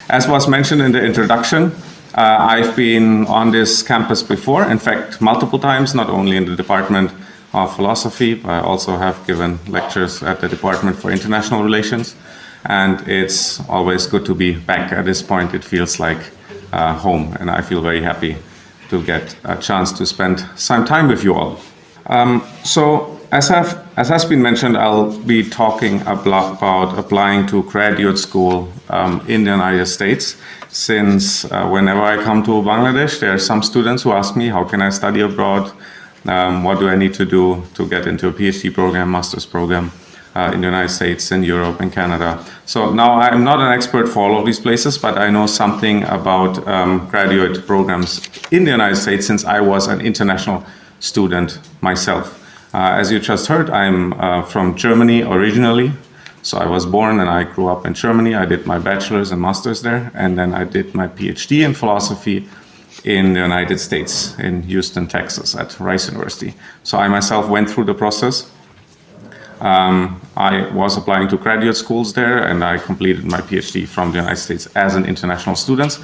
As was mentioned in the introduction, I've been on this campus before, in fact, multiple times, not only in the Department of Philosophy, but I also have given lectures at the Department for International Relations. And it's always good to be back. At this point, it feels like home, and I feel very happy to get a chance to spend some time with you all. So, as has been mentioned, I'll be talking about applying to graduate school in the United States. Since whenever I come to Bangladesh, there are some students who ask me, how can I study abroad? What do I need to do to get into a PhD program, master's program in the United States, in Europe, in Canada? So now I'm not an expert for all of these places, but I know something about graduate programs in the United States since I was an international student myself. As you just heard, I'm from Germany originally. So I was born and I grew up in Germany. I did my bachelor's and master's there, and then I did my PhD in philosophy in the United States, in Houston, Texas, at Rice University. So I myself went through the process. I was applying to graduate schools there, and I completed my PhD from the United States as an international student.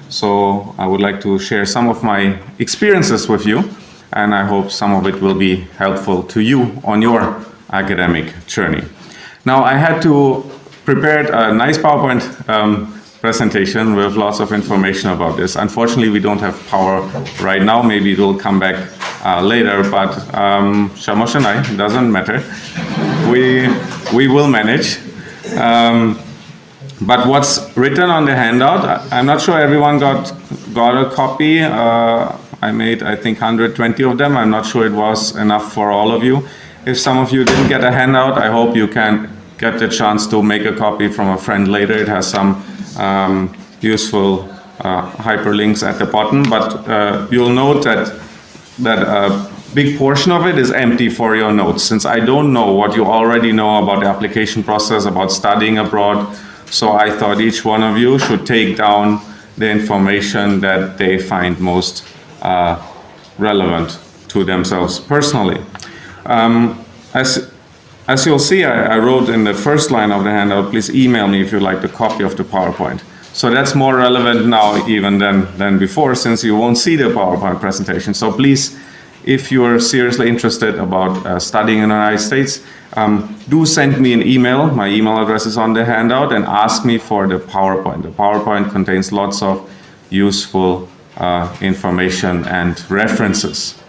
So I would like to share some of my experiences with you, and I hope some of it will be helpful to you on your academic journey. Now, I had to prepare a nice PowerPoint presentation with lots of information about this. Unfortunately, we don't have power right now. Maybe it will come back later, but Shamoshanai, it doesn't matter. We will manage. But what's written on the handout, I'm not sure everyone got a copy. I made, I think, 120 of them. I'm not sure it was enough for all of you. If some of you didn't get a handout, I hope you can get the chance to make a copy from a friend later. It has some useful hyperlinks at the bottom, but you'll note that a big portion of it is empty for your notes, since I don't know what you already know about the application process, about studying abroad. So I thought each one of you should take down the information that they find most relevant to themselves personally. As you'll see, I wrote in the first line of the handout, please email me if you'd like a copy of the PowerPoint. So that's more relevant now even than before, since you won't see the PowerPoint presentation. So please, if you're seriously interested about studying in the United States, do send me an email. My email address is on the handout, and ask me for the PowerPoint. The PowerPoint contains lots of useful information and references.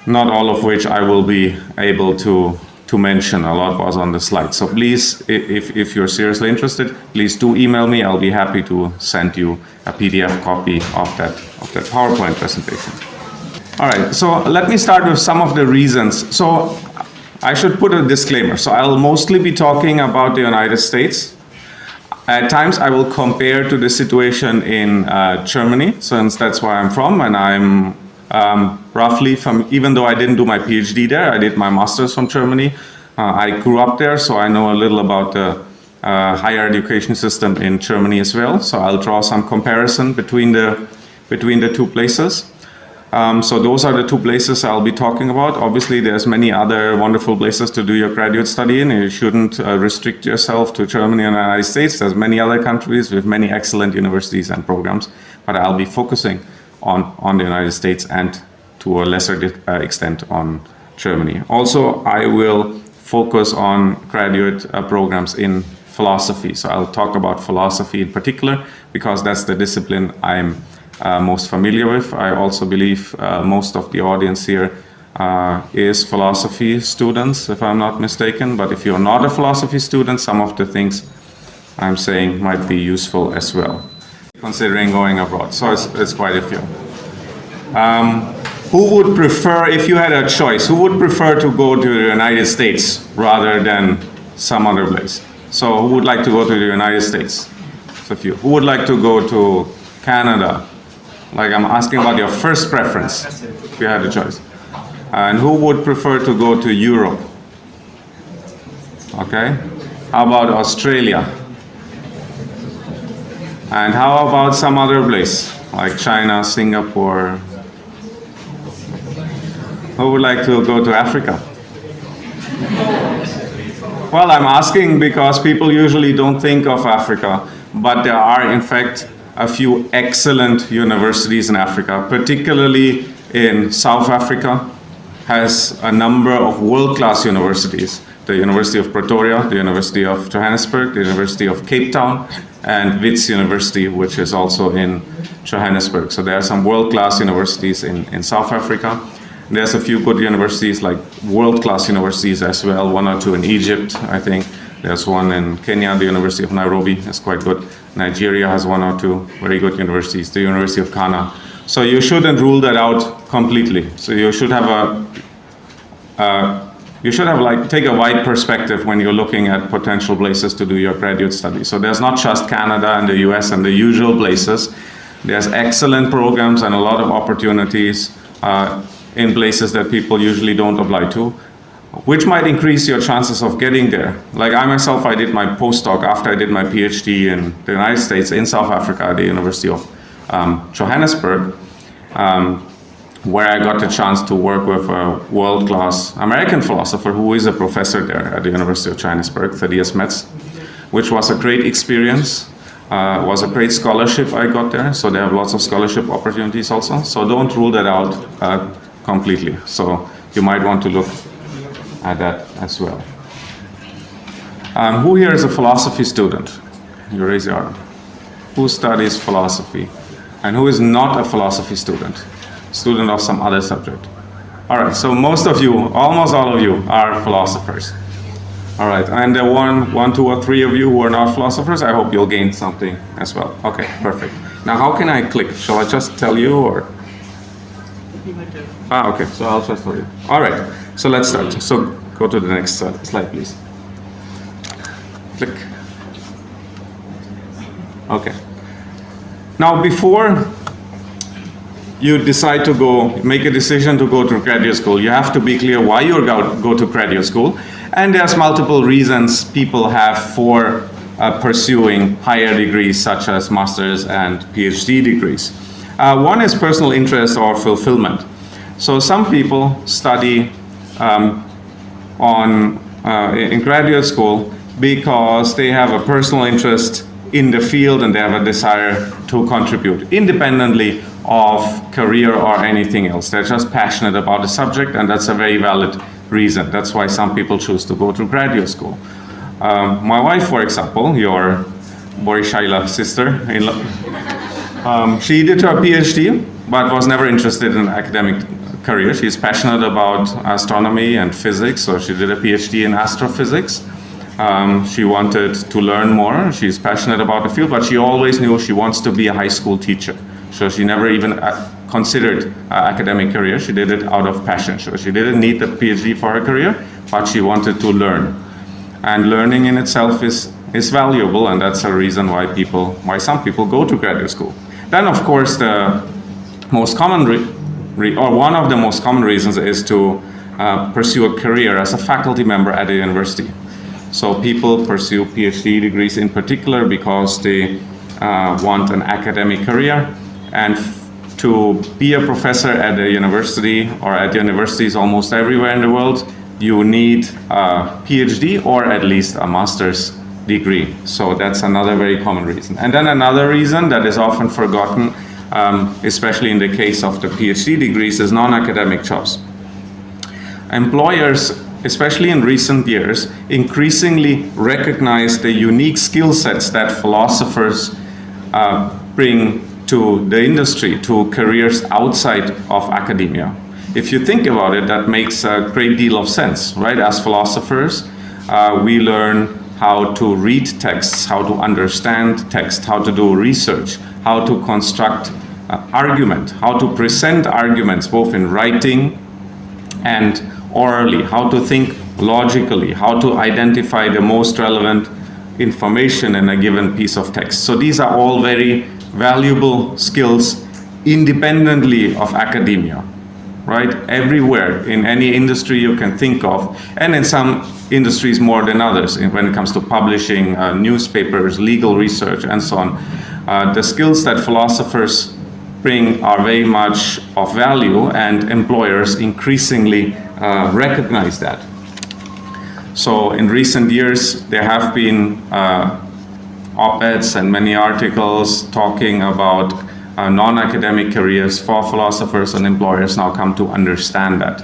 Not all of which I will be able to mention. A lot was on the slide. So please, if you're seriously interested, please do email me. I'll be happy to send you a PDF copy of that PowerPoint presentation. All right, so let me start with some of the reasons. So I should put a disclaimer. So I'll mostly be talking about the United States. At times I will compare to the situation in Germany, since that's where I'm from, and I'm roughly from, even though I didn't do my PhD there, I did my master's from Germany. I grew up there, so I know a little about the higher education system in Germany as well. So I'll draw some comparison between the two places. So those are the two places I'll be talking about. Obviously, there's many other wonderful places to do your graduate study in. You shouldn't restrict yourself to Germany and the United States. There's many other countries with many excellent universities and programs, but I'll be focusing on the United States and to a lesser extent on Germany. Also, I will focus on graduate programs in philosophy. So I'll talk about philosophy in particular because that's the discipline I'm most familiar with. I also believe most of the audience here is philosophy students, if I'm not mistaken. But if you're not a philosophy student, some of the things I'm saying might be useful as well, considering going abroad. So it's quite a few. Who would prefer, if you had a choice, who would prefer to go to the United States rather than some other place? So who would like to go to the United States? So few. Who would like to go to Canada? Like, I'm asking about your first preference, if you had a choice. And who would prefer to go to Europe? Okay. How about Australia? And how about some other place, like China, Singapore? Who would like to go to Africa? Well, I'm asking because people usually don't think of Africa but there are in fact a few excellent universities in Africa, particularly in South Africa, has a number of world-class universities. The University of Pretoria, the University of Johannesburg, the University of Cape Town, and Wits University, which is also in Johannesburg. So there are some world-class universities in South Africa. There's a few good universities, like world-class universities as well, one or two in Egypt, I think. There's one in Kenya, the University of Nairobi is quite good. Nigeria has one or two very good universities, the University of Ghana. So you shouldn't rule that out completely. So you should have take a wide perspective when you're looking at potential places to do your graduate study. So there's not just Canada and the US and the usual places. There's excellent programs and a lot of opportunities in places that people usually don't apply to, which might increase your chances of getting there. Like I myself, I did my postdoc after I did my PhD in the United States, in South Africa, at the University of Johannesburg, where I got the chance to work with a world-class American philosopher who is a professor there at the University of Johannesburg, Thaddeus Metz, which was a great experience. Was a great scholarship I got there, so they have lots of scholarship opportunities also. So don't rule that out completely. So you might want to look at that as well. Who here is a philosophy student? You raise your arm. Who studies philosophy? And who is not a philosophy student? Student of some other subject. All right, so most of you, almost all of you, are philosophers. All right, and the one, two, or three of you who are not philosophers, I hope you'll gain something as well. Okay, perfect. Now, how can I click? Shall I just tell you, or? Okay, so I'll just tell you. All right, so let's start. So go to the next slide, please. Click. Okay. Now, before you decide to make a decision to go to graduate school, you have to be clear why you go to graduate school. And there's multiple reasons people have for pursuing higher degrees, such as master's and PhD degrees. One is personal interest or fulfillment. So some people study in graduate school because they have a personal interest in the field and they have a desire to contribute independently of career or anything else. They're just passionate about the subject, and that's a very valid reason. That's why some people choose to go to graduate school. My wife, for example, your Borishaila sister, she did her PhD, but was never interested in academic career. She's passionate about astronomy and physics, so she did a PhD in astrophysics. She wanted to learn more. She's passionate about the field, but she always knew she wants to be a high school teacher. So she never even considered academic career. She did it out of passion. So she didn't need the PhD for her career, but she wanted to learn. And learning in itself is valuable, and that's a reason why some people go to graduate school. Then, of course, the most common one of the most common reasons is to pursue a career as a faculty member at a university. So people pursue PhD degrees in particular because they want an academic career. And to be a professor at a university or at universities almost everywhere in the world, you need a PhD or at least a master's degree. So that's another very common reason. And then another reason that is often forgotten, especially in the case of the PhD degrees, is non-academic jobs. Employers, especially in recent years, increasingly recognize the unique skill sets that philosophers bring to the industry, to careers outside of academia. If you think about it, that makes a great deal of sense, right? As philosophers, we learn how to read texts, how to understand text, how to do research, how to construct argument, how to present arguments both in writing and orally, how to think logically, how to identify the most relevant information in a given piece of text. So these are all very valuable skills independently of academia, right? Everywhere, in any industry you can think of, and in some industries more than others, when it comes to publishing, newspapers, legal research, and so on. The skills that philosophers bring are very much of value, and employers increasingly recognize that. So in recent years, there have been op-eds and many articles talking about non-academic careers for philosophers, and employers now come to understand that.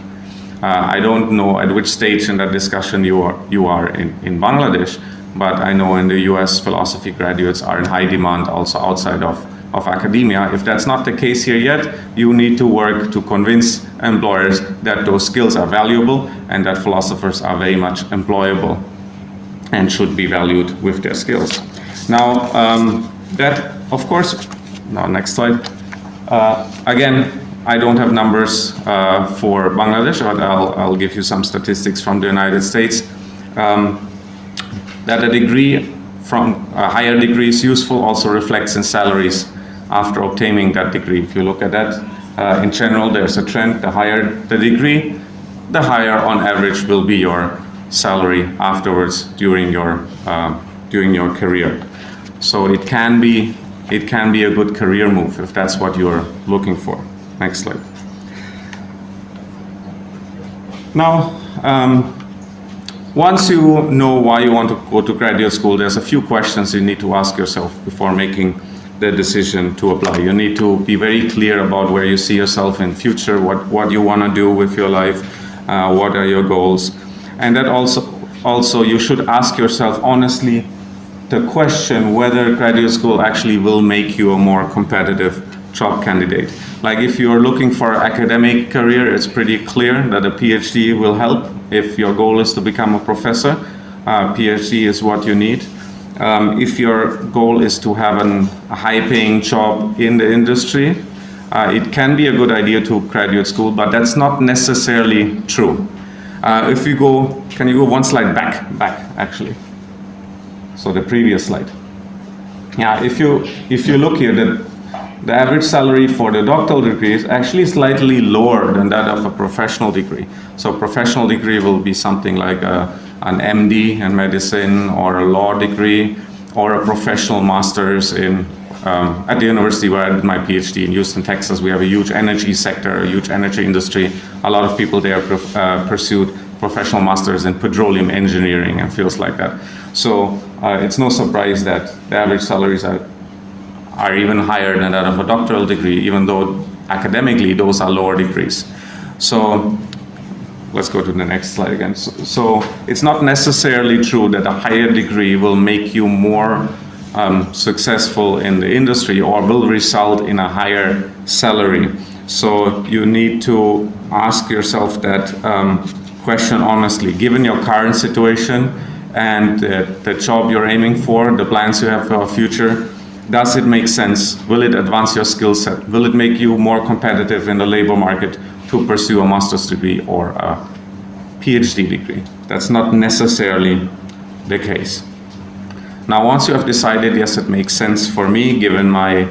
I don't know at which stage in that discussion you are in Bangladesh, but I know in the US philosophy graduates are in high demand also outside of academia. If that's not the case here yet, you need to work to convince employers that those skills are valuable and that philosophers are very much employable and should be valued with their skills. Now, that, of course, now next slide. Again, I don't have numbers for Bangladesh, but I'll give you some statistics from the United States. That a degree from a higher degree is useful also reflects in salaries after obtaining that degree. If you look at that, in general, there's a trend. The higher the degree, the higher on average will be your salary afterwards during your career. So it can be a good career move if that's what you're looking for. Next slide. Now, once you know why you want to go to graduate school, there's a few questions you need to ask yourself before making the decision to apply. You need to be very clear about where you see yourself in future, what you want to do with your life, what are your goals. And that also you should ask yourself honestly the question whether graduate school actually will make you a more competitive job candidate. Like if you're looking for an academic career, it's pretty clear that a PhD will help. If your goal is to become a professor, PhD is what you need. If your goal is to have a high-paying job in the industry, it can be a good idea to graduate school, but that's not necessarily true. If you go, can you go one slide back actually? So the previous slide. Yeah, if you look here, the average salary for the doctoral degree is actually slightly lower than that of a professional degree. So a professional degree will be something like an MD in medicine or a law degree or a professional master's in at the university where I did my PhD in Houston, Texas. We have a huge energy sector, a huge energy industry. A lot of people there pursued professional masters in petroleum engineering and fields like that. So it's no surprise that the average salaries are even higher than that of a doctoral degree, even though academically those are lower degrees. So let's go to the next slide again. So it's not necessarily true that a higher degree will make you more successful in the industry or will result in a higher salary. So you need to ask yourself that question honestly. Given your current situation and the job you're aiming for, the plans you have for your future, does it make sense? Will it advance your skill set? Will it make you more competitive in the labor market to pursue a master's degree or a PhD degree? That's not necessarily the case. Now, once you have decided, yes, it makes sense for me, given my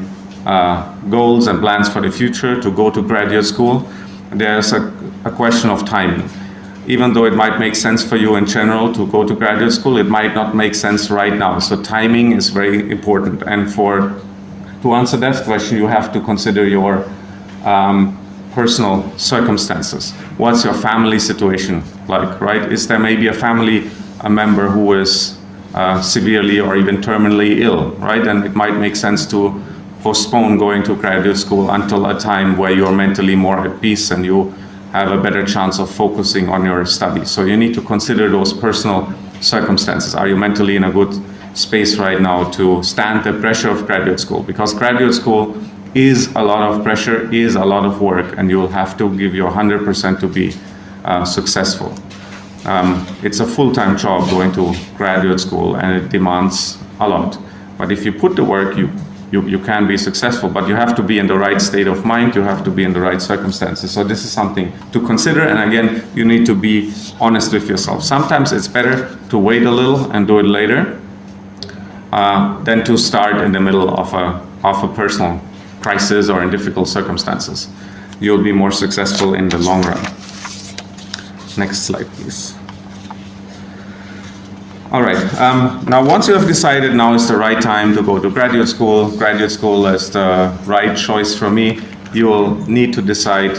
goals and plans for the future, to go to graduate school, there's a question of timing. Even though it might make sense for you in general to go to graduate school, it might not make sense right now. So timing is very important. And to answer that question, you have to consider your personal circumstances. What's your family situation like, right? Is there maybe a member who is severely or even terminally ill, right? And it might make sense to postpone going to graduate school until a time where you're mentally more at peace and you have a better chance of focusing on your studies. So you need to consider those personal circumstances. Are you mentally in a good space right now to stand the pressure of graduate school? Because graduate school is a lot of pressure, is a lot of work, and you'll have to give your 100% to be successful. It's a full-time job going to graduate school, and it demands a lot. But if you put the work, you can be successful, but you have to be in the right state of mind, you have to be in the right circumstances. So this is something to consider, and again, you need to be honest with yourself. Sometimes it's better to wait a little and do it later than to start in the middle of a personal crisis or in difficult circumstances. You'll be more successful in the long run. Next slide, please. All right, now once you have decided now is the right time to go to graduate school is the right choice for me, you will need to decide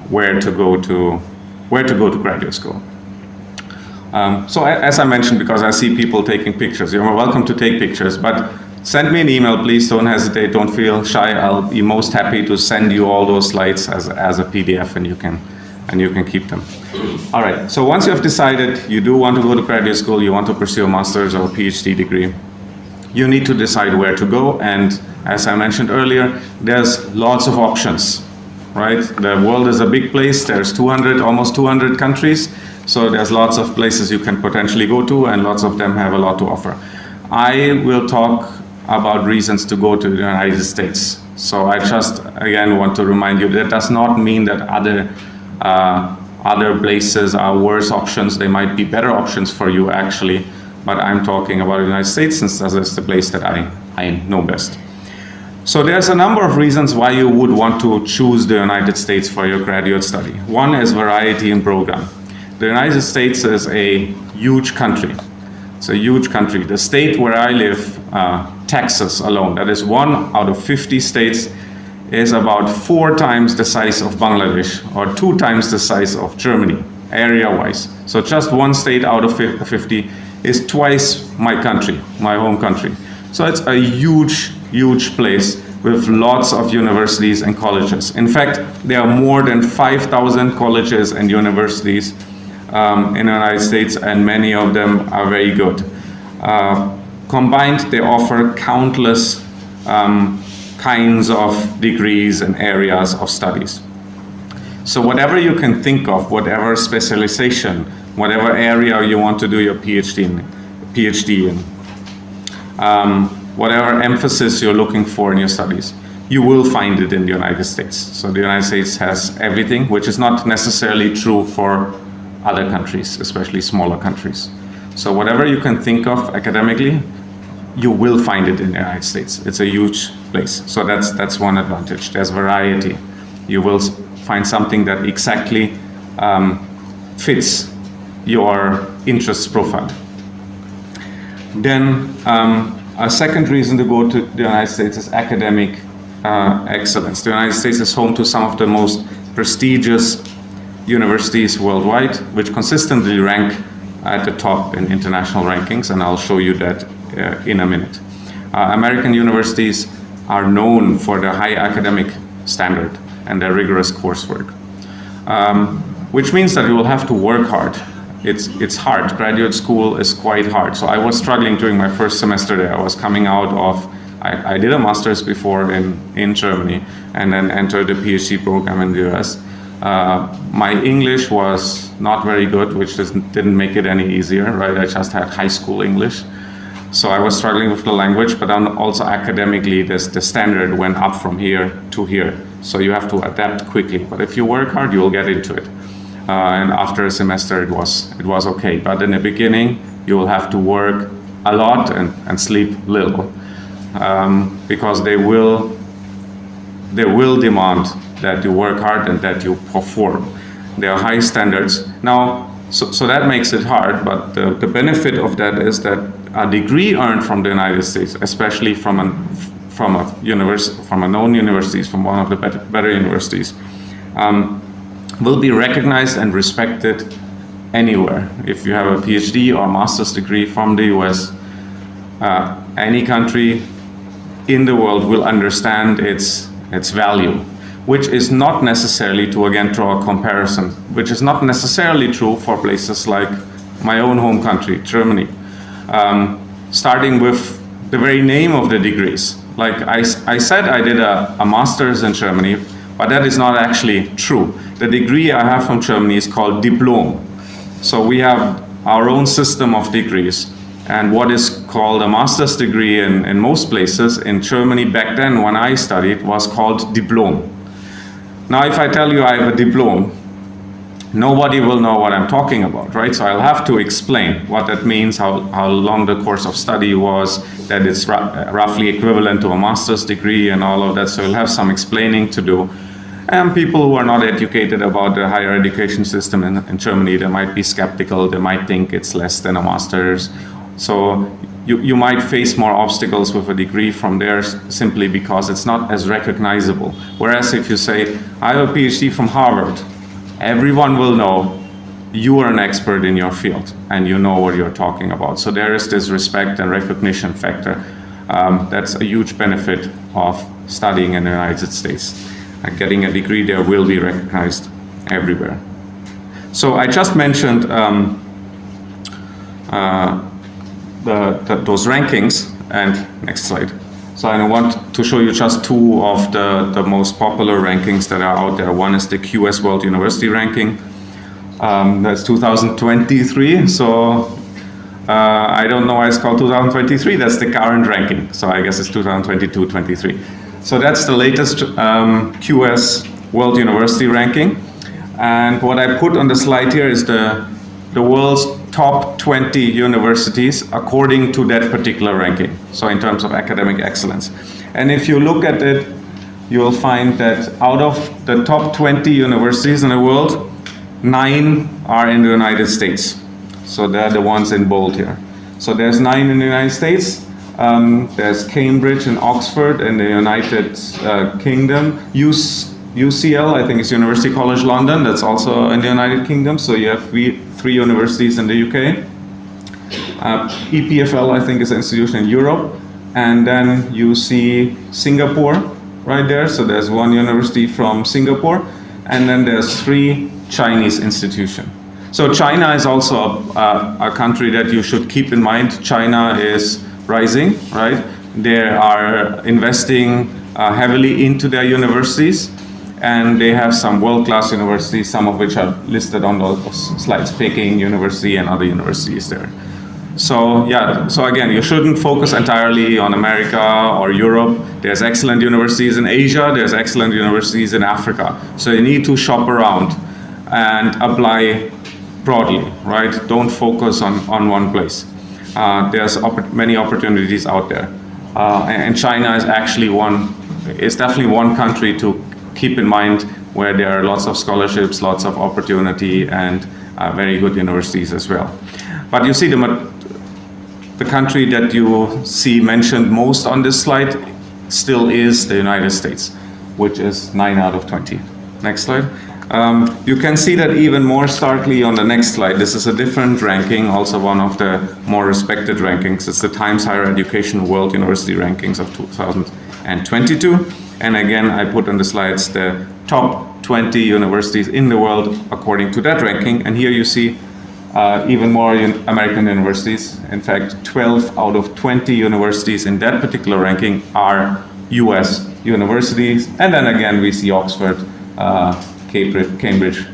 where to go to graduate school. So as I mentioned, because I see people taking pictures, you're welcome to take pictures, but send me an email, please. Don't hesitate, don't feel shy. I'll be most happy to send you all those slides as a PDF, and you can keep them. All right, so once you have decided you do want to go to graduate school, you want to pursue a master's or a PhD degree, you need to decide where to go. And as I mentioned earlier, there's lots of options, right? The world is a big place. There's almost 200 countries. So there's lots of places you can potentially go to, and lots of them have a lot to offer. I will talk about reasons to go to the United States. So I just, again, want to remind you that does not mean that other places are worse options. They might be better options for you, actually. But I'm talking about the United States since that is the place that I know best. So there's a number of reasons why you would want to choose the United States for your graduate study. One is variety in program. The United States is a huge country. It's a huge country. The state where I live, Texas alone, that is 1 out of 50 states, is about 4 times the size of Bangladesh or 2 times the size of Germany, area-wise. So just one state out of 50 is twice my country, my home country. So it's a huge, huge place with lots of universities and colleges. In fact, there are more than 5,000 colleges and universities in the United States, and many of them are very good. Combined, they offer countless kinds of degrees and areas of studies. So whatever you can think of, whatever specialization, whatever area you want to do your PhD in, whatever emphasis you're looking for in your studies, you will find it in the United States. So the United States has everything, which is not necessarily true for other countries, especially smaller countries. So whatever you can think of academically, you will find it in the United States. It's a huge place. So that's one advantage. There's variety. You will find something that exactly fits your interest profile. Then a second reason to go to the United States is academic excellence. The United States is home to some of the most prestigious universities worldwide, which consistently rank at the top in international rankings, and I'll show you that in a minute. American universities are known for their high academic standard and their rigorous coursework, which means that you will have to work hard. It's hard. Graduate school is quite hard. So I was struggling during my first semester there. I was coming out of, I did a master's before in Germany and then entered the PhD program in the US. My English was not very good, which didn't make it any easier, right? I just had high school English. So I was struggling with the language, but then also academically, the standard went up from here to here. So you have to adapt quickly. But if you work hard, you will get into it. And after a semester, it was okay. But in the beginning, you will have to work a lot and sleep little, because they will demand that you work hard and that you perform. There are high standards. Now, so that makes it hard, but the benefit of that is that a degree earned from the United States, especially from a known universities, from one of the better universities, will be recognized and respected anywhere. If you have a PhD or master's degree from the US, any country in the world will understand its value, which is not necessarily, to again draw a comparison, which is not necessarily true for places like my own home country, Germany. Starting with the very name of the degrees. Like I said, I did a master's in Germany, but that is not actually true. The degree I have from Germany is called Diplom. So we have our own system of degrees. And what is called a master's degree in most places, in Germany back then when I studied, was called Diplom. Now if I tell you I have a diploma, nobody will know what I'm talking about, right? So I'll have to explain what that means, how long the course of study was, that it's roughly equivalent to a master's degree and all of that. So you'll have some explaining to do. And people who are not educated about the higher education system in Germany, they might be skeptical, they might think it's less than a master's. So you might face more obstacles with a degree from there simply because it's not as recognizable. Whereas if you say, I have a PhD from Harvard, everyone will know you are an expert in your field and you know what you're talking about. So there is this respect and recognition factor. That's a huge benefit of studying in the United States. Getting a degree there will be recognized everywhere. So I just mentioned those rankings, and next slide. So I want to show you just two of the most popular rankings that are out there. One is the QS World University Ranking. That's 2023, so I don't know why it's called 2023, that's the current ranking, so I guess it's 2022-23. So that's the latest QS World University Ranking, and what I put on the slide here is the world's top 20 universities according to that particular ranking, so in terms of academic excellence. And if you look at it, you will find that out of the top 20 universities in the world, 9 are in the United States. So they're the ones in bold here. So there's 9 in the United States. There's Cambridge and Oxford in the United Kingdom. UCL, I think it's University College London, that's also in the United Kingdom. So you have 3 universities in the UK. EPFL, I think, is an institution in Europe. And then you see Singapore right there. So there's 1 university from Singapore. And then there's 3 Chinese institutions. So China is also a country that you should keep in mind. China is rising, right? They are investing heavily into their universities, and they have some world-class universities, some of which are listed on those slides, Peking University and other universities there. So yeah, so again, you shouldn't focus entirely on America or Europe. There's excellent universities in Asia, there's excellent universities in Africa. So you need to shop around and apply broadly, right? Don't focus on one place. There's many opportunities out there. And China is actually definitely one country to keep in mind, where there are lots of scholarships, lots of opportunity, and very good universities as well. But you see the country that you see mentioned most on this slide still is the United States, which is 9 out of 20. Next slide. You can see that even more starkly on the next slide. This is a different ranking, also one of the more respected rankings. It's the Times Higher Education World University Rankings of 2022. And again, I put on the slides the top 20 universities in the world according to that ranking. And here you see even more American universities. In fact, 12 out of 20 universities in that particular ranking are US universities. And then again, we see Oxford, Cambridge,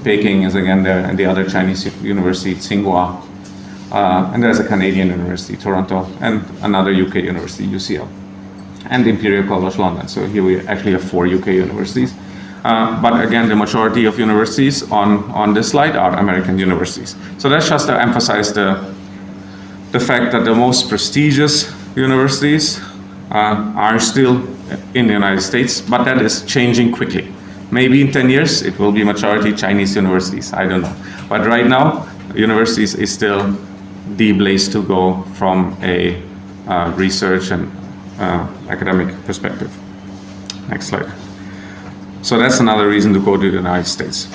Peking is again there, and the other Chinese university, Tsinghua. And there's a Canadian university, Toronto, and another UK university, UCL, and Imperial College London. So here we actually have 4 UK universities. But again, the majority of universities on this slide are American universities. So that's just to emphasize the fact that the most prestigious universities are still in the United States, but that is changing quickly. Maybe in 10 years, it will be majority Chinese universities, I don't know. But right now, universities is still the place to go from a research and academic perspective. Next slide. So that's another reason to go to the United States.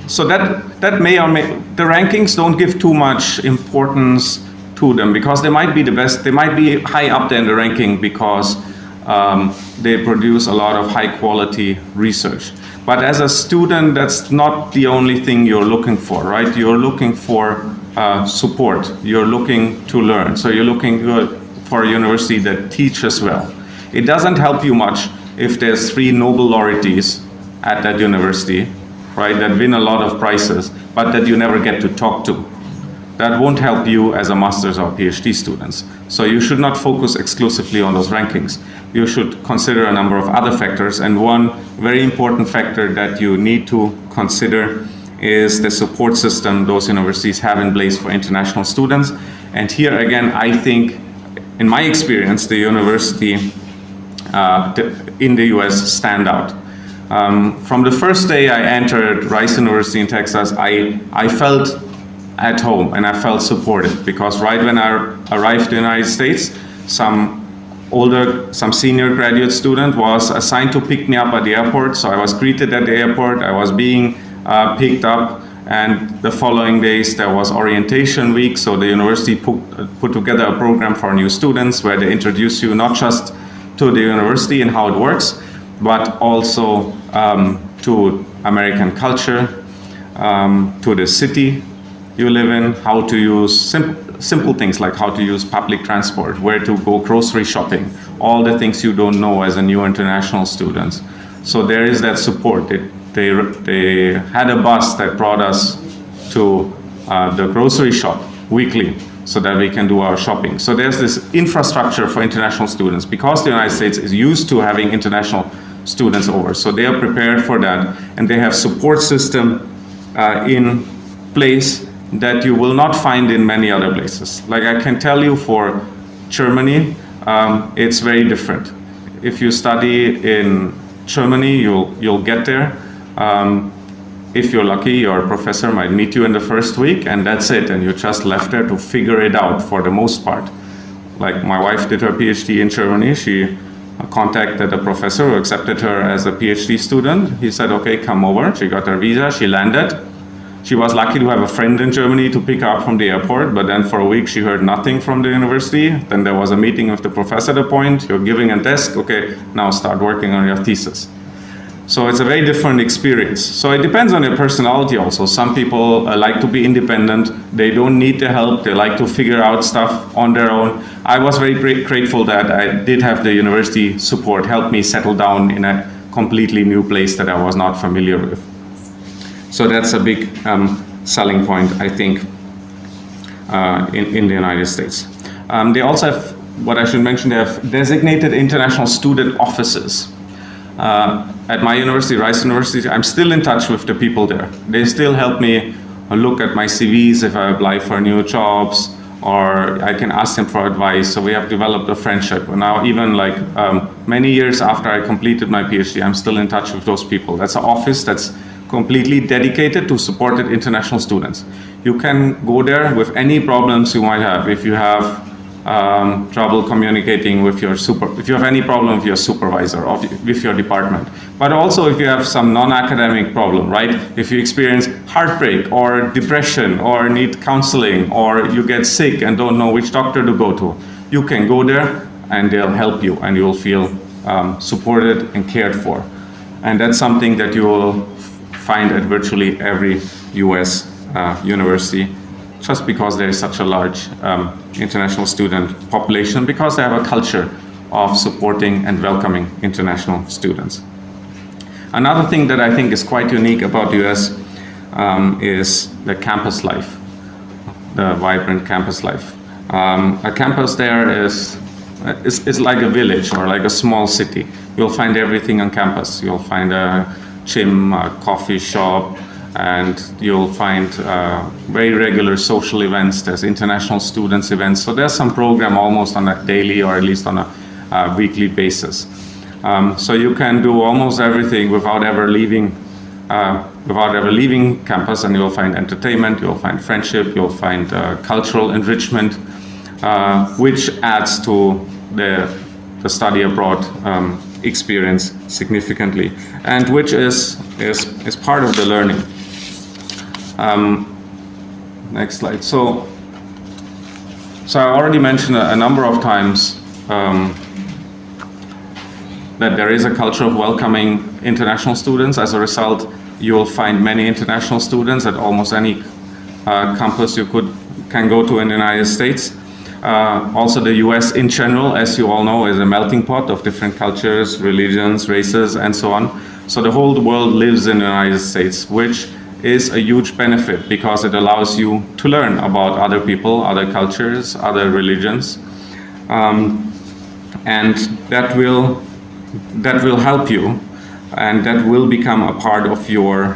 So that may or may, the rankings don't give too much importance to them, because they might be the best, they might be high up there in the ranking because they produce a lot of high quality research. But as a student, that's not the only thing you're looking for, right? You're looking for support, you're looking to learn. So you're looking for a university that teaches well. It doesn't help you much if there's 3 Nobel laureates at that university, right, that win a lot of prizes, but that you never get to talk to. That won't help you as a master's or PhD students. So you should not focus exclusively on those rankings. You should consider a number of other factors, and one very important factor that you need to consider is the support system those universities have in place for international students. And here again, I think, in my experience, the university in the US stand out. From the first day I entered Rice University in Texas, I felt at home and I felt supported, because right when I arrived in the United States, some some senior graduate student was assigned to pick me up at the airport. So I was greeted at the airport, I was being picked up, and the following days there was orientation week. So the university put together a program for new students where they introduce you not just to the university and how it works, but also to American culture, to the city you live in, how to use simple things like how to use public transport, where to go grocery shopping, all the things you don't know as a new international student. So there is that support. They had a bus that brought us to the grocery shop weekly so that we can do our shopping. So there's this infrastructure for international students because the United States is used to having international students over. So they are prepared for that, and they have support system in place that you will not find in many other places. Like I can tell you for Germany, it's very different. If you study in Germany, you'll get there. If you're lucky, your professor might meet you in the first week and that's it, and you just left there to figure it out for the most part. Like my wife did her PhD in Germany. She contacted a professor who accepted her as a PhD student. He said, okay, come over. She got her visa, she landed. She was lucky to have a friend in Germany to pick her up from the airport, but then for a week she heard nothing from the university. Then there was a meeting with the professor at a point. You're giving a desk, okay, now start working on your thesis. So it's a very different experience. So it depends on your personality also. Some people like to be independent. They don't need the help. They like to figure out stuff on their own. I was very grateful that I did have the university support help me settle down in a completely new place that I was not familiar with. So that's a big selling point, I think, in the United States. They also have, what I should mention, they have designated international student offices. At my university, Rice University, I'm still in touch with the people there. They still help me look at my CVs if I apply for new jobs, or I can ask them for advice. So we have developed a friendship. And now even like many years after I completed my PhD, I'm still in touch with those people. That's an office that's completely dedicated to supported international students. You can go there with any problems you might have. If you have trouble communicating with your if you have any problem with your supervisor or with your department, but also if you have some non-academic problem, right? If you experience heartbreak or depression or need counseling or you get sick and don't know which doctor to go to, you can go there and they'll help you and you'll feel supported and cared for. And that's something that you will find at virtually every US university, just because there is such a large international student population, because they have a culture of supporting and welcoming international students. Another thing that I think is quite unique about the US is the campus life, the vibrant campus life. A campus there is like a village or like a small city. You'll find everything on campus. You'll find a gym, a coffee shop, and you'll find very regular social events. There's international students events. So there's some program almost on a daily or at least on a weekly basis. So you can do almost everything without ever leaving campus, and you'll find entertainment, you'll find friendship, you'll find cultural enrichment, which adds to the study abroad experience significantly, and which is part of the learning. Next slide. So I already mentioned a number of times that there is a culture of welcoming international students. As a result, you will find many international students at almost any campus you can go to in the United States. Also, the US in general, as you all know, is a melting pot of different cultures, religions, races, and so on. So the whole world lives in the United States, which is a huge benefit because it allows you to learn about other people, other cultures, other religions, and that will help you, and that will become a part of your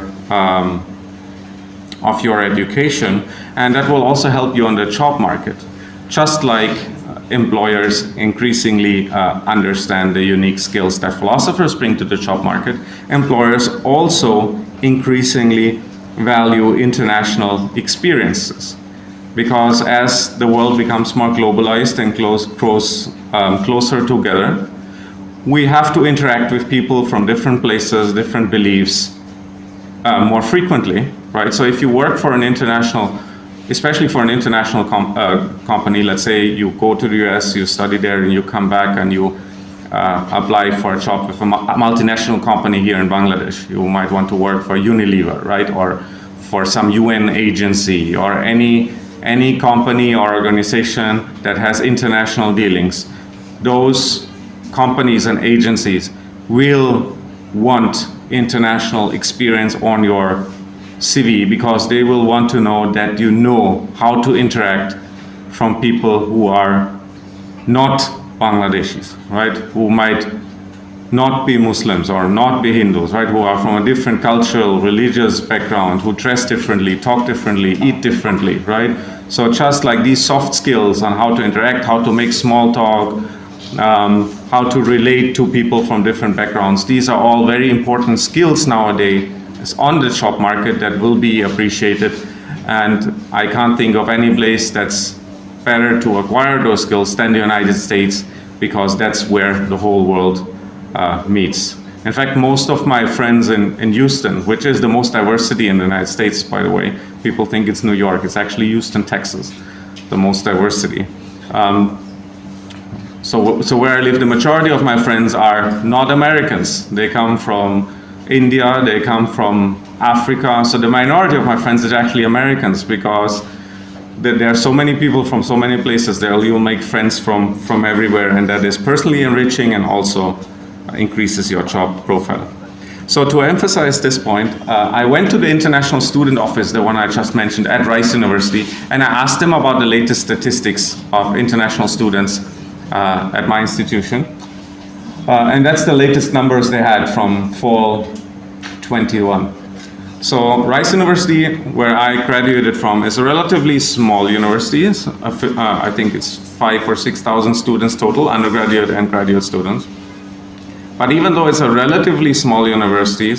education, and that will also help you on the job market. Just like employers increasingly understand the unique skills that philosophers bring to the job market, employers also increasingly value international experiences. Because as the world becomes more globalized and grows closer together. We have to interact with people from different places, different beliefs, more frequently, right? So if you work for an international, especially for an international company, let's say you go to the US, you study there, and you come back and you apply for a job with a multinational company here in Bangladesh. You might want to work for Unilever, right? Or for some UN agency, or any company or organization that has international dealings. Those companies and agencies will want international experience on your CV, because they will want to know that you know how to interact from people who are not Bangladeshis, right? Who might not be Muslims or not be Hindus, right? Who are from a different cultural, religious background, who dress differently, talk differently, eat differently, right? So just like these soft skills on how to interact, how to make small talk, how to relate to people from different backgrounds, these are all very important skills nowadays on the job market that will be appreciated. And I can't think of any place that's better to acquire those skills than the United States, because that's where the whole world meets. In fact, most of my friends in Houston, which is the most diversity in the United States, by the way, people think it's New York, it's actually Houston, Texas, the most diversity. So where I live, the majority of my friends are not Americans. They come from India, they come from Africa. So the minority of my friends is actually Americans, because there are so many people from so many places there. You'll make friends from everywhere, and that is personally enriching and also increases your job profile. So to emphasize this point, I went to the International Student Office, the one I just mentioned, at Rice University, and I asked them about the latest statistics of international students at my institution. And that's the latest numbers they had from fall 21. So Rice University, where I graduated from, is a relatively small university. I think it's 5,000 or 6,000 students total, undergraduate and graduate students. But even though it's a relatively small university,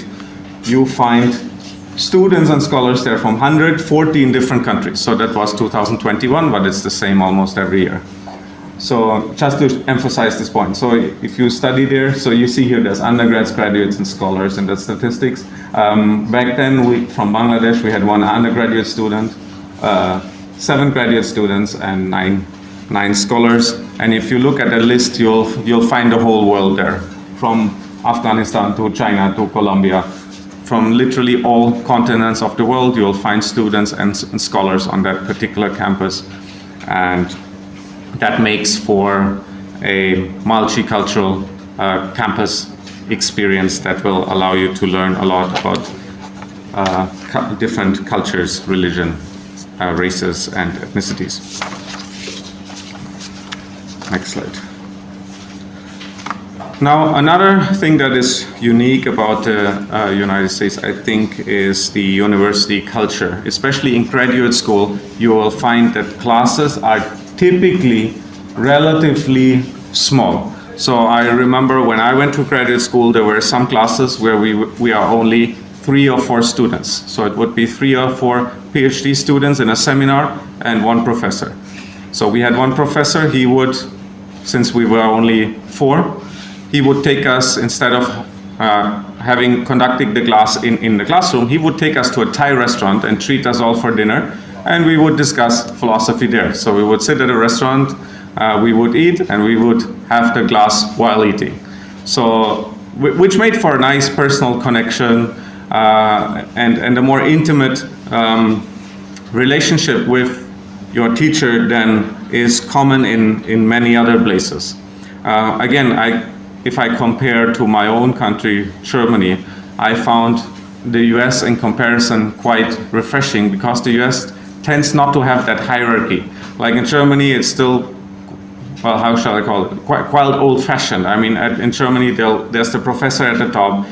you find students and scholars there from 114 different countries. So that was 2021, but it's the same almost every year. So just to emphasize this point, so if you study there, so you see here there's undergrads, graduates, and scholars in the statistics. Back then, from Bangladesh, we had 1 undergraduate student, 7 graduate students, and nine scholars. And if you look at the list, you'll find the whole world there, from Afghanistan to China to Colombia. From literally all continents of the world, you'll find students and scholars on that particular campus. And that makes for a multicultural campus experience that will allow you to learn a lot about different cultures, religion, races, and ethnicities. Next slide. Now, another thing that is unique about the United States, I think, is the university culture. Especially in graduate school, you will find that classes are typically relatively small. So I remember when I went to graduate school, there were some classes where we are only 3 or 4 students. So it would be 3 or 4 PhD students in a seminar and 1 professor. So we had 1 professor, he would, since we were only 4, he would take us, instead of having conducted the class in the classroom, he would take us to a Thai restaurant and treat us all for dinner. And we would discuss philosophy there. So we would sit at a restaurant, we would eat, and we would have the glass while eating. So, which made for a nice personal connection and a more intimate relationship with your teacher than is common in many other places. Again, if I compare to my own country, Germany, I found the US in comparison quite refreshing, because the US tends not to have that hierarchy. Like in Germany, it's still, well, how shall I call it? Quite old-fashioned. I mean, in Germany, there's the professor at the top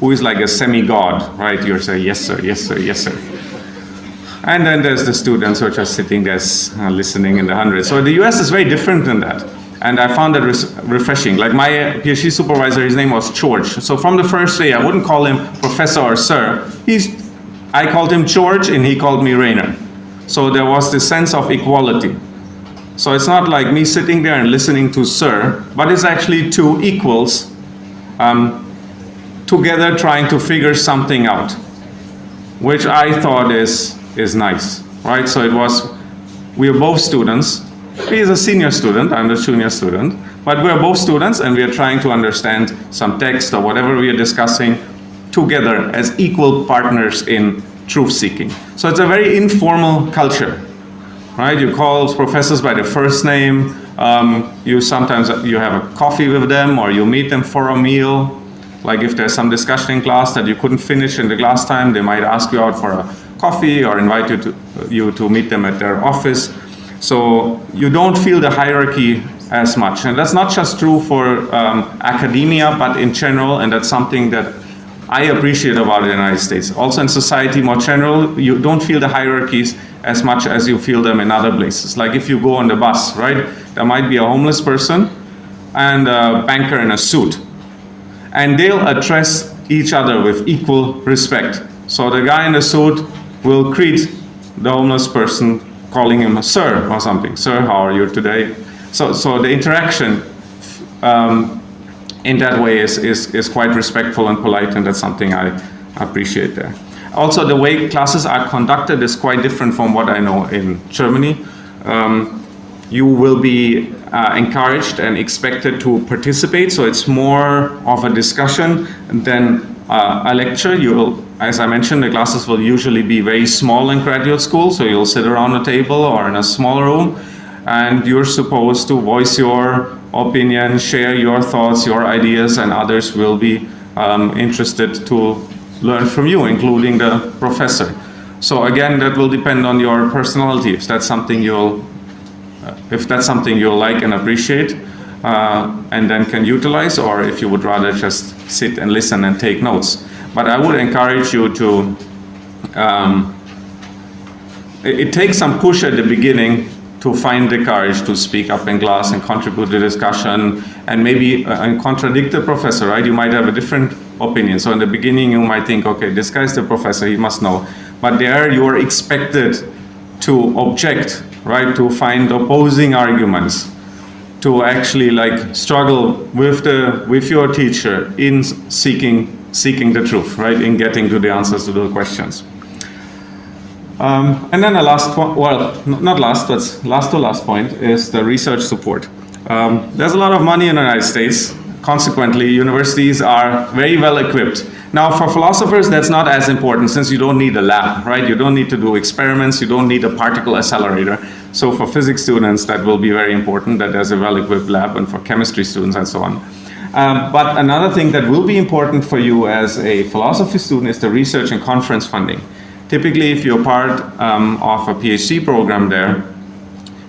who is like a semi-god, right? You say, yes, sir, yes, sir, yes, sir. And then there's the students who are just sitting there listening in the hundreds. So the US is very different than that. And I found that refreshing. Like my PhD supervisor, his name was George. So from the first day, I wouldn't call him professor or sir. I called him George, and he called me Rainer. So there was this sense of equality. So it's not like me sitting there and listening to Sir, but it's actually two equals together trying to figure something out, which I thought is nice, right? So we are both students. He is a senior student, I'm the junior student, but we are both students and we are trying to understand some text or whatever we are discussing together as equal partners in truth seeking. So it's a very informal culture, right? You call professors by their first name, sometimes you have a coffee with them or you meet them for a meal. Like if there's some discussion in class that you couldn't finish in the class time, they might ask you out for a coffee or invite you to meet them at their office. So you don't feel the hierarchy as much. And that's not just true for academia, but in general, and that's something that I appreciate about the United States. Also in society more general, you don't feel the hierarchies as much as you feel them in other places. Like if you go on the bus, right? There might be a homeless person and a banker in a suit. And they'll address each other with equal respect. So the guy in the suit will greet the homeless person calling him a sir or something. Sir, how are you today? So the interaction in that way is quite respectful and polite, and that's something I appreciate there. Also, the way classes are conducted is quite different from what I know in Germany. You will be encouraged and expected to participate, so it's more of a discussion than a lecture. As I mentioned, the classes will usually be very small in graduate school, so you'll sit around a table or in a small room, and you're supposed to voice your opinion, share your thoughts, your ideas, and others will be interested to learn from you, including the professor. So again, that will depend on your personality. If that's something you'll like and appreciate, and then can utilize, or if you would rather just sit and listen and take notes. But I would encourage you to, it takes some push at the beginning to find the courage to speak up in class and contribute to the discussion and maybe and contradict the professor, right? You might have a different opinion. So in the beginning you might think, okay, this guy's the professor, he must know. But there you are expected to object, right? To find opposing arguments, to actually like struggle with your teacher in seeking the truth, right? In getting to the answers to the questions. And then the last point, well, not last, but last point is the research support. There's a lot of money in the United States. Consequently, universities are very well equipped. Now, for philosophers, that's not as important since you don't need a lab, right? You don't need to do experiments. You don't need a particle accelerator. So for physics students, that will be very important that there's a well-equipped lab, and for chemistry students and so on. But another thing that will be important for you as a philosophy student is the research and conference funding. Typically, if you're part of a PhD program there,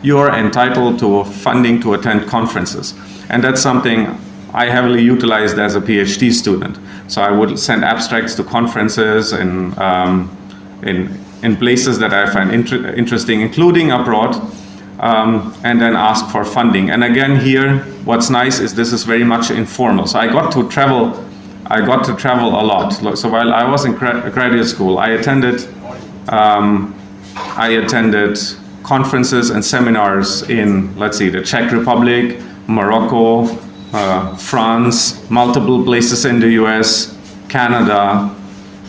you're entitled to funding to attend conferences. And that's something I heavily utilized as a PhD student. So I would send abstracts to conferences in places that I find interesting, including abroad, and then ask for funding. And again, here, what's nice is this is very much informal. So I got to travel a lot. So while I was in graduate school, I attended conferences and seminars in, let's see, the Czech Republic, Morocco, France, multiple places in the US, Canada,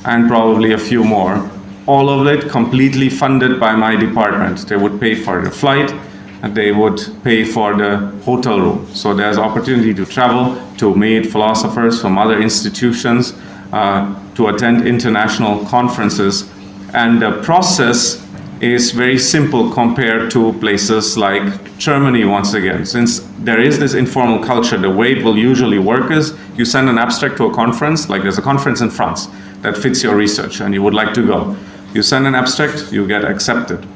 and probably a few more. All of it completely funded by my department. They would pay for the flight, and they would pay for the hotel room. So there's opportunity to travel, to meet philosophers from other institutions, to attend international conferences. And the process is very simple compared to places like Germany, once again. Since there is this informal culture, the way it will usually work is you send an abstract to a conference, like there's a conference in France that fits your research and you would like to go. You send an abstract, you get accepted.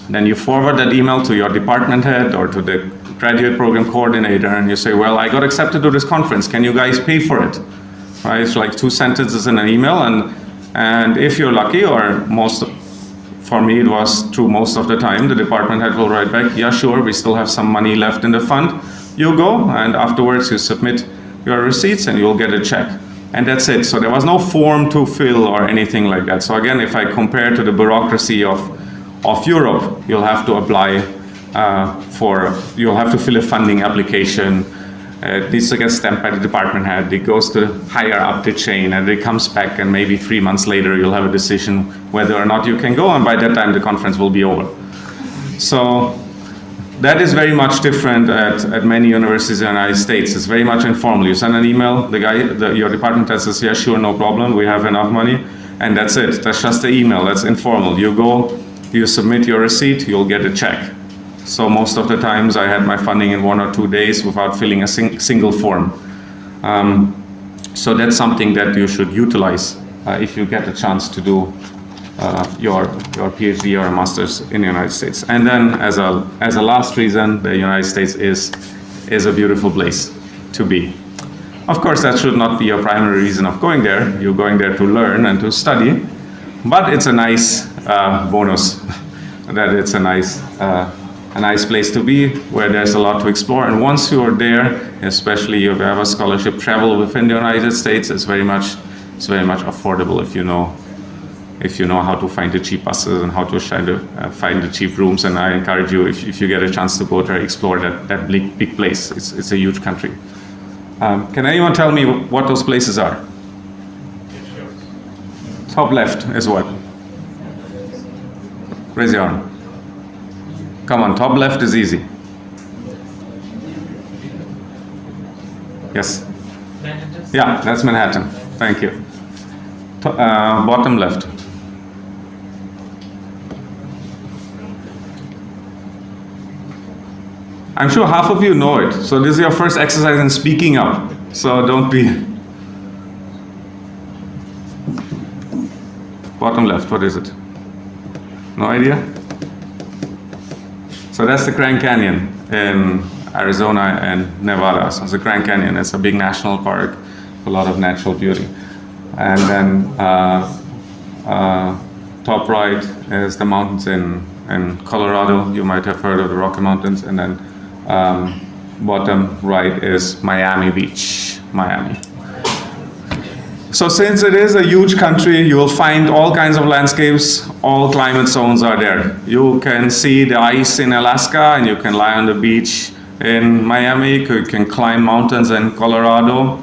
Then you forward that email to your department head or to the graduate program coordinator and you say, well, I got accepted to this conference, can you guys pay for it? Right? It's like 2 sentences in an email, and if you're lucky, or for me it was true most of the time, the department head will write back, yeah, sure, we still have some money left in the fund. You go, and afterwards you submit your receipts and you'll get a check. And that's it. So there was no form to fill or anything like that. So again, if I compare to the bureaucracy of Europe, you'll have to apply you'll have to fill a funding application. It needs to get stamped by the department head. It goes to higher up the chain, and it comes back, and maybe 3 months later you'll have a decision whether or not you can go, and by that time the conference will be over. So that is very much different at many universities in the United States. It's very much informal. You send an email, your department head says, yeah, sure, no problem, we have enough money, and that's it. That's just the email, that's informal. You go, you submit your receipt, you'll get a check. So most of the times I had my funding in 1 or 2 days without filling a single form. So that's something that you should utilize if you get a chance to do your PhD or a master's in the United States. And then as a last reason, the United States is a beautiful place to be. Of course, that should not be your primary reason of going there. You're going there to learn and to study, but it's a nice bonus that it's a nice place to be, where there's a lot to explore. And once you're there, especially if you have a scholarship, travel within the United States, it's very much affordable if you know how to find the cheap buses and how to find the cheap rooms. And I encourage you, if you get a chance to go there, explore that big place. It's a huge country. Can anyone tell me what those places are? Top left is what? Raise your arm. Come on, top left is easy. Yes? Manhattan. Yeah, that's Manhattan. Thank you. Bottom left. I'm sure half of you know it. So this is your first exercise in speaking up. So don't be. Bottom left, what is it? No idea? So that's the Grand Canyon in Arizona and Nevada. So the Grand Canyon is a big national park with a lot of natural beauty. And then top right is the mountains in Colorado. You might have heard of the Rocky Mountains. And then bottom right is Miami Beach, Miami. So since it is a huge country, you will find all kinds of landscapes, all climate zones are there. You can see the ice in Alaska, and you can lie on the beach in Miami. You can climb mountains in Colorado,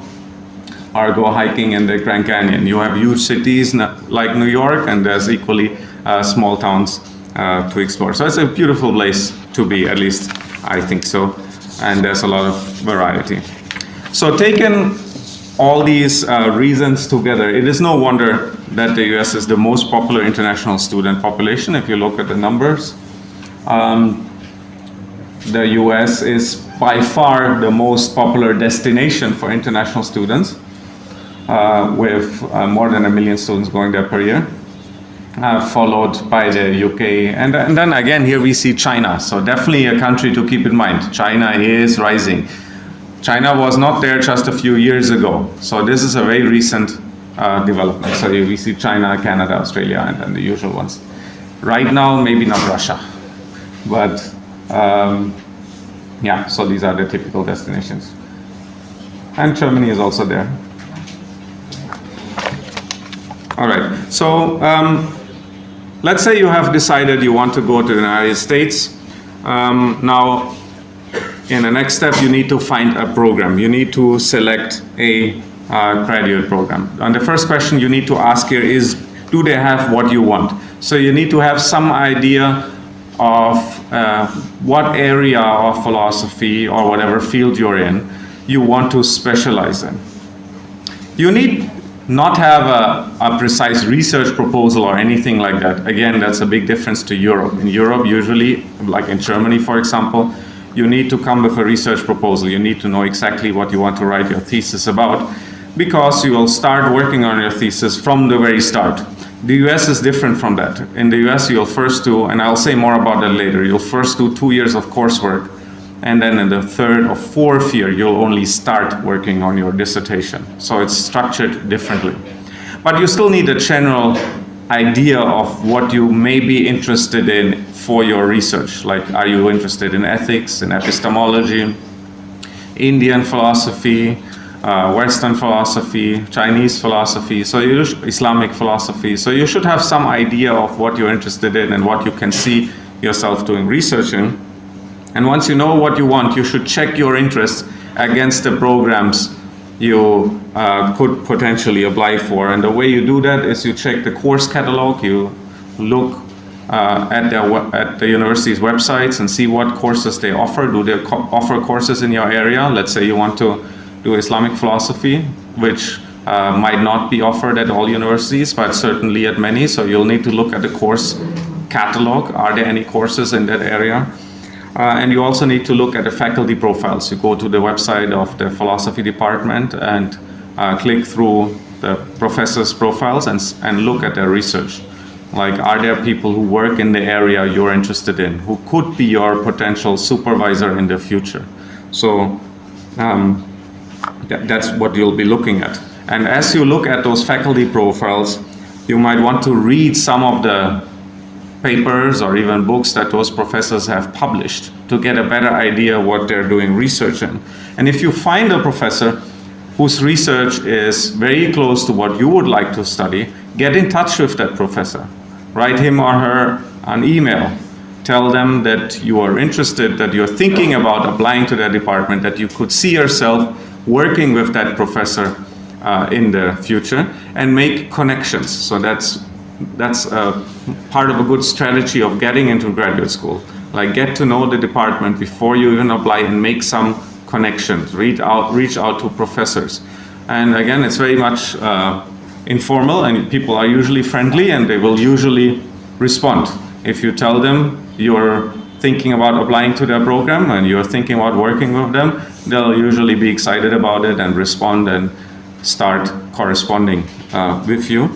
or go hiking in the Grand Canyon. You have huge cities like New York, and there's equally small towns to explore. So it's a beautiful place to be, at least I think so. And there's a lot of variety. So taken all these reasons together, it is no wonder that the US is the most popular international student population. If you look at the numbers, the US is by far the most popular destination for international students, with more than 1 million students going there per year, followed by the UK. And then again, here we see China. So definitely a country to keep in mind. China is rising. China was not there just a few years ago. So this is a very recent development. So we see China, Canada, Australia, and then the usual ones. Right now, maybe not Russia. But yeah, so these are the typical destinations. And Germany is also there. All right, so let's say you have decided you want to go to the United States. Now, in the next step, you need to find a program. You need to select a graduate program. And the first question you need to ask here is, do they have what you want? So you need to have some idea of what area of philosophy or whatever field you're in you want to specialize in. You need not have a precise research proposal or anything like that. Again, that's a big difference to Europe. In Europe, usually, like in Germany, for example, you need to come with a research proposal. You need to know exactly what you want to write your thesis about, because you will start working on your thesis from the very start. The US is different from that. In the US, you'll first do, and I'll say more about that later, you'll first do 2 years of coursework, and then in the third or fourth year, you'll only start working on your dissertation. So it's structured differently. But you still need a general idea of what you may be interested in for your research. Like, are you interested in ethics, in epistemology, Indian philosophy, Western philosophy, Chinese philosophy, so Islamic philosophy. So you should have some idea of what you're interested in and what you can see yourself doing research in. And once you know what you want, you should check your interests against the programs you could potentially apply for. And the way you do that is you check the course catalog, you look at the university's websites and see what courses they offer. Do they offer courses in your area? Let's say you want to do Islamic philosophy, which might not be offered at all universities, but certainly at many. So you'll need to look at the course catalog. Are there any courses in that area? And you also need to look at the faculty profiles. You go to the website of the philosophy department and click through the professors' profiles and look at their research. Like, are there people who work in the area you're interested in, who could be your potential supervisor in the future? So that's what you'll be looking at. And as you look at those faculty profiles, you might want to read some of the papers or even books that those professors have published to get a better idea what they're doing research in. And if you find a professor whose research is very close to what you would like to study, get in touch with that professor. Write him or her an email. Tell them that you are interested, that you're thinking about applying to that department, that you could see yourself working with that professor in the future, and make connections. So that's part of a good strategy of getting into graduate school. Like, get to know the department before you even apply and make some connections. Reach out to professors. And again, it's very much informal, and people are usually friendly, and they will usually respond. If you tell them you're thinking about applying to their program and you're thinking about working with them, they'll usually be excited about it and respond and start corresponding with you.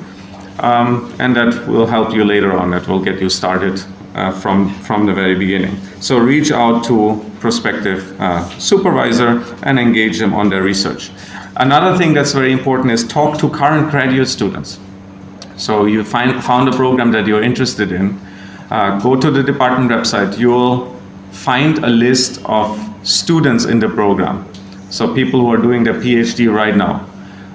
And that will help you later on. That will get you started from the very beginning. So reach out to prospective supervisor and engage them on their research. Another thing that's very important is talk to current graduate students. So you found a program that you're interested in, go to the department website. You'll find a list of students in the program. So people who are doing their PhD right now.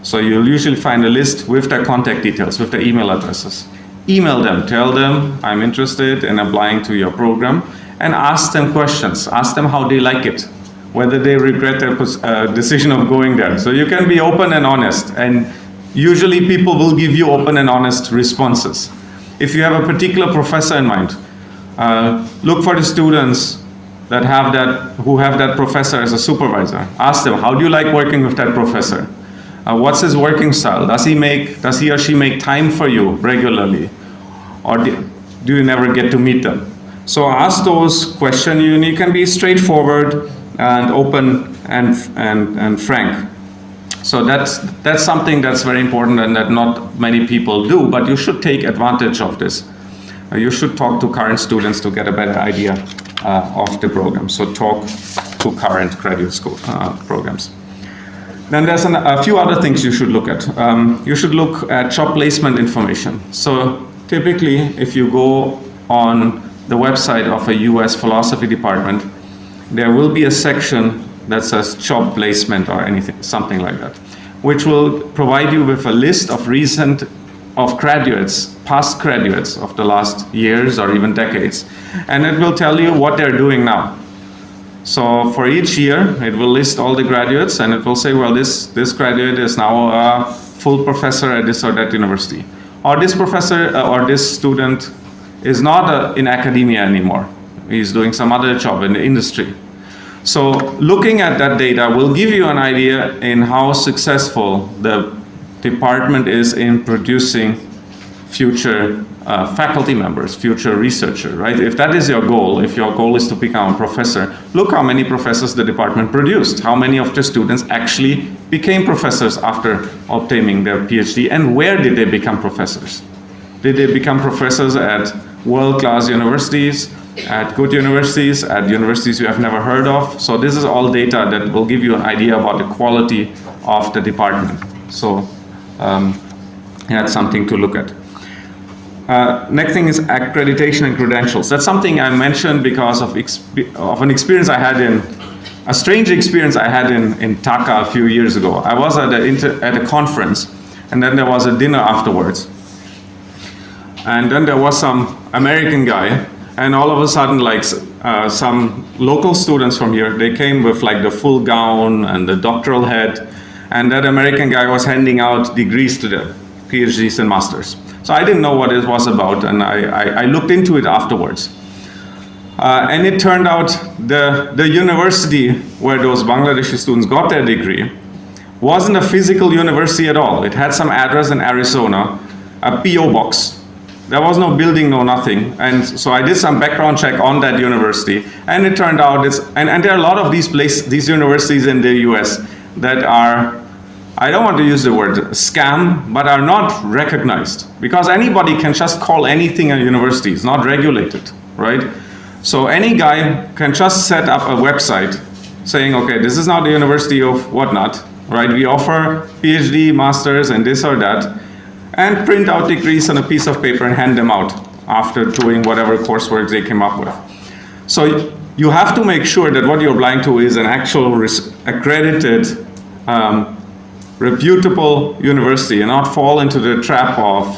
So you'll usually find a list with their contact details, with their email addresses. Email them, tell them, I'm interested in applying to your program, and ask them questions. Ask them how they like it, whether they regret their decision of going there. So you can be open and honest, and usually people will give you open and honest responses. If you have a particular professor in mind, look for the students that who have that professor as a supervisor. Ask them, how do you like working with that professor? What's his working style? Does he or she make time for you regularly? Or do you never get to meet them? So ask those questions. You can be straightforward and open and frank. So that's something that's very important and that not many people do, but you should take advantage of this. You should talk to current students to get a better idea of the program. So talk to current graduate school programs. Then there's a few other things you should look at. You should look at job placement information. So typically, if you go on the website of a US philosophy department, there will be a section that says job placement or something like that, which will provide you with a list of graduates, past graduates of the last years or even decades, and it will tell you what they're doing now. So for each year, it will list all the graduates, and it will say, well, this graduate is now a full professor at this or that university. Or this professor or this student is not in academia anymore. He's doing some other job in the industry. So looking at that data will give you an idea in how successful the department is in producing future faculty members, future researchers, right? If that is your goal, if your goal is to become a professor, look how many professors the department produced, how many of the students actually became professors after obtaining their PhD, and where did they become professors? Did they become professors at world-class universities, at good universities, at universities you have never heard of? So this is all data that will give you an idea about the quality of the department. So that's something to look at. Next thing is accreditation and credentials. That's something I mentioned because of an experience I had a strange experience I had in Dhaka a few years ago. I was at a conference, and then there was a dinner afterwards. And then there was some American guy, and all of a sudden, like, some local students from here, they came with like the full gown and the doctoral hat, and that American guy was handing out degrees to them, PhDs and masters. So I didn't know what it was about, and I looked into it afterwards. And it turned out the university where those Bangladeshi students got their degree wasn't a physical university at all. It had some address in Arizona, a PO box. There was no building, no nothing. And so I did some background check on that university, and it turned out and there are a lot of these universities in the US that are, I don't want to use the word scam, but are not recognized, because anybody can just call anything a university. It's not regulated, right? So any guy can just set up a website saying, okay, this is now the University of whatnot, right? We offer PhD, masters, and this or that, and print out degrees on a piece of paper and hand them out after doing whatever coursework they came up with. So you have to make sure that what you're applying to is an actual accredited, reputable university, and not fall into the trap of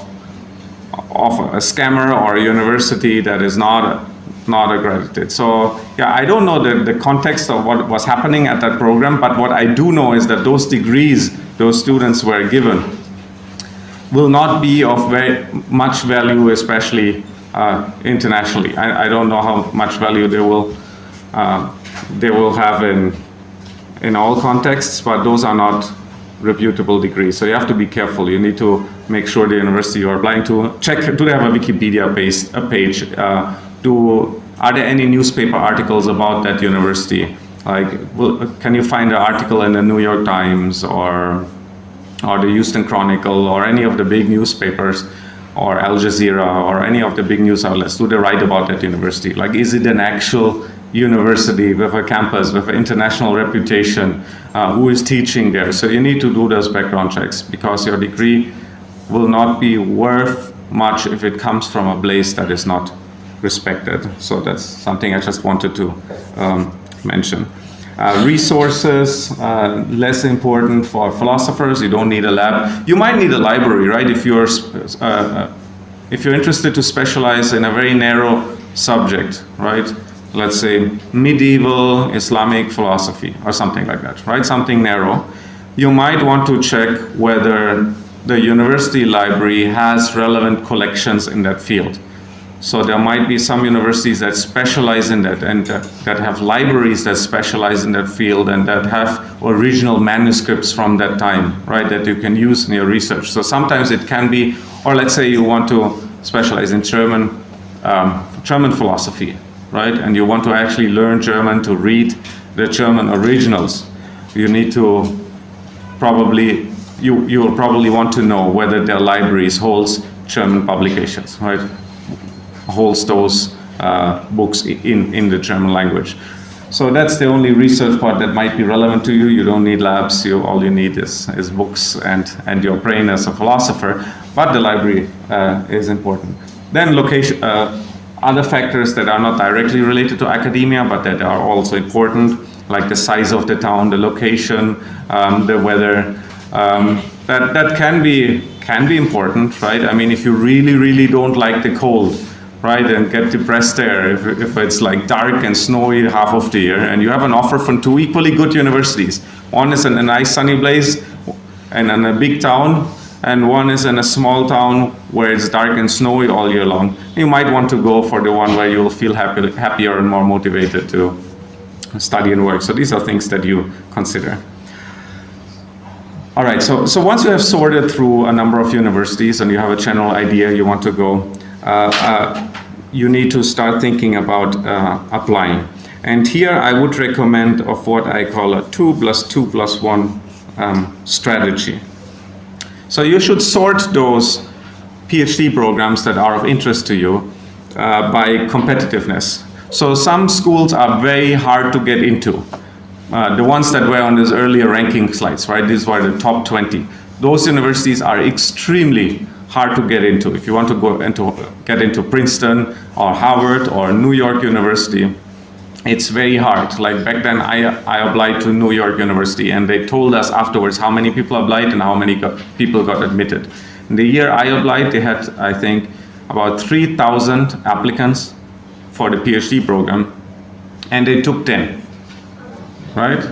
a scammer or a university that is not accredited. So yeah, I don't know the context of what was happening at that program, but what I do know is that those degrees those students were given will not be of very much value, especially internationally. I don't know how much value they will have in all contexts, but those are not reputable degrees. So you have to be careful. You need to make sure the university you are applying to, check, do they have a Wikipedia page? Are there any newspaper articles about that university? Like, can you find an article in the New York Times or the Houston Chronicle or any of the big newspapers, or Al Jazeera or any of the big news outlets? Do they write about that university? Like, is it an actual university with a campus, with an international reputation? Who is teaching there? So you need to do those background checks, because your degree will not be worth much if it comes from a place that is not respected. So that's something I just wanted to mention. Resources, less important for philosophers. You don't need a lab. You might need a library, right? If you're interested to specialize in a very narrow subject, right? Let's say medieval Islamic philosophy or something like that, right? Something narrow. You might want to check whether the university library has relevant collections in that field. So there might be some universities that specialize in that, and that have libraries that specialize in that field, and that have original manuscripts from that time, right, that you can use in your research. So sometimes it can be, or let's say you want to specialize in German philosophy, right, and you want to actually learn German to read the German originals. You need to probably, you will probably want to know whether their libraries holds German publications, right? Holds those books in the German language. So that's the only research part that might be relevant to you. You don't need labs. All you need is books and your brain as a philosopher. But the library is important. Then location, other factors that are not directly related to academia, but that are also important, like the size of the town, the location, the weather. That can be important, right? I mean, if you really don't like the cold, right, and get depressed there, if it's like dark and snowy half of the year, and you have an offer from two equally good universities. One is in a nice sunny place and in a big town, and one is in a small town where it's dark and snowy all year long. You might want to go for the one where you'll feel happier and more motivated to study and work. So these are things that you consider. All right, so once you have sorted through a number of universities and you have a general idea you want to go, you need to start thinking about applying. And here I would recommend of what I call a 2+2+1 strategy. So you should sort those PhD programs that are of interest to you by competitiveness. So some schools are very hard to get into. The ones that were on these earlier ranking slides, right? These were the top 20. Those universities are extremely hard to get into. If you want to get into Princeton or Harvard or New York University, it's very hard. Like back then, I applied to New York University, and they told us afterwards how many people applied and how many people got admitted. In the year I applied, they had, I think, about 3,000 applicants for the PhD program, and they took 10, right?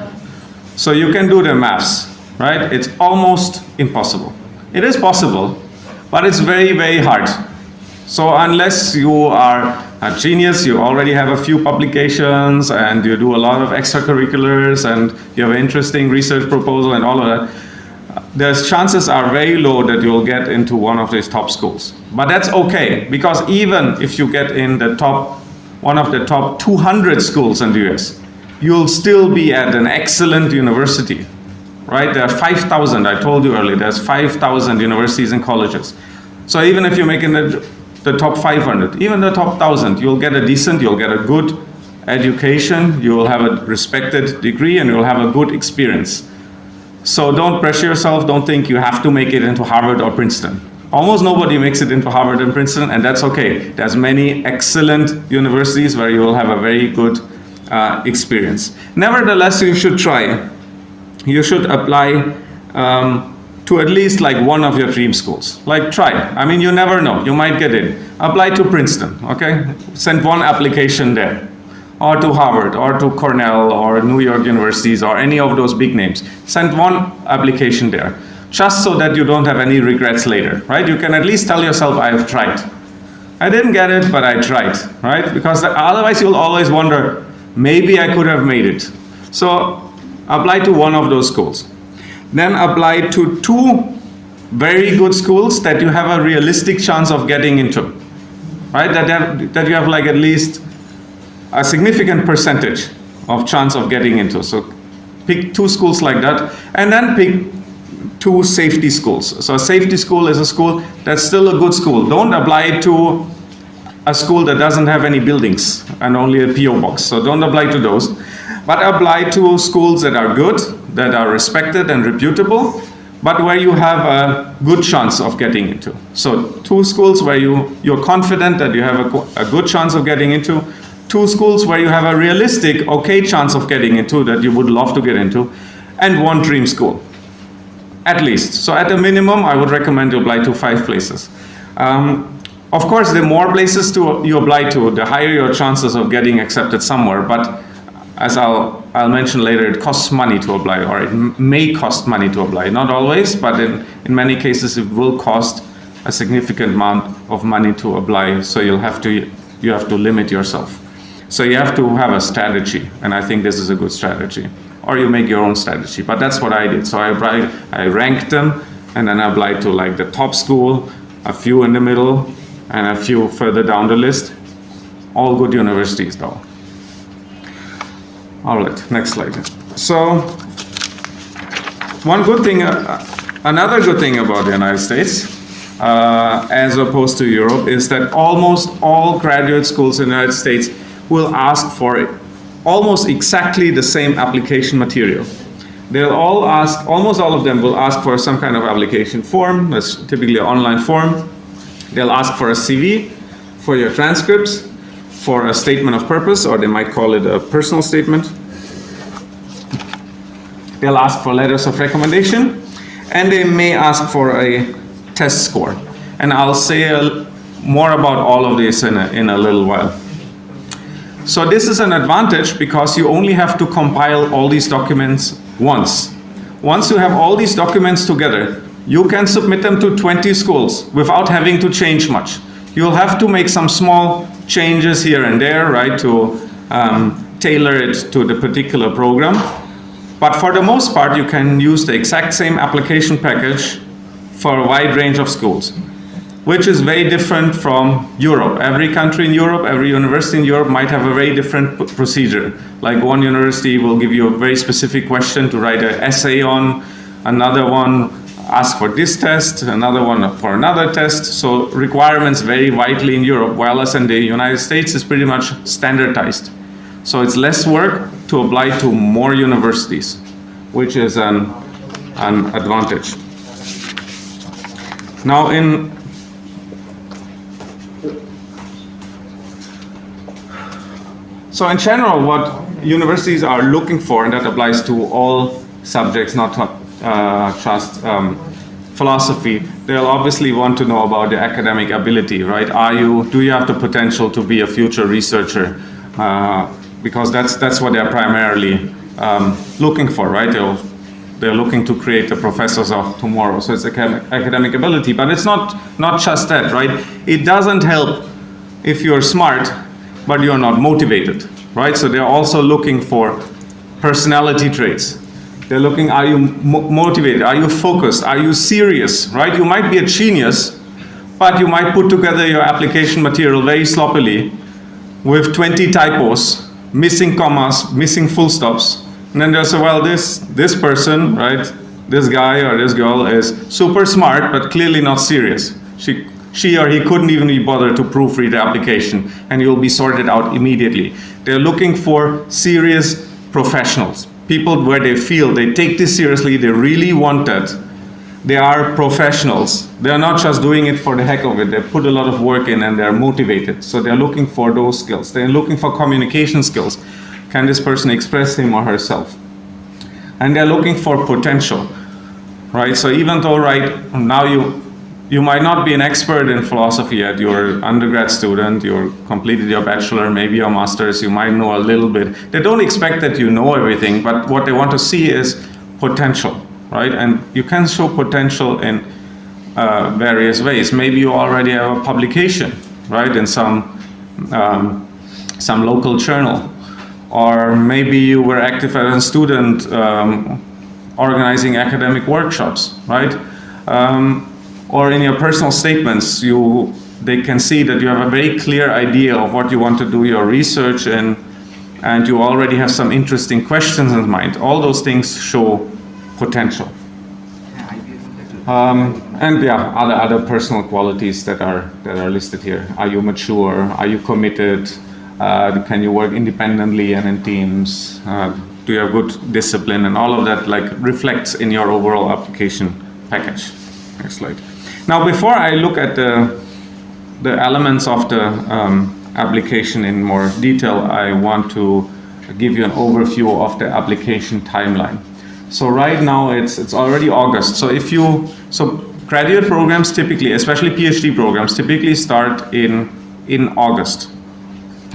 So you can do the maths, right? It's almost impossible. It is possible, but it's very, very hard. So unless you are a genius, you already have a few publications and you do a lot of extracurriculars and you have an interesting research proposal and all of that, the chances are very low that you'll get into one of these top schools. But that's okay, because even if you get in the one of the top 200 schools in the US, you'll still be at an excellent university, right? There are 5,000, I told you earlier, there's 5,000 universities and colleges. So even if you make in the top 500, even the top 1,000, you'll get a good education, you will have a respected degree, and you'll have a good experience. So don't pressure yourself, don't think you have to make it into Harvard or Princeton. Almost nobody makes it into Harvard and Princeton, and that's okay. There's many excellent universities where you will have a very good experience. Nevertheless, you should try. You should apply to at least like one of your dream schools. Like try. I mean, you never know. You might get in. Apply to Princeton, okay? Send one application there. Or to Harvard, or to Cornell, or New York universities, or any of those big names. Send one application there, just so that you don't have any regrets later, right? You can at least tell yourself, I have tried. I didn't get it, but I tried, right? Because otherwise you'll always wonder, maybe I could have made it. So apply to one of those schools. Then apply to 2 very good schools that you have a realistic chance of getting into, right? That you have like at least a significant percentage of chance of getting into. So pick 2 schools like that, and then pick 2 safety schools. So a safety school is a school that's still a good school. Don't apply to a school that doesn't have any buildings and only a PO box. So don't apply to those, but apply to schools that are good, that are respected and reputable, but where you have a good chance of getting into. So 2 schools where you're confident that you have a good chance of getting into, 2 schools where you have a realistic, okay chance of getting into, that you would love to get into, and 1 dream school, at least. So at a minimum, I would recommend you apply to 5 places. Of course, the more places you apply to, the higher your chances of getting accepted somewhere, but as I'll mention later, it costs money to apply, or it may cost money to apply. Not always, but in many cases it will cost a significant amount of money to apply, so you have to limit yourself. So you have to have a strategy, and I think this is a good strategy. Or you make your own strategy, but that's what I did. So I ranked them, and then I applied to like the top school, a few in the middle, and a few further down the list. All good universities though. All right, next slide. So another good thing about the United States, as opposed to Europe, is that almost all graduate schools in the United States will ask for almost exactly the same application material. Almost all of them will ask for some kind of application form. That's typically an online form. They'll ask for a CV, for your transcripts, for a statement of purpose, or they might call it a personal statement. They'll ask for letters of recommendation, and they may ask for a test score. And I'll say more about all of this in a little while. So this is an advantage because you only have to compile all these documents once. Once you have all these documents together, you can submit them to 20 schools without having to change much. You'll have to make some small changes here and there, right, to tailor it to the particular program. But for the most part, you can use the exact same application package for a wide range of schools, which is very different from Europe. Every country in Europe, every university in Europe might have a very different procedure. Like one university will give you a very specific question to write an essay on, another one ask for this test, another one for another test. So requirements vary widely in Europe, whereas in the United States it's pretty much standardized. So it's less work to apply to more universities, which is an advantage. Now So in general, what universities are looking for, and that applies to all subjects, not just philosophy, they'll obviously want to know about the academic ability, right? Do you have the potential to be a future researcher? because that's what they're primarily looking for, right? They're looking to create the professors of tomorrow. So it's academic ability, but it's not just that, right? It doesn't help if you're smart, but you're not motivated, right? So they're also looking for personality traits. They're looking, are you motivated? Are you focused? Are you serious, right? You might be a genius, but you might put together your application material very sloppily with 20 typos, missing commas, missing full stops. And then they'll say, well, this person, right, this guy or this girl is super smart, but clearly not serious. She or he couldn't even be bothered to proofread the application, and you'll be sorted out immediately. They're looking for serious professionals, people where they feel they take this seriously, they really want that. They are professionals. They're not just doing it for the heck of it. They put a lot of work in and they're motivated. So they're looking for those skills. They're looking for communication skills. Can this person express him or herself? And they're looking for potential, right? So even though right now you might not be an expert in philosophy yet, you're an undergrad student, you're completed your bachelor, maybe your master's, you might know a little bit. They don't expect that you know everything, but what they want to see is potential, right? And you can show potential in various ways. Maybe you already have a publication, right, in some local journal. Or maybe you were active as a student organizing academic workshops, right? Or in your personal statements, they can see that you have a very clear idea of what you want to do your research in, and you already have some interesting questions in mind. All those things show potential. And yeah, other personal qualities that are listed here. Are you mature? Are you committed? Can you work independently and in teams? Do you have good discipline? And all of that reflects in your overall application package. Next slide. Now, before I look at the elements of the application in more detail, I want to give you an overview of the application timeline. So right now it's already August. So graduate programs typically, especially PhD programs, typically start in August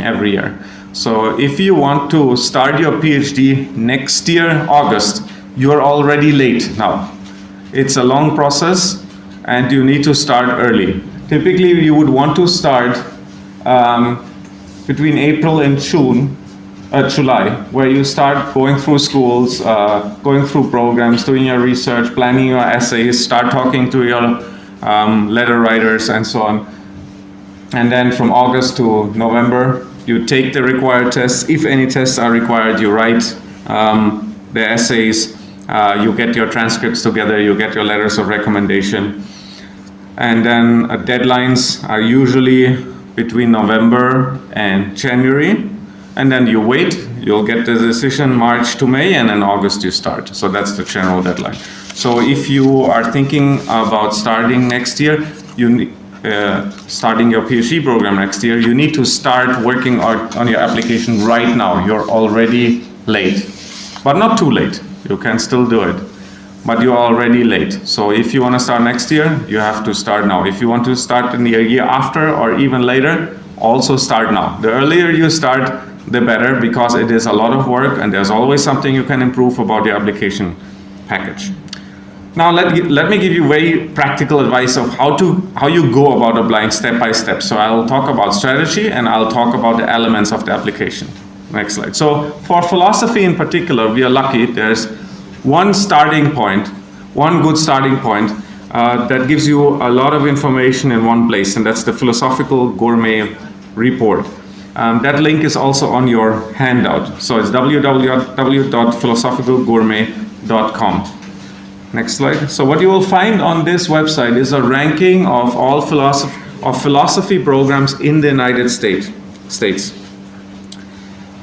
every year. So if you want to start your PhD next year, August, you're already late now. It's a long process and you need to start early. Typically you would want to start between April and July, where you start going through schools, going through programs, doing your research, planning your essays, start talking to your letter writers and so on. And then from August to November, you take the required tests. If any tests are required, you write the essays, you get your transcripts together, you get your letters of recommendation. And then deadlines are usually between November and January. And then you wait, you'll get the decision March to May, and in August you start. So that's the general deadline. So if you are thinking about starting next year, starting your PhD program next year, you need to start working on your application right now. You're already late, but not too late. You can still do it, but you're already late. So if you want to start next year, you have to start now. If you want to start in the year after or even later, also start now. The earlier you start, the better, because it is a lot of work and there's always something you can improve about your application package. Now let me give you very practical advice of how you go about applying step by step. So I'll talk about strategy and I'll talk about the elements of the application. Next slide. So for philosophy in particular, we are lucky. There's one starting point, one good starting point that gives you a lot of information in one place, and that's the Philosophical Gourmet Report. That link is also on your handout. So it's www.philosophicalgourmet.com. Next slide. So what you will find on this website is a ranking of all philosophy programs in the United States.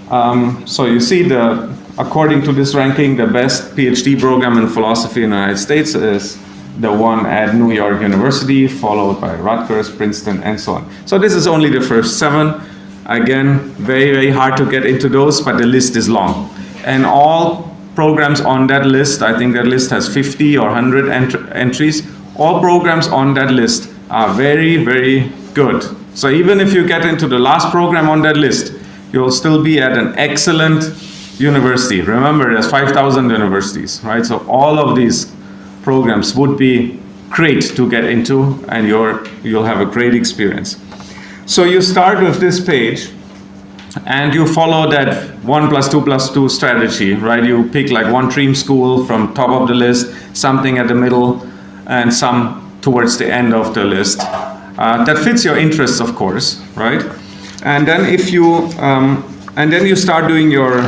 So you see, according to this ranking, the best PhD program in philosophy in the United States is the one at New York University, followed by Rutgers, Princeton, and so on. So this is only the first 7. Again, very, very hard to get into those, but the list is long. And all programs on that list, I think that list has 50 or 100 entries. All programs on that list are very, very good. So even if you get into the last program on that list, you'll still be at an excellent university. Remember, there's 5,000 universities, right? So all of these programs would be great to get into, and you'll have a great experience. So you start with this page, and you follow that 1 + 2 + 2 strategy, right? You pick like one dream school from top of the list, something at the middle, and some towards the end of the list. That fits your interests, of course, right? And then you start doing your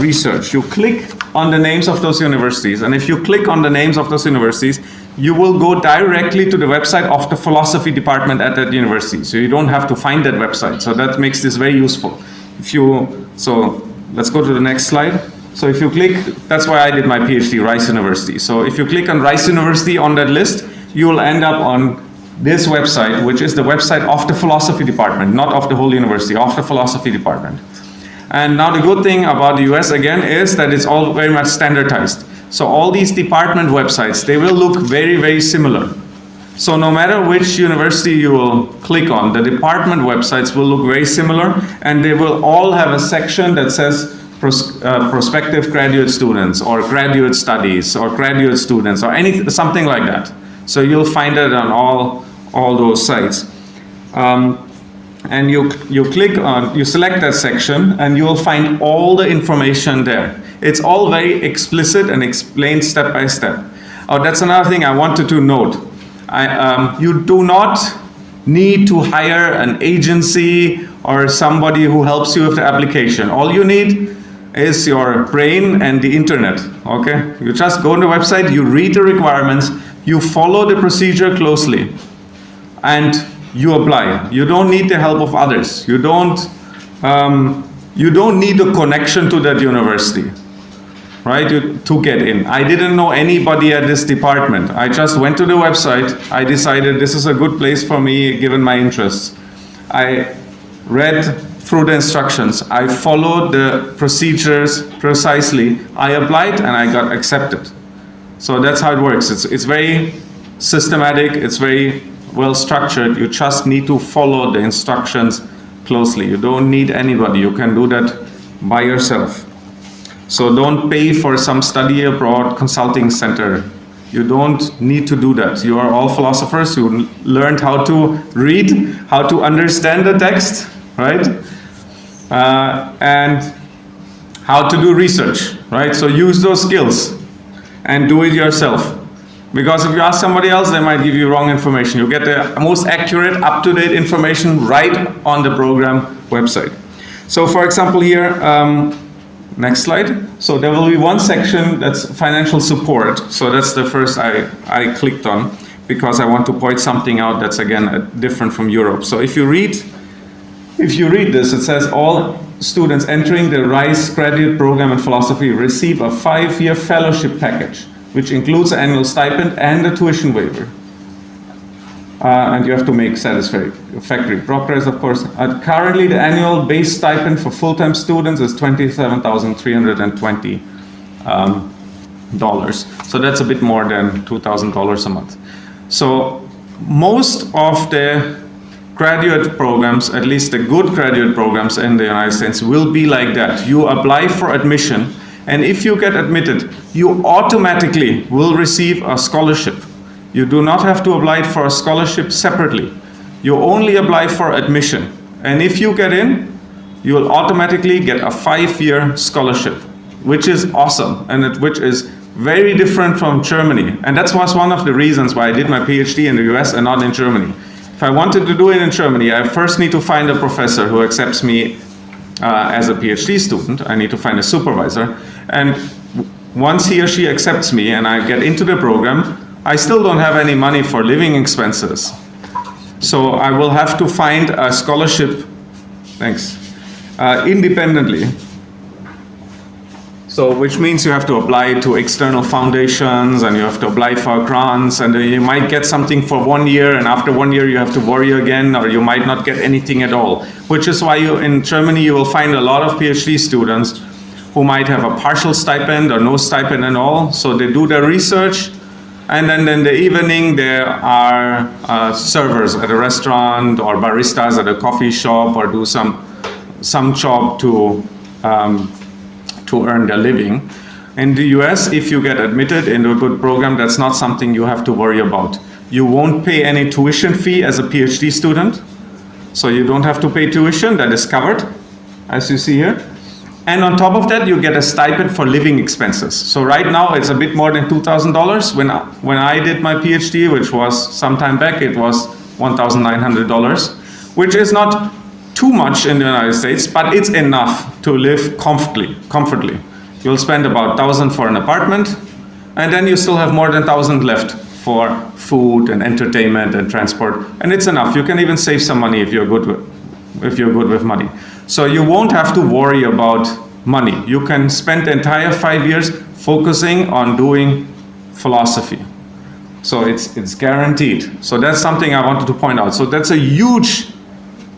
research. You click on the names of those universities, and if you click on the names of those universities, you will go directly to the website of the philosophy department at that university. So you don't have to find that website. So that makes this very useful. So let's go to the next slide. So if you click, that's why I did my PhD, Rice University. So if you click on Rice University on that list, you will end up on this website, which is the website of the philosophy department, not of the whole university, of the philosophy department. And now the good thing about the US again is that it's all very much standardized. So all these department websites, they will look very, very similar. So no matter which university you will click on, the department websites will look very similar, and they will all have a section that says prospective graduate students, or graduate studies, or graduate students, or something like that. So you'll find it on all those sites. And you select that section, and you'll find all the information there. It's all very explicit and explained step by step. Oh, that's another thing I wanted to note. You do not need to hire an agency or somebody who helps you with the application. All you need is your brain and the internet, okay? You just go on the website, you read the requirements, you follow the procedure closely, and you apply. You don't need the help of others. You don't need a connection to that university, right, to get in. I didn't know anybody at this department. I just went to the website. I decided this is a good place for me given my interests. I read through the instructions. I followed the procedures precisely. I applied and I got accepted. So that's how it works. It's very systematic. It's very well structured. You just need to follow the instructions closely. You don't need anybody. You can do that by yourself. So don't pay for some study abroad consulting center. You don't need to do that. You are all philosophers who learned how to read, how to understand the text, right? And how to do research, right? So use those skills and do it yourself. Because if you ask somebody else, they might give you wrong information. You get the most accurate, up-to-date information right on the program website. So for example here, next slide. So there will be one section that's financial support. So that's the first I clicked on, because I want to point something out that's again different from Europe. So if you read this, it says all students entering the Rice graduate program in philosophy receive a 5-year fellowship package, which includes an annual stipend and a tuition waiver. And you have to make satisfactory progress, of course. Currently, the annual base stipend for full-time students is $27,320. So that's a bit more than $2,000 a month. So most of the graduate programs, at least the good graduate programs in the United States, will be like that. You apply for admission, and if you get admitted, you automatically will receive a scholarship. You do not have to apply for a scholarship separately. You only apply for admission. And if you get in, you will automatically get a 5-year scholarship, which is awesome, and which is very different from Germany. And that was one of the reasons why I did my PhD in the US and not in Germany. If I wanted to do it in Germany, I first need to find a professor who accepts me as a PhD student. I need to find a supervisor. And once he or she accepts me and I get into the program, I still don't have any money for living expenses. So I will have to find a scholarship, independently. So which means you have to apply to external foundations, and you have to apply for grants, and you might get something for 1 year, and after 1 year you have to worry again, or you might not get anything at all. Which is why in Germany you will find a lot of PhD students who might have a partial stipend or no stipend at all. So they do their research, And then in the evening, there are servers at a restaurant or baristas at a coffee shop, or do some job to earn their living. In the US, if you get admitted into a good program, that's not something you have to worry about. You won't pay any tuition fee as a PhD student. So you don't have to pay tuition, that is covered, as you see here. And on top of that, you get a stipend for living expenses. So right now, it's a bit more than $2,000. When I did my PhD, which was some time back, it was $1,900, which is not too much in the United States, but it's enough to live comfortably. You'll spend about $1,000 for an apartment, and then you still have more than $1,000 left for food and entertainment and transport, and it's enough. You can even save some money if you're good with money. So you won't have to worry about money. You can spend the entire 5 years focusing on doing philosophy. So it's guaranteed. So that's something I wanted to point out. So that's a huge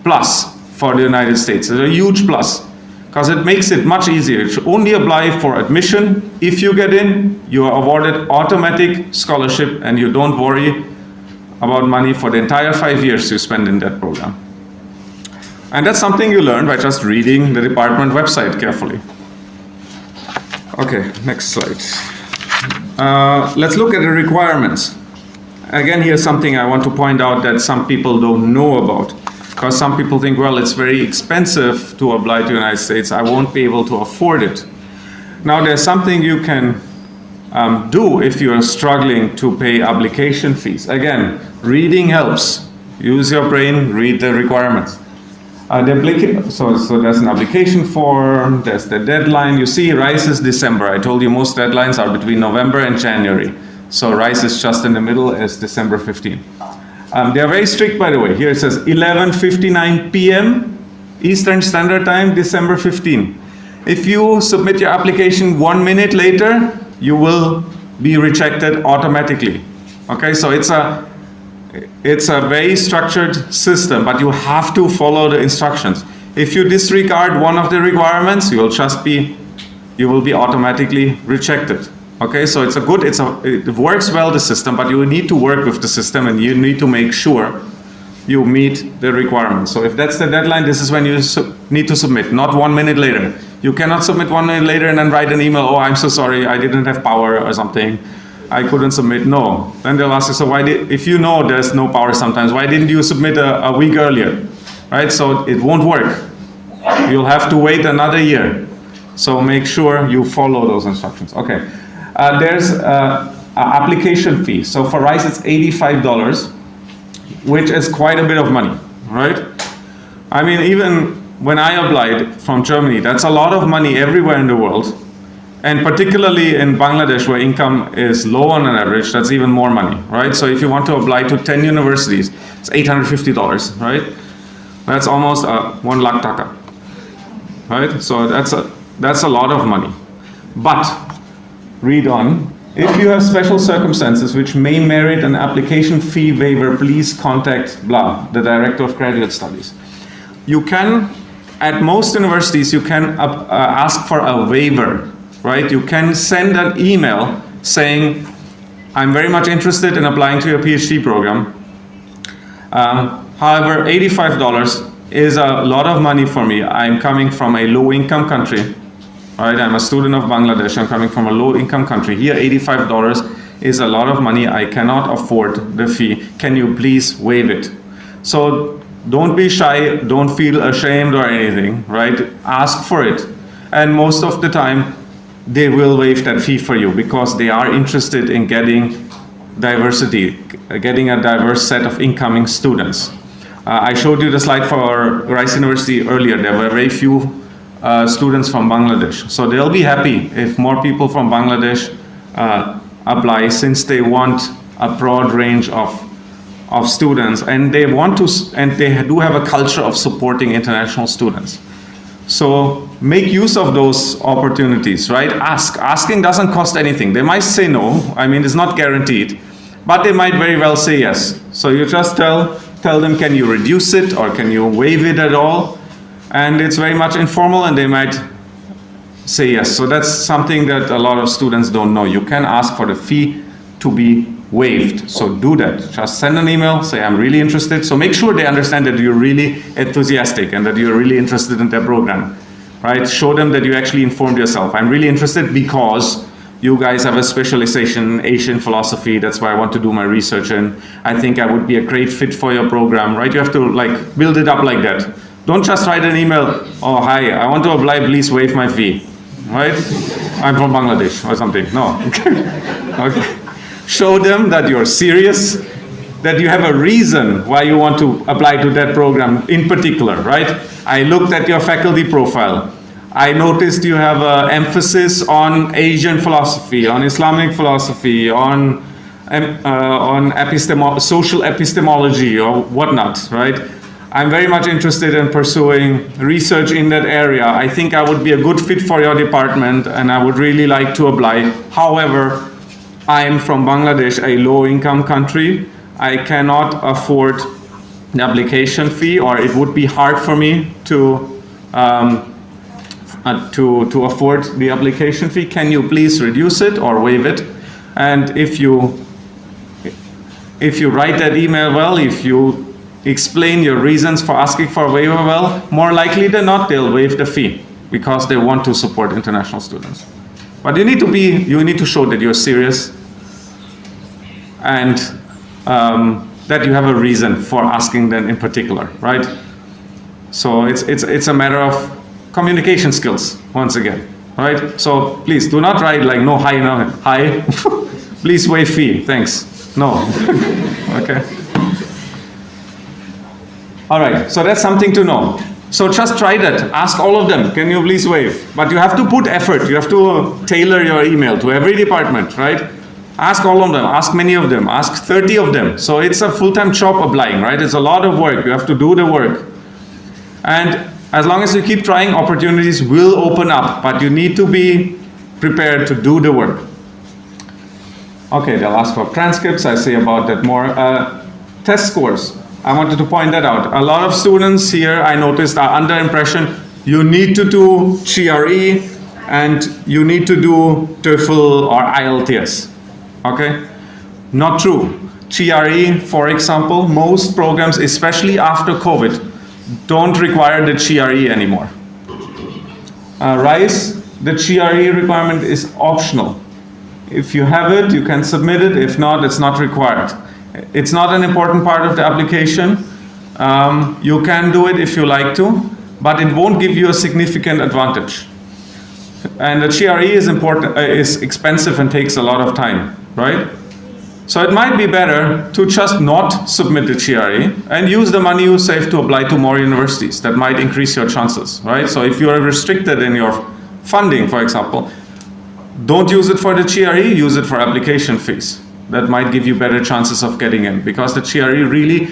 plus for the United States. It's a huge plus, because it makes it much easier. You should only apply for admission. If you get in, you are awarded automatic scholarship, and you don't worry about money for the entire 5 years you spend in that program. And that's something you learn by just reading the department website carefully. Okay, next slide. Let's look at the requirements. Again, here's something I want to point out that some people don't know about. Because some people think, well, it's very expensive to apply to the United States. I won't be able to afford it. Now, there's something you can do if you're struggling to pay application fees. Again, reading helps. Use your brain, read the requirements. So there's an application form, there's the deadline. You see, RISE is December. I told you most deadlines are between November and January. So RISE is just in the middle, as December 15. They are very strict, by the way. Here it says 11:59 p.m. Eastern Standard Time, December 15. If you submit your application 1 minute later, you will be rejected automatically. Okay, so it's a very structured system, but you have to follow the instructions. If you disregard one of the requirements, you will be automatically rejected. Okay, so it works well, the system, but you need to work with the system, and you need to make sure you meet the requirements. So if that's the deadline, this is when you need to submit, not 1 minute later. You cannot submit 1 minute later and then write an email, oh, I'm so sorry, I didn't have power or something, I couldn't submit. No. Then they'll ask you, so if you know there's no power sometimes, why didn't you submit a week earlier? Right, so it won't work. You'll have to wait another year. So make sure you follow those instructions. Okay. There's an application fee. So for RISE, it's $85, which is quite a bit of money, right? I mean, even when I applied from Germany, that's a lot of money everywhere in the world. And particularly in Bangladesh, where income is low on an average, that's even more money, right? So if you want to apply to 10 universities, it's $850, right? That's almost 1 lakh Dhaka, right? So that's a lot of money. But read on. If you have special circumstances which may merit an application fee waiver, please contact blah, the Director of Graduate Studies. You can, at most universities, you can ask for a waiver, right? You can send an email saying, I'm very much interested in applying to your PhD program. However, $85 is a lot of money for me. I'm coming from a low-income country. Right, I'm a student of Bangladesh. I'm coming from a low-income country. Here, $85 is a lot of money. I cannot afford the fee. Can you please waive it? So don't be shy. Don't feel ashamed or anything. Right? Ask for it. And most of the time, they will waive that fee for you because they are interested in getting diversity, getting a diverse set of incoming students. I showed you the slide for Rice University earlier. There were very few students from Bangladesh. So they'll be happy if more people from Bangladesh apply, since they want a broad range of students, and they want to, and they do have a culture of supporting international students. So make use of those opportunities, right? Asking doesn't cost anything. They might say no. I mean, it's not guaranteed, but they might very well say yes. So you just tell them, can you reduce it or can you waive it at all? And it's very much informal, and they might say yes. So that's something that a lot of students don't know. You can ask for the fee to be waived. So do that. Just send an email, say I'm really interested. So make sure they understand that you're really enthusiastic and that you're really interested in their program, right? Show them that you actually informed yourself. I'm really interested because you guys have a specialization in Asian philosophy. That's why I want to do my research in. I think I would be a great fit for your program, right? You have to like build it up like that. Don't just write an email, oh, hi, I want to apply, please waive my fee, right? I'm from Bangladesh or something. No. Okay. Show them that you're serious, that you have a reason why you want to apply to that program in particular, right? I looked at your faculty profile. I noticed you have an emphasis on Asian philosophy, on Islamic philosophy, on social epistemology or whatnot, right? I'm very much interested in pursuing research in that area. I think I would be a good fit for your department and I would really like to apply. However, I'm from Bangladesh, a low-income country. I cannot afford the application fee, or it would be hard for me to afford the application fee. Can you please reduce it or waive it? And if you write that email well, if you explain your reasons for asking for a waiver well, more likely than not, they'll waive the fee because they want to support international students. But you need to show that you're serious and that you have a reason for asking them in particular, right? So it's a matter of communication skills, once again, right? So please do not write like no hi, please waive fee, thanks. No, okay. All right, so that's something to know. So just try that, ask all of them, can you please waive? But you have to put effort, you have to tailor your email to every department, right? Ask all of them, ask many of them, ask 30 of them. So it's a full-time job applying, right? It's a lot of work, you have to do the work. And as long as you keep trying, opportunities will open up, but you need to be prepared to do the work. Okay, they'll ask for transcripts, I say about that more. Test scores, I wanted to point that out. A lot of students here, I noticed, are under impression, you need to do GRE and you need to do TOEFL or IELTS, okay? Not true. GRE, for example, most programs, especially after COVID, don't require the GRE anymore. RISE, the GRE requirement is optional. If you have it, you can submit it. If not, it's not required. It's not an important part of the application. You can do it if you like to, but it won't give you a significant advantage. And the GRE is important, is expensive and takes a lot of time, right? So it might be better to just not submit the GRE and use the money you save to apply to more universities. That might increase your chances, right? So if you are restricted in your funding, for example, don't use it for the GRE, use it for application fees. That might give you better chances of getting in, because the GRE really,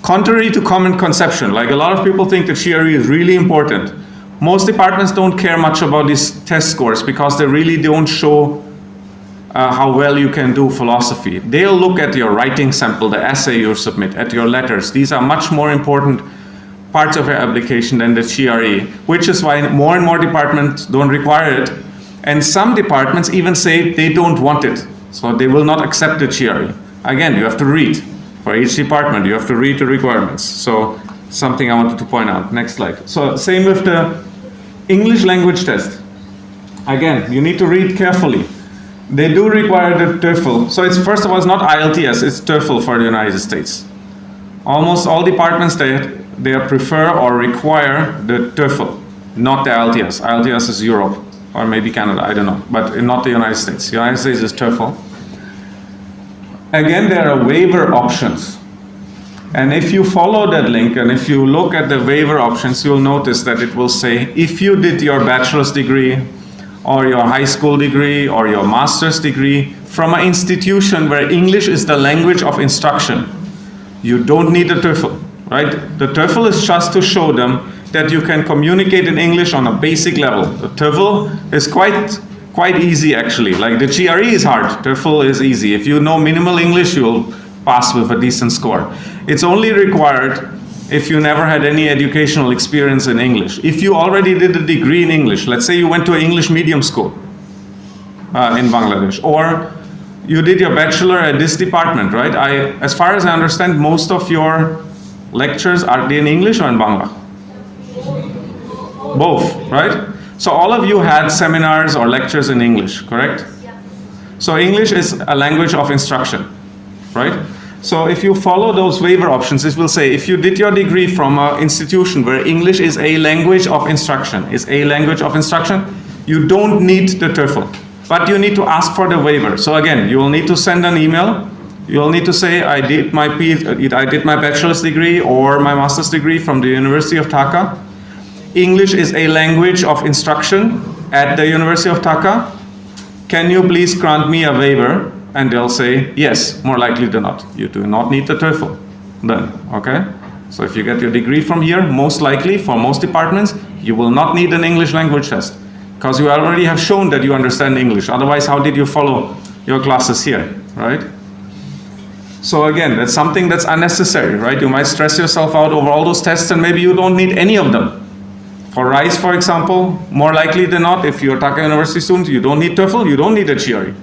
contrary to common conception, like a lot of people think the GRE is really important. Most departments don't care much about these test scores because they really don't show how well you can do philosophy. They'll look at your writing sample, the essay you submit, at your letters. These are much more important parts of your application than the GRE, which is why more and more departments don't require it. And some departments even say they don't want it. So they will not accept the GRE. Again, you have to read. For each department, you have to read the requirements. So something I wanted to point out. Next slide. So same with the English language test. Again, you need to read carefully. They do require the TOEFL. So it's, first of all, it's not IELTS, it's TOEFL for the United States. Almost all departments, they prefer or require the TOEFL, not the IELTS. IELTS is Europe, or maybe Canada, I don't know, but not the United States. The United States is TOEFL. Again, there are waiver options. And if you follow that link, and if you look at the waiver options, you'll notice that it will say, if you did your bachelor's degree, or your high school degree, or your master's degree from an institution where English is the language of instruction, you don't need a TOEFL, right? The TOEFL is just to show them that you can communicate in English on a basic level. The TOEFL is quite easy, actually. Like the GRE is hard, TOEFL is easy. If you know minimal English, you'll pass with a decent score. It's only required if you never had any educational experience in English. If you already did a degree in English, let's say you went to an English medium school in Bangladesh, or you did your bachelor at this department, right? As far as I understand, most of your lectures are they in English or in Bangla? Both, right? So all of you had seminars or lectures in English, correct? So English is a language of instruction, right? So if you follow those waiver options, it will say if you did your degree from an institution where English is a language of instruction, you don't need the TOEFL, but you need to ask for the waiver. So again, you will need to send an email. You'll need to say, I did my bachelor's degree or my master's degree from the University of Dhaka. English is a language of instruction at the University of Dhaka. Can you please grant me a waiver? And they'll say, yes, more likely than not. You do not need the TOEFL then, okay? So if you get your degree from here, most likely, for most departments, you will not need an English language test because you already have shown that you understand English. Otherwise, how did you follow your classes here, right? So again, that's something that's unnecessary, right? You might stress yourself out over all those tests and maybe you don't need any of them. For RISE, for example, more likely than not, if you're a Dhaka University student, you don't need TOEFL, you don't need a GRE.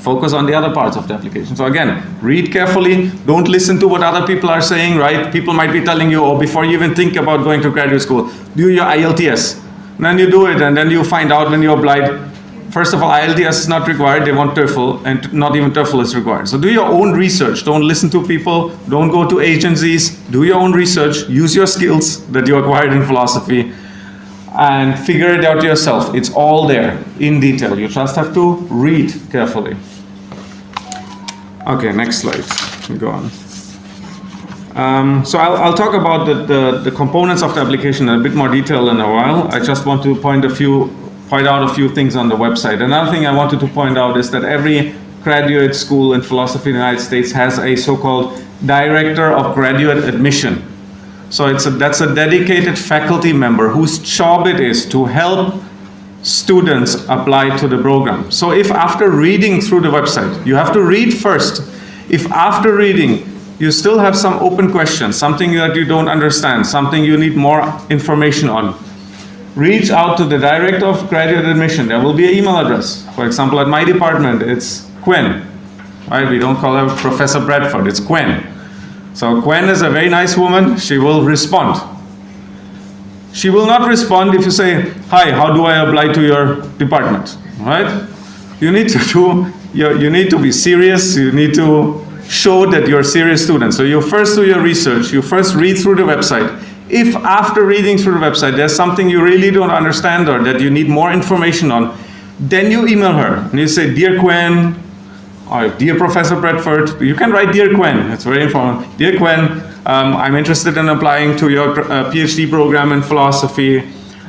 Focus on the other parts of the application. So again, read carefully, don't listen to what other people are saying, right? People might be telling you, oh, before you even think about going to graduate school, do your IELTS. And then you do it, and then you find out when you applied, first of all, IELTS is not required, they want TOEFL, and not even TOEFL is required. So do your own research, don't listen to people, don't go to agencies, do your own research, use your skills that you acquired in philosophy, and figure it out yourself. It's all there in detail. You just have to read carefully. Okay, next slide. Go on. So I'll talk about the components of the application in a bit more detail in a while. I just want to point out a few things on the website. Another thing I wanted to point out is that every graduate school in philosophy in the United States has a so-called Director of Graduate Admission. So that's a dedicated faculty member whose job it is to help students apply to the program. So if after reading through the website, you have to read first. If after reading, you still have some open questions, something that you don't understand, something you need more information on, reach out to the Director of Graduate Admission. There will be an email address. For example, at my department, it's Gwen. Right? We don't call her Professor Bradford, it's Gwen. So Gwen is a very nice woman. She will respond. She will not respond if you say, hi, how do I apply to your department? Right? You need to be serious. You need to show that you're a serious student. So you first do your research. You first read through the website. If after reading through the website, there's something you really don't understand or that you need more information on, then you email her and you say, Dear Gwen, or Dear Professor Bradford, you can write Dear Gwen, it's very informal. Dear Gwen, I'm interested in applying to your PhD program in philosophy.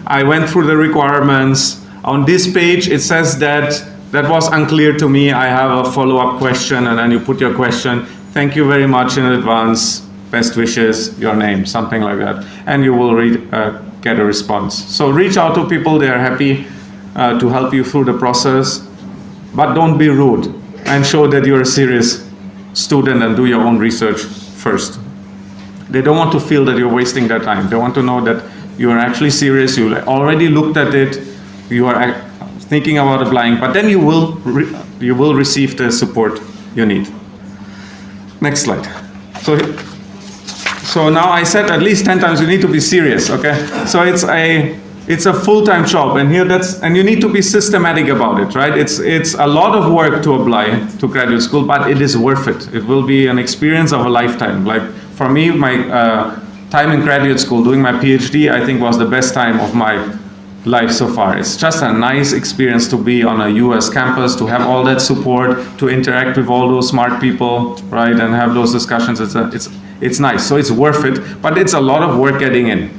I went through the requirements. On this page, it says that was unclear to me. I have a follow-up question, and then you put your question. Thank you very much in advance. Best wishes, your name, something like that. And you will get a response. So reach out to people. They are happy to help you through the process. But don't be rude. And show that you're a serious student and do your own research first. They don't want to feel that you're wasting their time. They want to know that you are actually serious, you already looked at it, you are thinking about applying, but then you will receive the support you need. Next slide. So now I said at least 10 times you need to be serious, okay? So it's a full-time job, and you need to be systematic about it, right? It's a lot of work to apply to graduate school, but it is worth it. It will be an experience of a lifetime. Like for me, my time in graduate school doing my PhD, I think was the best time of my life so far. It's just a nice experience to be on a US campus, to have all that support, to interact with all those smart people, right? And have those discussions. It's nice, so it's worth it, but it's a lot of work getting in.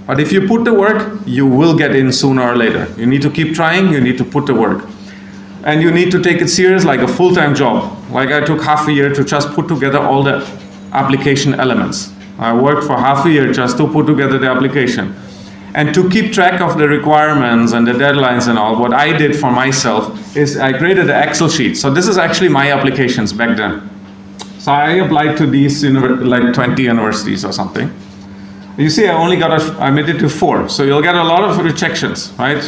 But if you put the work, you will get in sooner or later. You need to keep trying, you need to put the work. And you need to take it serious like a full-time job. Like I took half a year to just put together all the application elements. I worked for half a year just to put together the application. And to keep track of the requirements and the deadlines and all, what I did for myself is I created an Excel sheet. So this is actually my applications back then. So I applied to these like 20 universities or something. You see, I made it to 4, so you'll get a lot of rejections, right?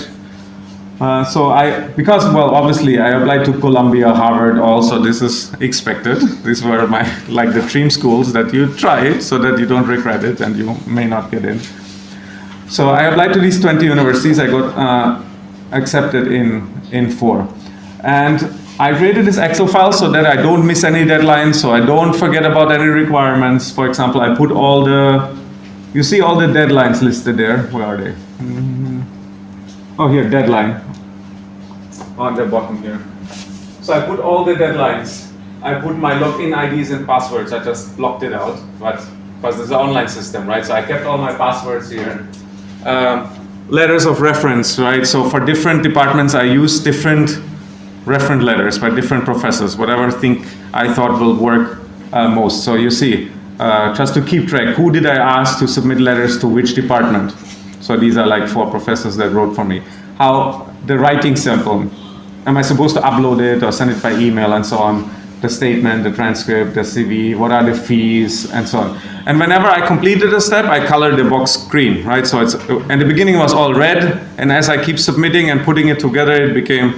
Because obviously I applied to Columbia, Harvard also, this is expected. These were like the dream schools that you try it so that you don't regret it and you may not get in. So I applied to these 20 universities. I got accepted in 4. And I created this Excel file so that I don't miss any deadlines, so I don't forget about any requirements. For example, I put you see all the deadlines listed there. Where are they? Oh, here, deadline. On the bottom here. So I put all the deadlines. I put my login IDs and passwords. I just blocked it out, but because it's an online system, right? So I kept all my passwords here. Letters of reference, right? So for different departments, I use different reference letters by different professors, whatever I thought will work most. So you see, just to keep track, who did I ask to submit letters to which department? So these are like 4 professors that wrote for me. How the writing sample, am I supposed to upload it or send it by email and so on? The statement, the transcript, the CV, what are the fees, and so on. And whenever I completed a step, I colored the box green, right? So in the beginning it was all red, and as I keep submitting and putting it together, it became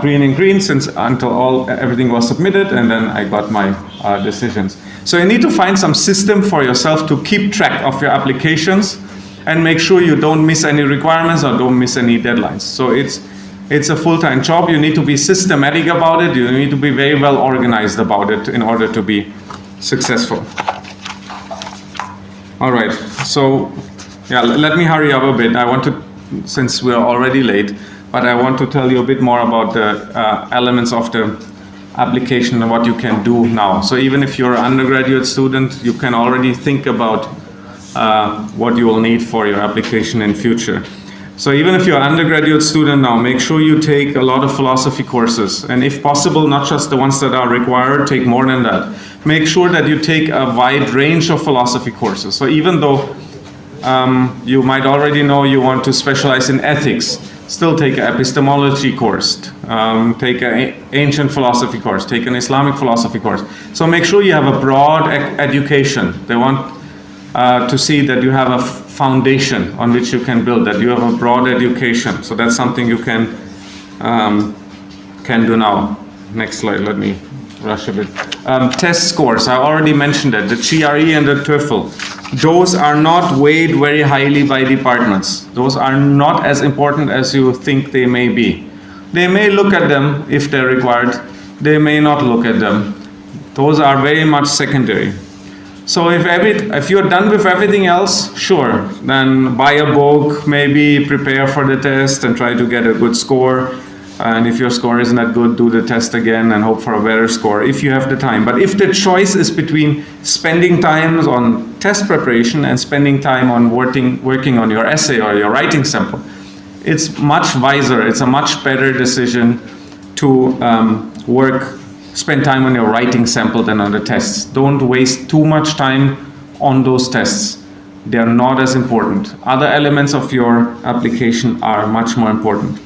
green and green until everything was submitted, and then I got my decisions. So you need to find some system for yourself to keep track of your applications and make sure you don't miss any requirements or don't miss any deadlines. So it's a full-time job. You need to be systematic about it. You need to be very well organized about it in order to be successful. All right, so yeah, let me hurry up a bit. I want to, since we're already late, but I want to tell you a bit more about the elements of the application and what you can do now. So even if you're an undergraduate student, you can already think about what you will need for your application in future. So even if you're an undergraduate student now, make sure you take a lot of philosophy courses. And if possible, not just the ones that are required, take more than that. Make sure that you take a wide range of philosophy courses. So even though you might already know you want to specialize in ethics, still take an epistemology course, take an ancient philosophy course, take an Islamic philosophy course. So make sure you have a broad education. They want to see that you have a foundation on which you can build, that you have a broad education. So that's something you can do now. Next slide, let me rush a bit. Test scores, I already mentioned that, the GRE and the TOEFL. Those are not weighed very highly by departments. Those are not as important as you think they may be. They may look at them if they're required. They may not look at them. Those are very much secondary. So if you're done with everything else, sure, then buy a book, maybe prepare for the test and try to get a good score. And if your score isn't that good, do the test again and hope for a better score if you have the time. But if the choice is between spending time on test preparation and spending time on working on your essay or your writing sample, it's much wiser, it's a much better decision to spend time on your writing sample than on the tests. Don't waste too much time on those tests. They are not as important. Other elements of your application are much more important.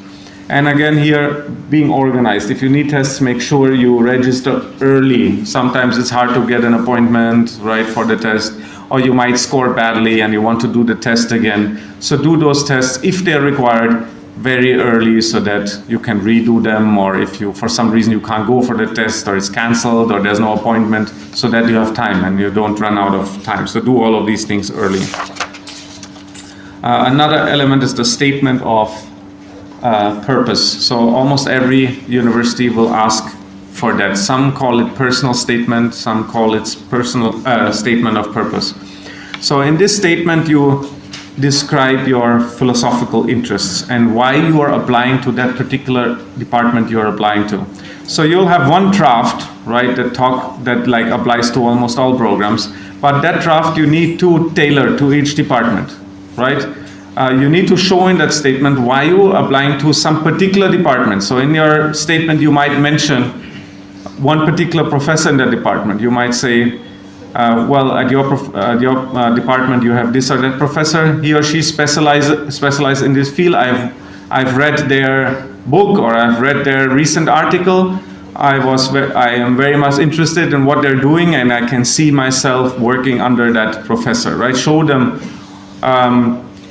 And again here, being organized. If you need tests, make sure you register early. Sometimes it's hard to get an appointment, right, for the test, or you might score badly and you want to do the test again. So do those tests, if they're required, very early so that you can redo them, or if you, for some reason, you can't go for the test or it's canceled or there's no appointment, so that you have time and you don't run out of time. So do all of these things early. Another element is the statement of purpose. So almost every university will ask for that. Some call it personal statement, some call it personal statement of purpose. So in this statement, you describe your philosophical interests and why you are applying to that particular department you are applying to. So you'll have one draft, right, that like applies to almost all programs, but that draft you need to tailor to each department, right? You need to show in that statement why you are applying to some particular department. So in your statement you might mention one particular professor in that department. You might say, well, at your department you have this or that professor. He or she specialize in this field. I've read their book or I've read their recent article. I am very much interested in what they're doing, and I can see myself working under that professor. Right? Show them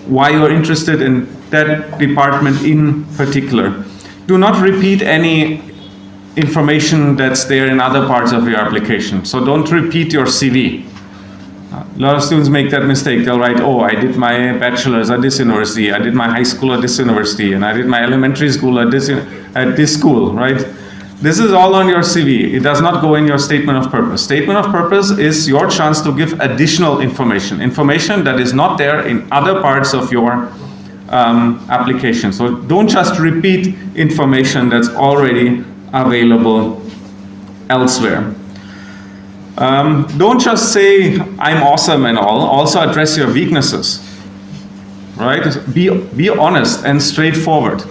why you're interested in that department in particular. Do not repeat any information that's there in other parts of your application. So don't repeat your CV. A lot of students make that mistake. They'll write, oh, I did my bachelor's at this university, I did my high school at this university, and I did my elementary school at this school, right? This is all on your CV. It does not go in your statement of purpose. Statement of purpose is your chance to give additional information, information that is not there in other parts of your application. So don't just repeat information that's already available elsewhere. Don't just say, I'm awesome and all. Also address your weaknesses, right? Be honest and straightforward.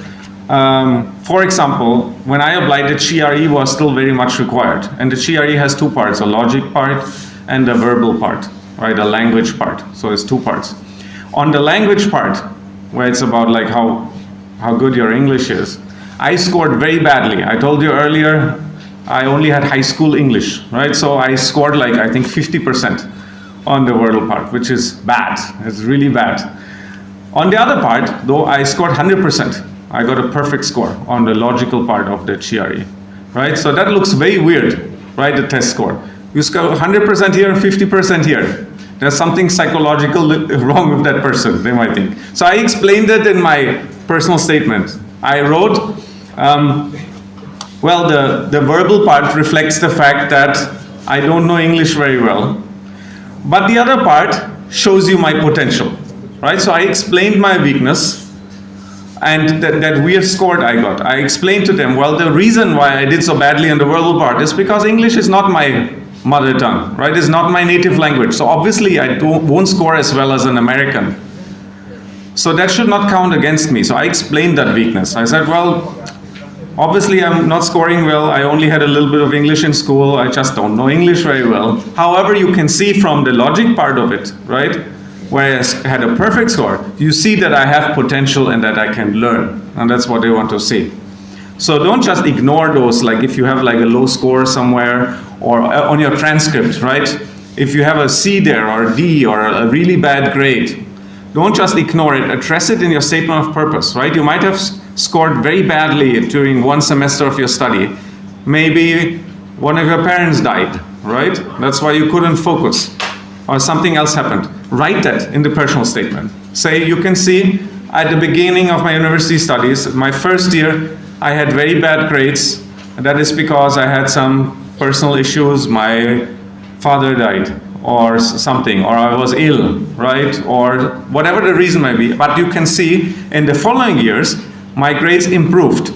For example, when I applied, the GRE was still very much required. And the GRE has two parts, a logic part and a verbal part, right? A language part. So it's two parts. On the language part, where it's about like how good your English is, I scored very badly. I told you earlier, I only had high school English, right? So I scored like, I think 50% on the verbal part, which is bad. It's really bad. On the other part, though, I scored 100%. I got a perfect score on the logical part of the GRE, right? So that looks very weird, right, the test score. You score 100% here and 50% here. There's something psychological wrong with that person, they might think. So I explained it in my personal statement. I wrote, well, the verbal part reflects the fact that I don't know English very well. But the other part shows you my potential, right? So I explained my weakness and that weird score I got. I explained to them, well, the reason why I did so badly in the verbal part is because English is not my mother tongue, right? It's not my native language. So obviously I won't score as well as an American. So that should not count against me. So I explained that weakness. I said, well, obviously I'm not scoring well. I only had a little bit of English in school. I just don't know English very well. However, you can see from the logic part of it, right? Where I had a perfect score, you see that I have potential and that I can learn. And that's what they want to see. So don't just ignore those, like if you have like a low score somewhere or on your transcript, right? If you have a C there or a D or a really bad grade, don't just ignore it. Address it in your statement of purpose, right? You might have scored very badly during one semester of your study. Maybe one of your parents died, right? That's why you couldn't focus. Or something else happened. Write that in the personal statement. Say, you can see at the beginning of my university studies, my first year, I had very bad grades. And that is because I had some personal issues. My father died or something, or I was ill, right? Or whatever the reason may be. But you can see in the following years, my grades improved.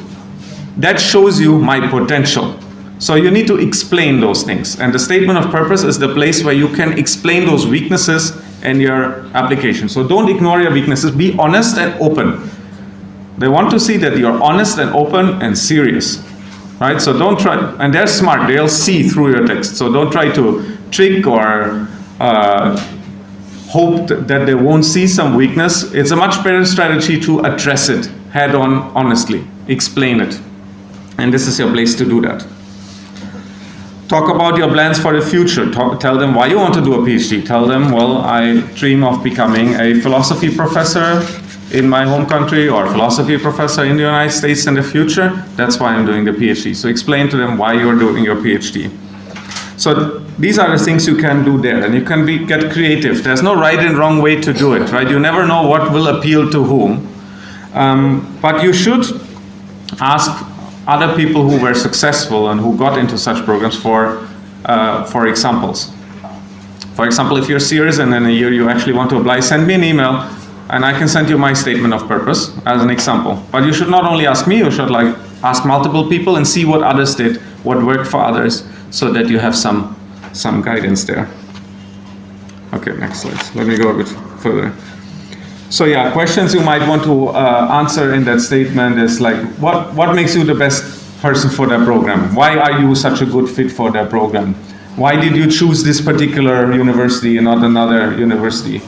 That shows you my potential. So you need to explain those things. And the statement of purpose is the place where you can explain those weaknesses in your application. So don't ignore your weaknesses. Be honest and open. They want to see that you're honest and open and serious, right? So don't try, and they're smart. They'll see through your text. So don't try to trick or hope that they won't see some weakness. It's a much better strategy to address it head on, honestly. Explain it. And this is your place to do that. Talk about your plans for the future. Tell them why you want to do a PhD. Tell them, well, I dream of becoming a philosophy professor in my home country or philosophy professor in the United States in the future. That's why I'm doing the PhD. So explain to them why you're doing your PhD. So these are the things you can do there, and you can get creative. There's no right and wrong way to do it, right? You never know what will appeal to whom. But you should ask other people who were successful and who got into such programs for examples. For example, if you're serious and in a year you actually want to apply, send me an email and I can send you my statement of purpose as an example. But you should not only ask me, you should ask multiple people and see what others did, what worked for others, so that you have some guidance there. Okay, next slide. Let me go a bit further. So yeah, questions you might want to answer in that statement is like, what makes you the best person for that program? Why are you such a good fit for that program? Why did you choose this particular university and not another university?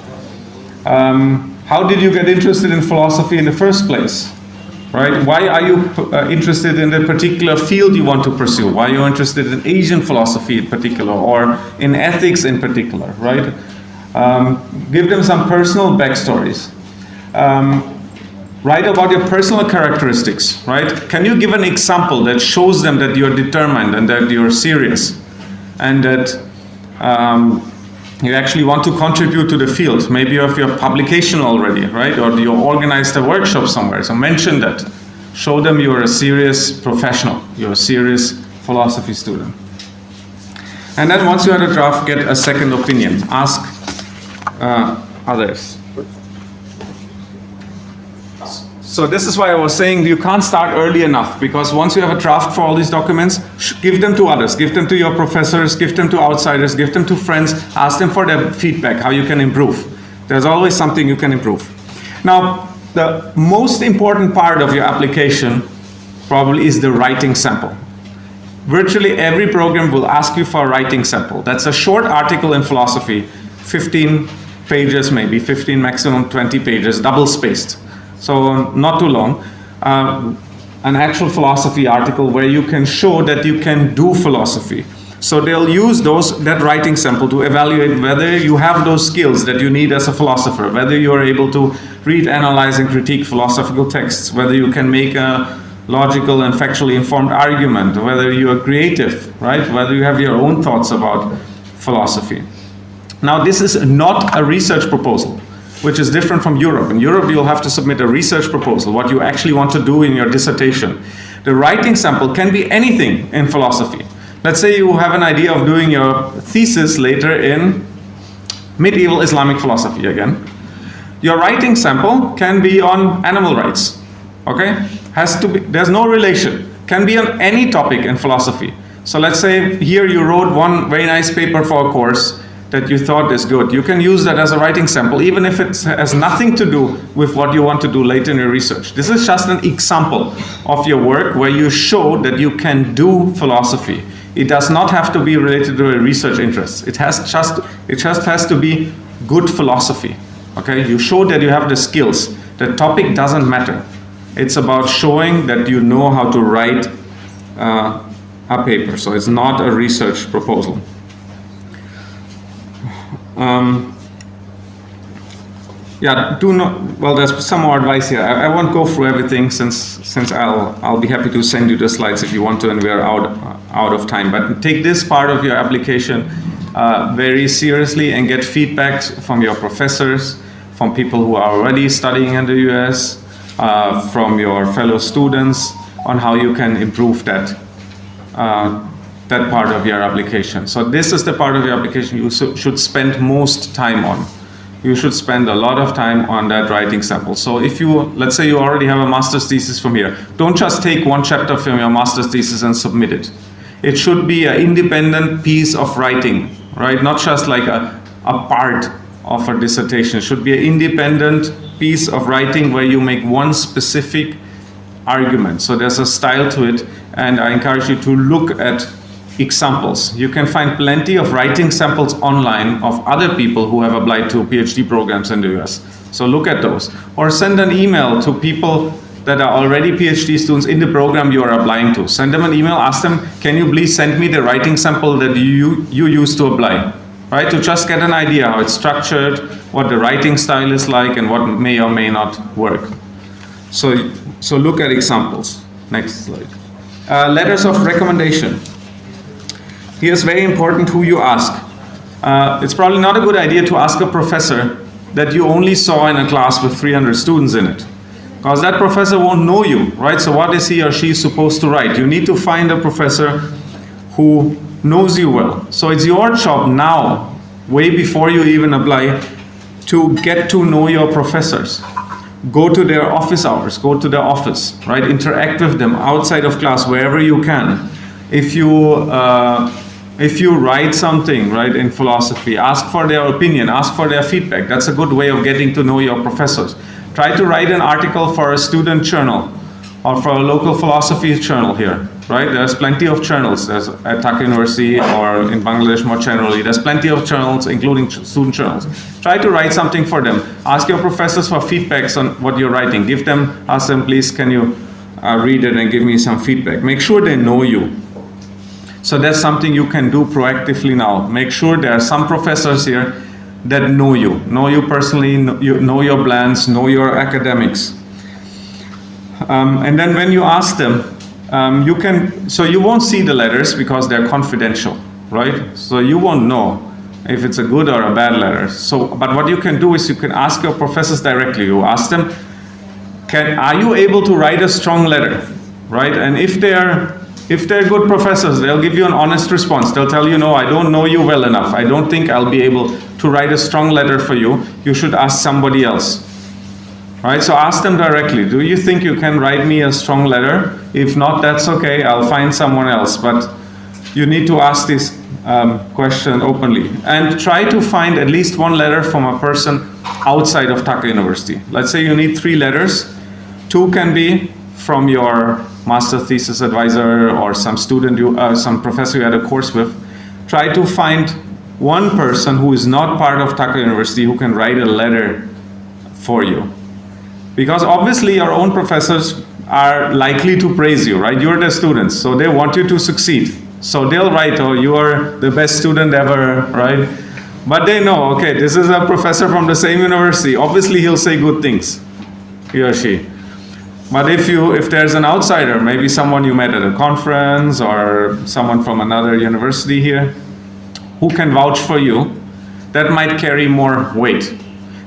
How did you get interested in philosophy in the first place? Right? Why are you interested in the particular field you want to pursue? Why are you interested in Asian philosophy in particular, or in ethics in particular, right? Give them some personal backstories. Write about your personal characteristics, right? Can you give an example that shows them that you're determined and that you're serious and that you actually want to contribute to the field? Maybe you have your publication already, right? Or you organized a workshop somewhere, so mention that. Show them you're a serious professional, you're a serious philosophy student. And then once you have a draft, get a second opinion. Ask others. So this is why I was saying you can't start early enough, because once you have a draft for all these documents, give them to others, give them to your professors, give them to outsiders, give them to friends, ask them for their feedback, how you can improve. There's always something you can improve. Now, the most important part of your application probably is the writing sample. Virtually every program will ask you for a writing sample. That's a short article in philosophy, 15 pages maybe, 15 maximum 20 pages, double spaced. So not too long. An actual philosophy article where you can show that you can do philosophy. So they'll use that writing sample to evaluate whether you have those skills that you need as a philosopher, whether you are able to read, analyze, and critique philosophical texts, whether you can make a logical and factually informed argument, whether you are creative, right? Whether you have your own thoughts about philosophy. Now, this is not a research proposal, which is different from Europe. In Europe, you'll have to submit a research proposal, what you actually want to do in your dissertation. The writing sample can be anything in philosophy. Let's say you have an idea of doing your thesis later in medieval Islamic philosophy again. Your writing sample can be on animal rights, okay? There's no relation. Can be on any topic in philosophy. So let's say here you wrote one very nice paper for a course that you thought is good. You can use that as a writing sample, even if it has nothing to do with what you want to do later in your research. This is just an example of your work where you show that you can do philosophy. It does not have to be related to a research interest. It just has to be good philosophy. Okay? You show that you have the skills. The topic doesn't matter. It's about showing that you know how to write a paper. So it's not a research proposal. Well, there's some more advice here. I won't go through everything since I'll be happy to send you the slides if you want to, and we are out of time. But take this part of your application very seriously and get feedback from your professors, from people who are already studying in the US, from your fellow students on how you can improve that part of your application. So this is the part of your application you should spend most time on. You should spend a lot of time on that writing sample. So if let's say you already have a master's thesis from here, don't just take one chapter from your master's thesis and submit it. It should be an independent piece of writing, right? Not just like a part of a dissertation. It should be an independent piece of writing where you make one specific argument. So there's a style to it, and I encourage you to look at examples. You can find plenty of writing samples online of other people who have applied to PhD programs in the US. So look at those. Or send an email to people that are already PhD students in the program you are applying to. Send them an email, ask them, can you please send me the writing sample that you use to apply? Right? To just get an idea how it's structured, what the writing style is like, and what may or may not work. So look at examples. Next slide. Letters of recommendation. Here's very important who you ask. It's probably not a good idea to ask a professor that you only saw in a class with 300 students in it, because that professor won't know you, right? So what is he or she supposed to write? You need to find a professor who knows you well. So it's your job now, way before you even apply, to get to know your professors. Go to their office hours, go to their office, right? Interact with them outside of class, wherever you can. If you write something, right, in philosophy, ask for their opinion, ask for their feedback. That's a good way of getting to know your professors. Try to write an article for a student journal or for a local philosophy journal here, right? There's plenty of journals. There's at Dhaka University or in Bangladesh more generally. There's plenty of journals, including student journals. Try to write something for them. Ask your professors for feedbacks on what you're writing. Ask them, please, can you read it and give me some feedback. Make sure they know you. So that's something you can do proactively now. Make sure there are some professors here that know you personally, know your plans, know your academics. And then when you ask them, so you won't see the letters because they're confidential, right? So you won't know if it's a good or a bad letter. But what you can do is you can ask your professors directly. You ask them, are you able to write a strong letter, right? And if they're good professors, they'll give you an honest response. They'll tell you, no, I don't know you well enough. I don't think I'll be able to write a strong letter for you. You should ask somebody else. Right, so ask them directly, do you think you can write me a strong letter? If not, that's okay, I'll find someone else. But you need to ask this question openly. And try to find at least one letter from a person outside of Dhaka University. Let's say you need 3 letters. 2 can be from your master thesis advisor or some student, some professor you had a course with. Try to find one person who is not part of Dhaka University who can write a letter for you. Because obviously your own professors are likely to praise you, right? You're the students, so they want you to succeed. So they'll write, oh, you are the best student ever, right? But they know, okay, this is a professor from the same university. Obviously he'll say good things, he or she. But if there's an outsider, maybe someone you met at a conference or someone from another university here, who can vouch for you, that might carry more weight.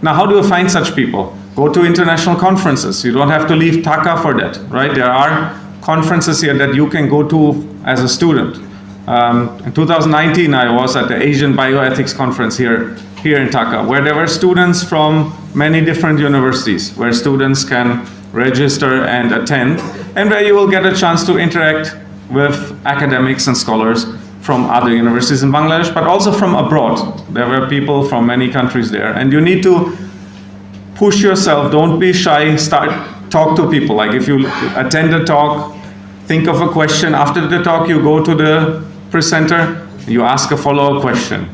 Now, how do you find such people? Go to international conferences. You don't have to leave Dhaka for that, right? There are conferences here that you can go to as a student. In 2019, I was at the Asian Bioethics Conference here in Dhaka, where there were students from many different universities, where students can register and attend, and where you will get a chance to interact with academics and scholars from other universities in Bangladesh, but also from abroad. There were people from many countries there, and you need to push yourself, don't be shy, talk to people. Like if you attend a talk, think of a question. After the talk, you go to the presenter, you ask a follow-up question.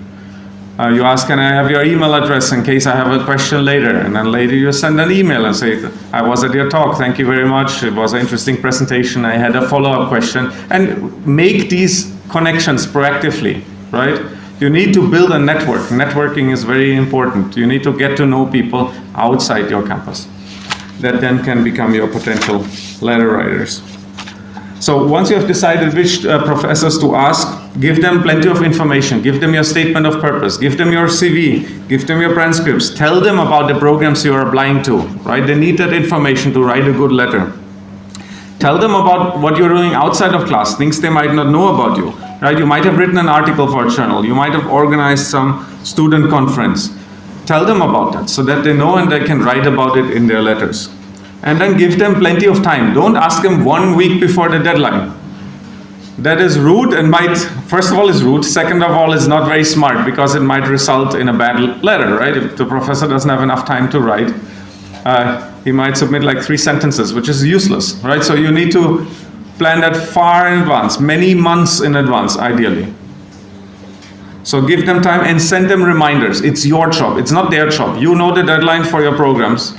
You ask, can I have your email address in case I have a question later? And then later you send an email and say, I was at your talk, thank you very much. It was an interesting presentation. I had a follow-up question. And make these connections proactively, right? You need to build a network. Networking is very important. You need to get to know people outside your campus that then can become your potential letter writers. So once you have decided which professors to ask, give them plenty of information. Give them your statement of purpose. Give them your CV. Give them your transcripts. Tell them about the programs you are applying to, right? They need that information to write a good letter. Tell them about what you're doing outside of class, things they might not know about you, right? You might have written an article for a journal. You might have organized some student conference. Tell them about that so that they know and they can write about it in their letters. And then give them plenty of time. Don't ask them 1 week before the deadline. That is rude and first of all, is rude. Second of all, is not very smart because it might result in a bad letter, right? If the professor doesn't have enough time to write, he might submit like 3 sentences, which is useless, right? So you need to plan that far in advance, many months in advance, ideally. So give them time and send them reminders. It's your job, it's not their job. You know the deadline for your programs.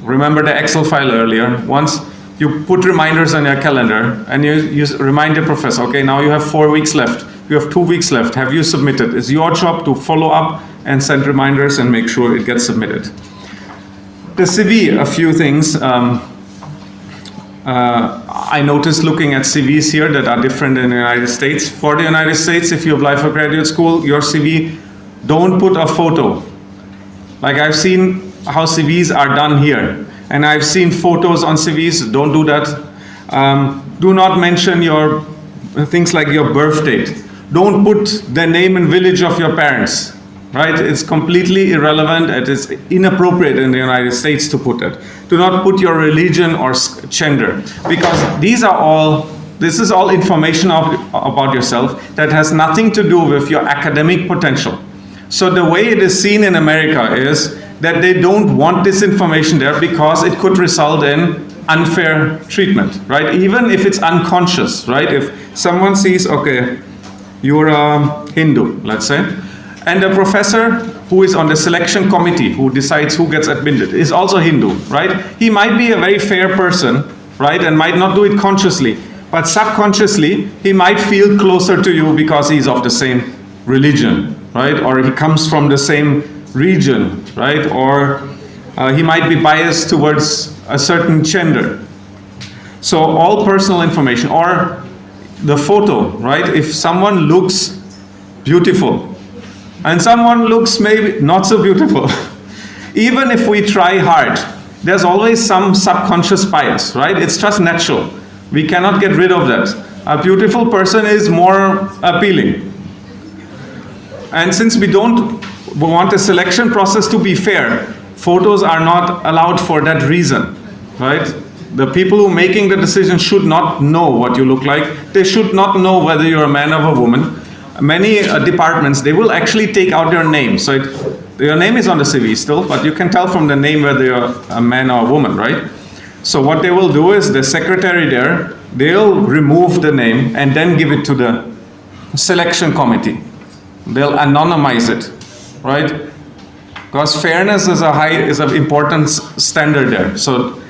Remember the Excel file earlier. Once you put reminders on your calendar and you remind the professor, okay, now you have 4 weeks left. You have 2 weeks left. Have you submitted? It's your job to follow up and send reminders and make sure it gets submitted. The CV, a few things. I noticed looking at CVs here that are different in the United States. For the United States, if you apply for graduate school, your CV, don't put a photo. Like I've seen how CVs are done here. And I've seen photos on CVs, don't do that. Do not mention your things like your birth date. Don't put the name and village of your parents, right? It's completely irrelevant. It is inappropriate in the United States to put it. Do not put your religion or gender, because this is all information about yourself that has nothing to do with your academic potential. So the way it is seen in America is that they don't want this information there because it could result in unfair treatment, right? Even if it's unconscious, right? If someone sees, okay, you're a Hindu, let's say, and the professor who is on the selection committee who decides who gets admitted is also Hindu, right? He might be a very fair person, right? And might not do it consciously, but subconsciously, he might feel closer to you because he's of the same religion, right? Or he comes from the same region, right? Or he might be biased towards a certain gender. So all personal information, or the photo, right? If someone looks beautiful and someone looks maybe not so beautiful, even if we try hard, there's always some subconscious bias, right? It's just natural. We cannot get rid of that. A beautiful person is more appealing. And since we don't want a selection process to be fair, photos are not allowed for that reason, right? The people who are making the decision should not know what you look like. They should not know whether you're a man or a woman. Many departments, they will actually take out your name. So your name is on the CV still, but you can tell from the name whether you're a man or a woman, right? So what they will do is the secretary there, they'll remove the name and then give it to the selection committee. They'll anonymize it, right? Because fairness is an important standard there. So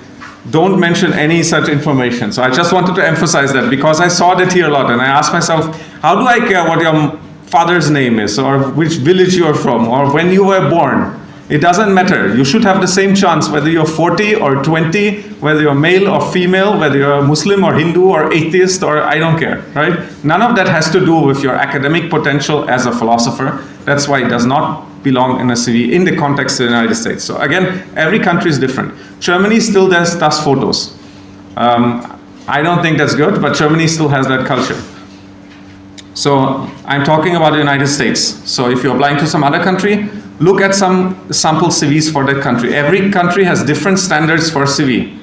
don't mention any such information. So I just wanted to emphasize that because I saw that here a lot and I asked myself, how do I care what your father's name is or which village you are from or when you were born? It doesn't matter. You should have the same chance whether you're 40 or 20, whether you're male or female, whether you're a Muslim or Hindu or atheist or I don't care, right? None of that has to do with your academic potential as a philosopher. That's why it does not belong in a CV in the context of the United States. So again, every country is different. Germany still does photos. I don't think that's good, but Germany still has that culture. So I'm talking about the United States. So if you're applying to some other country, look at some sample CVs for that country. Every country has different standards for CV.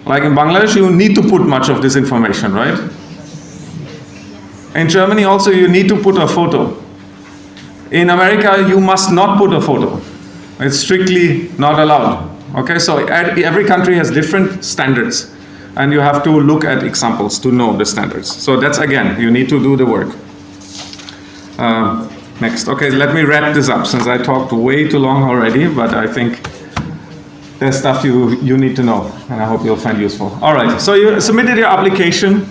Like in Bangladesh, you need to put much of this information, right? In Germany also, you need to put a photo. In America, you must not put a photo. It's strictly not allowed. Okay, so every country has different standards. And you have to look at examples to know the standards. So that's, again, you need to do the work. Next. Okay, let me wrap this up since I talked way too long already, but I think there's stuff you need to know, and I hope you'll find useful. All right, so you submitted your application,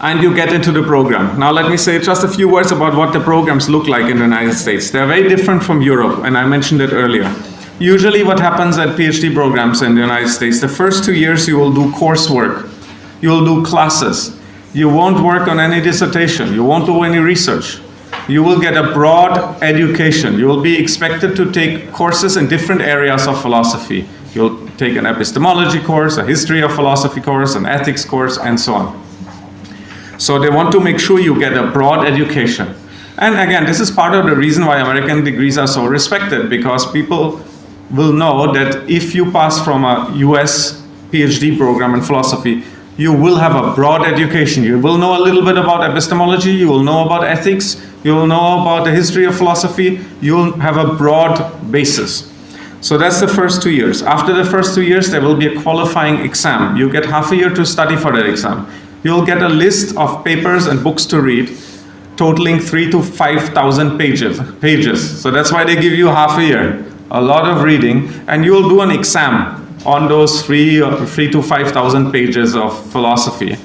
and you get into the program. Now let me say just a few words about what the programs look like in the United States. They're very different from Europe, and I mentioned it earlier. Usually what happens at PhD programs in the United States, the first 2 years you will do coursework, you will do classes, you won't work on any dissertation, you won't do any research. You will get a broad education. You will be expected to take courses in different areas of philosophy. You'll take an epistemology course, a history of philosophy course, an ethics course, and so on. So they want to make sure you get a broad education. And again, this is part of the reason why American degrees are so respected, because people will know that if you pass from a US PhD program in philosophy, you will have a broad education. You will know a little bit about epistemology, you will know about ethics, you will know about the history of philosophy, you will have a broad basis. So that's the first 2 years. After the first 2 years, there will be a qualifying exam. You get half a year to study for that exam. You'll get a list of papers and books to read, totaling 3,000 to 5,000 pages. So that's why they give you half a year. A lot of reading, and you'll do an exam on those 3,000 to 5,000 pages of philosophy.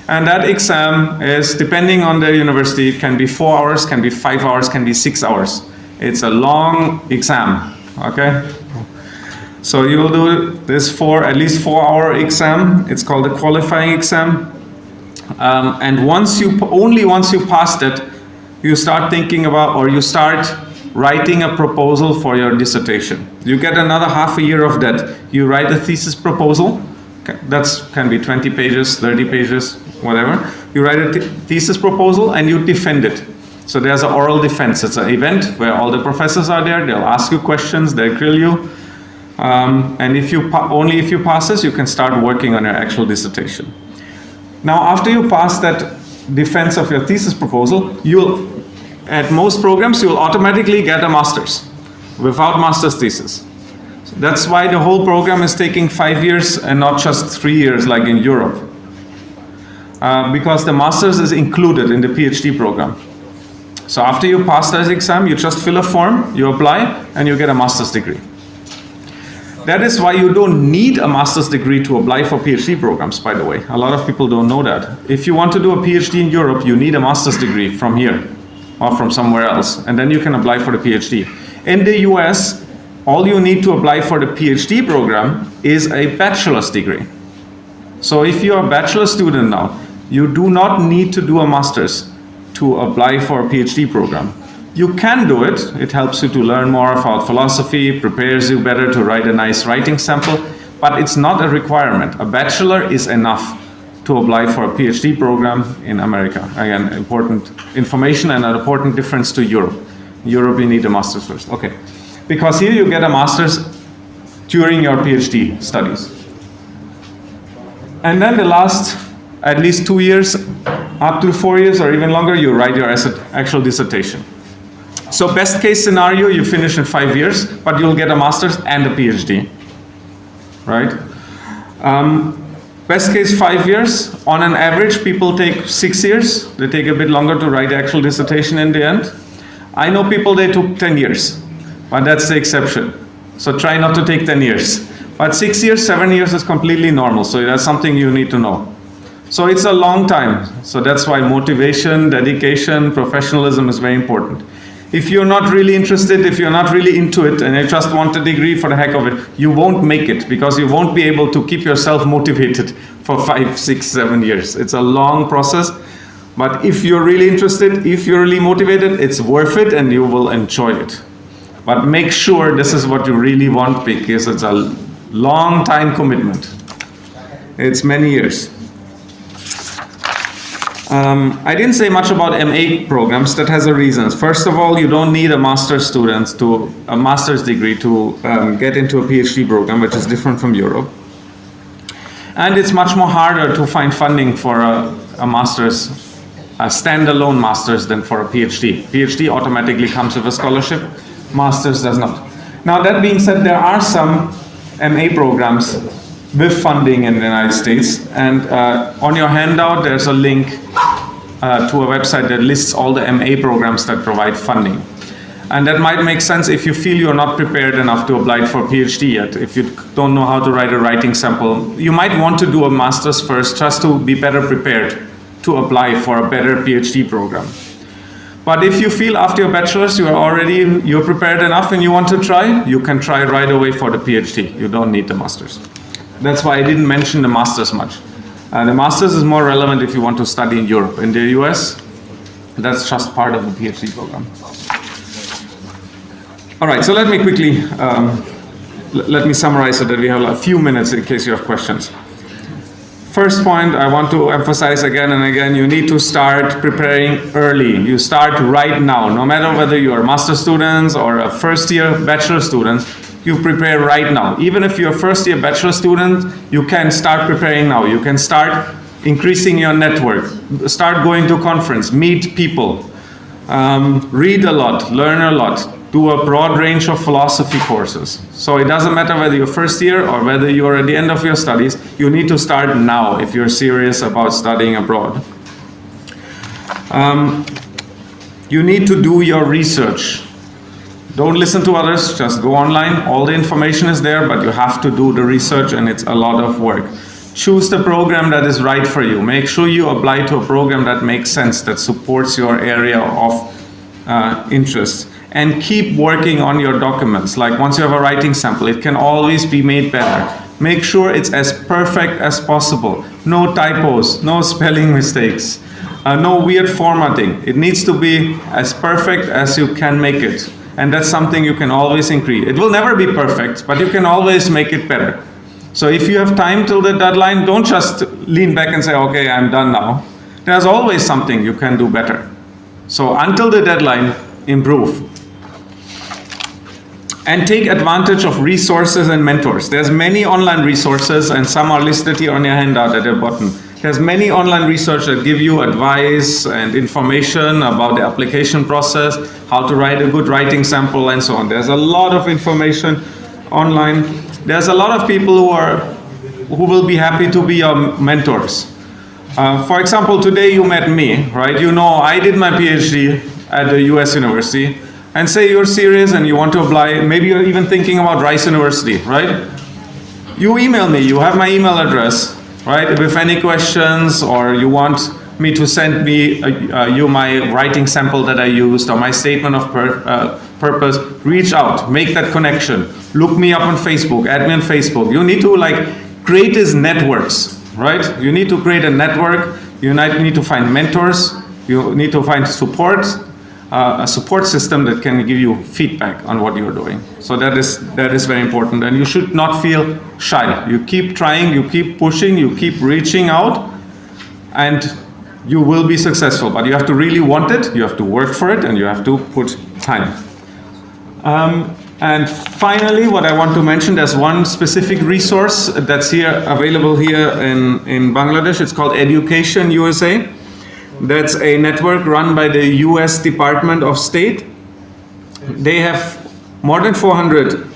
And that exam is, depending on the university, can be 4 hours, can be 5 hours, can be 6 hours. It's a long exam, okay? So you will do this at least 4 hour exam. It's called the qualifying exam. And once you pass that, you start thinking about, or you start writing a proposal for your dissertation. You get another half a year of that. You write a thesis proposal. That can be 20 pages, 30 pages, whatever. You write a thesis proposal and you defend it. So there's an oral defense. It's an event where all the professors are there. They'll ask you questions. They'll grill you. And only if you pass this, you can start working on your actual dissertation. Now, after you pass that defense of your thesis proposal, at most programs, you'll automatically get a master's without master's thesis. So that's why the whole program is taking 5 years and not just 3 years like in Europe. Because the master's is included in the PhD program. So after you pass that exam, you just fill a form, you apply, and you get a master's degree. That is why you don't need a master's degree to apply for PhD programs, by the way. A lot of people don't know that. If you want to do a PhD in Europe, you need a master's degree from here or from somewhere else, and then you can apply for the PhD. In the US, all you need to apply for the PhD program is a bachelor's degree. So if you're a bachelor student now, you do not need to do a master's to apply for a PhD program. You can do it. It helps you to learn more about philosophy, prepares you better to write a nice writing sample, but it's not a requirement. A bachelor is enough to apply for a PhD program in America. Again, important information and an important difference to Europe. Europe, you need a master's first. Okay. Because here you get a master's during your PhD studies. And then the last at least 2 years, up to 4 years or even longer, you write your actual dissertation. So best case scenario, you finish in 5 years, but you'll get a master's and a PhD, right? Best case 5 years. On an average, people take 6 years. They take a bit longer to write the actual dissertation in the end. I know people, they took 10 years, but that's the exception. So try not to take 10 years. But 6 years, 7 years is completely normal. So that's something you need to know. So it's a long time. So that's why motivation, dedication, professionalism is very important. If you're not really interested, if you're not really into it, and you just want a degree for the heck of it, you won't make it because you won't be able to keep yourself motivated for 5, 6, 7 years. It's a long process. But if you're really interested, if you're really motivated, it's worth it and you will enjoy it. But make sure this is what you really want because it's a long time commitment. It's many years. I didn't say much about MA programs. That has a reason. First of all, you don't need a master's degree to get into a PhD program, which is different from Europe. And it's much more harder to find funding for a master's, a standalone master's, than for a PhD. PhD automatically comes with a scholarship. Master's does not. Now that being said, there are some MA programs with funding in the United States, and on your handout there's a link to a website that lists all the MA programs that provide funding. And that might make sense if you feel you're not prepared enough to apply for a PhD yet. If you don't know how to write a writing sample, you might want to do a master's first just to be better prepared to apply for a better PhD program. But if you feel after your bachelor's you're prepared enough and you want to try, you can try right away for the PhD. You don't need the master's. That's why I didn't mention the master's much. The master's is more relevant if you want to study in Europe. In the US, that's just part of the PhD program. All right, so let me quickly, let me summarize so that we have a few minutes in case you have questions. First point I want to emphasize again and again, you need to start preparing early. You start right now, no matter whether you are master students or a first year bachelor student, you prepare right now. Even if you're a first year bachelor student, you can start preparing now. You can start increasing your network, start going to conference, meet people, read a lot, learn a lot, do a broad range of philosophy courses. So it doesn't matter whether you're first year or whether you're at the end of your studies, you need to start now if you're serious about studying abroad. You need to do your research. Don't listen to others, just go online. All the information is there, but you have to do the research and it's a lot of work. Choose the program that is right for you. Make sure you apply to a program that makes sense, that supports your area of interest. And keep working on your documents. Like once you have a writing sample, it can always be made better. Make sure it's as perfect as possible. No typos, no spelling mistakes, no weird formatting. It needs to be as perfect as you can make it. And that's something you can always increase. It will never be perfect, but you can always make it better. So if you have time till the deadline, don't just lean back and say, okay, I'm done now. There's always something you can do better. So until the deadline, improve. And take advantage of resources and mentors. There's many online resources, and some are listed here on your handout at the bottom. There's many online research that give you advice and information about the application process, how to write a good writing sample, and so on. There's a lot of information online. There's a lot of people who will be happy to be your mentors. For example, today you met me, right? You know I did my PhD at the US University. And say you're serious and you want to apply, maybe you're even thinking about Rice University, right? You email me, you have my email address, right? With any questions, or you want me to send you my writing sample that I used or my statement of purpose, reach out, make that connection. Look me up on Facebook, add me on Facebook. You need to create these networks. right? You need to create a network, you need to find mentors, you need to find support, a support system that can give you feedback on what you're doing. So that is very important, and you should not feel shy. You keep trying, you keep pushing, you keep reaching out, and you will be successful. But you have to really want it, you have to work for it, and you have to put time. And finally, what I want to mention, there's one specific resource that's available here in Bangladesh. It's called Education USA. That's a network run by the US Department of State. They have more than 400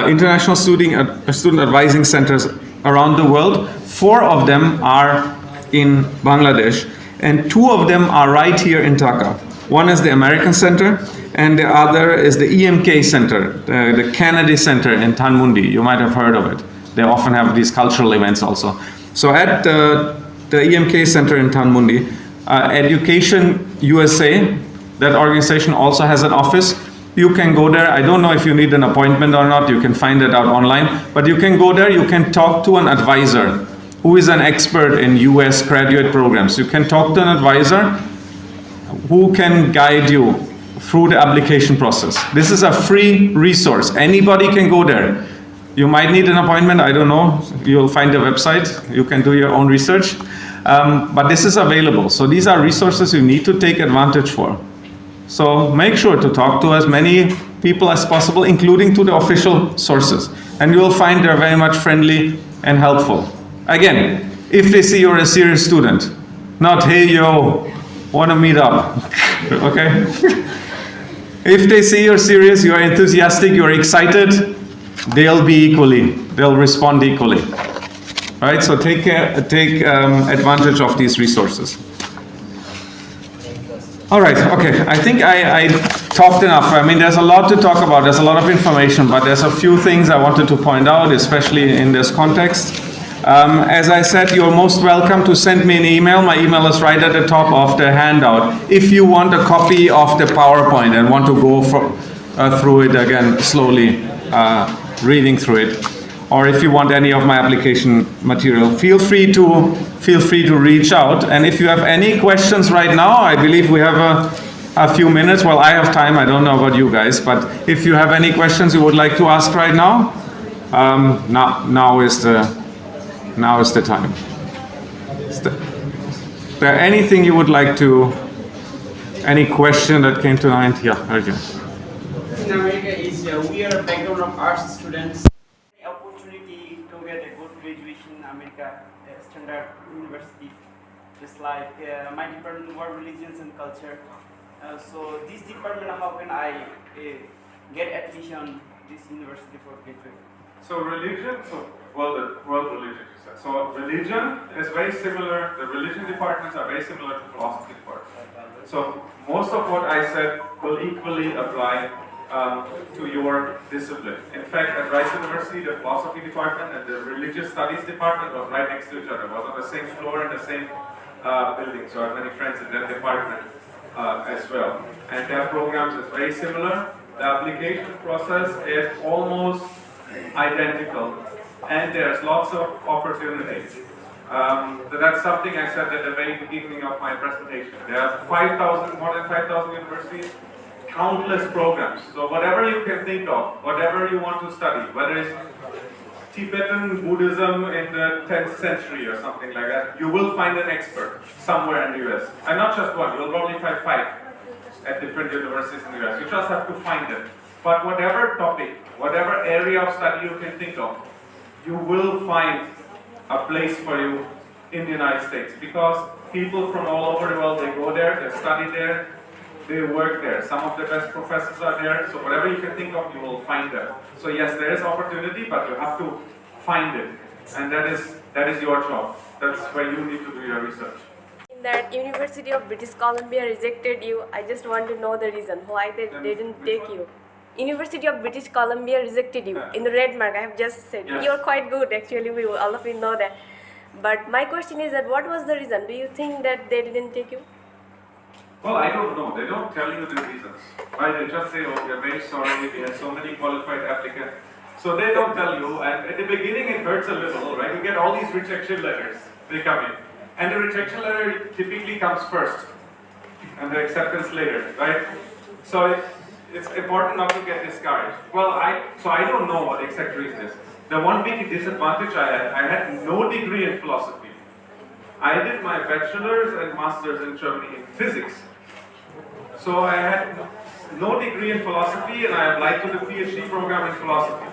international student advising centers around the world. 4 of them are in Bangladesh, and 2 of them are right here in Dhaka. One is the American Center, and the other is the EMK Center, the Kennedy Center in Dhanmondi. You might have heard of it. They often have these cultural events also. So at the EMK Center in Dhanmondi, Education USA, that organization also has an office. You can go there. I don't know if you need an appointment or not. You can find it out online. But you can go there. You can talk to an advisor who is an expert in US graduate programs. You can talk to an advisor who can guide you through the application process. This is a free resource. Anybody can go there. You might need an appointment. I don't know. You'll find the website. You can do your own research. But this is available. So these are resources you need to take advantage for. So make sure to talk to as many people as possible, including to the official sources. And you will find they're very much friendly and helpful. Again, if they see you're a serious student, not, hey, yo, want to meet up, okay? If they see you're serious, you're enthusiastic, you're excited, they'll respond equally. Right, so take advantage of these resources. All right, okay, I think I talked enough. I mean, there's a lot to talk about, there's a lot of information, but there's a few things I wanted to point out, especially in this context. As I said, you're most welcome to send me an email. My email is right at the top of the handout. If you want a copy of the PowerPoint and want to go through it again slowly, reading through it, or if you want any of my application material, feel free to reach out. And if you have any questions right now, I believe we have a few minutes. Well, I have time. I don't know about you guys, but if you have any questions you would like to ask right now, now is the time. Is there anything you would like to? Any question that came to mind? Yeah, okay. In America, we are a background of arts students. Opportunity to get a good graduation in America, standard university, just like my department was religions and culture. So this department, how can I get admission this university for graduate? So religion, world religion. So religion is very similar. The religion departments are very similar to philosophy department. So most of what I said will equally apply to your discipline. In fact, at Rice University, the philosophy department and the religious studies department was right next to each other. It was on the same floor in the same building. So I have many friends in that department as well. And their programs is very similar. The application process is almost identical, and there's lots of opportunities. So that's something I said at the very beginning of my presentation. There are more than 5,000 universities, countless programs. So whatever you can think of, whatever you want to study, whether it's Tibetan Buddhism in the 10th century or something like that, you will find an expert somewhere in the US. And not just one, you'll probably find 5 at different universities in the US. You just have to find them. But whatever topic, whatever area of study you can think of, you will find a place for you in the United States, because people from all over the world, they go there, they study there, they work there. Some of the best professors are there, so whatever you can think of, you will find there. So yes, there is opportunity, but you have to find it, and that is your job. That's where you need to do your research. That University of British Columbia rejected you. I just want to know the reason why they didn't take you. University of British Columbia rejected you in the red mark. I have just said you're quite good. Actually, we all of you know that. But my question is that what was the reason? Do you think that they didn't take you? Well, I don't know. They don't tell you the reasons. Right? They just say, oh, we're very sorry. We had so many qualified applicants. So they don't tell you. And at the beginning, it hurts a little, right? You get all these rejection letters. they come in. And the rejection letter typically comes first, and the acceptance later, right? So it's important not to get discouraged. Well, so I don't know what the exact reason is. The one big disadvantage I had no degree in philosophy. I did my bachelor's and master's in Germany in physics. So I had no degree in philosophy, and I applied to the PhD program in philosophy.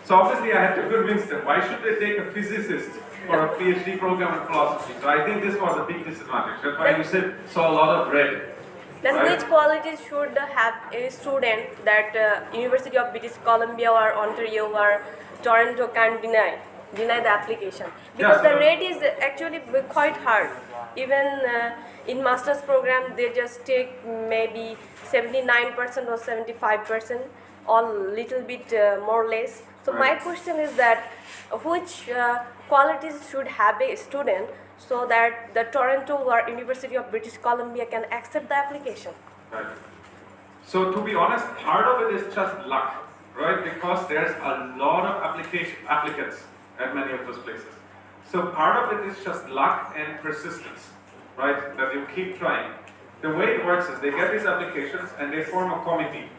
So obviously I had to convince them, why should they take a physicist for a PhD program in philosophy? So I think this was a big disadvantage. That's why you saw a lot of red. Then right? which qualities should have a student that University of British Columbia or Ontario or Toronto can deny the application? Because the rate is actually quite hard. Even in master's program, they just take maybe 79% or 75%, or little bit more or less. So my question is that which qualities should have a student so that the Toronto or University of British Columbia can accept the application? Right. So to be honest, part of it is just luck, right? Because there's a lot of applicants at many of those places. So part of it is just luck and persistence, right? That you keep trying. The way it works is they get these applications and they form a committee.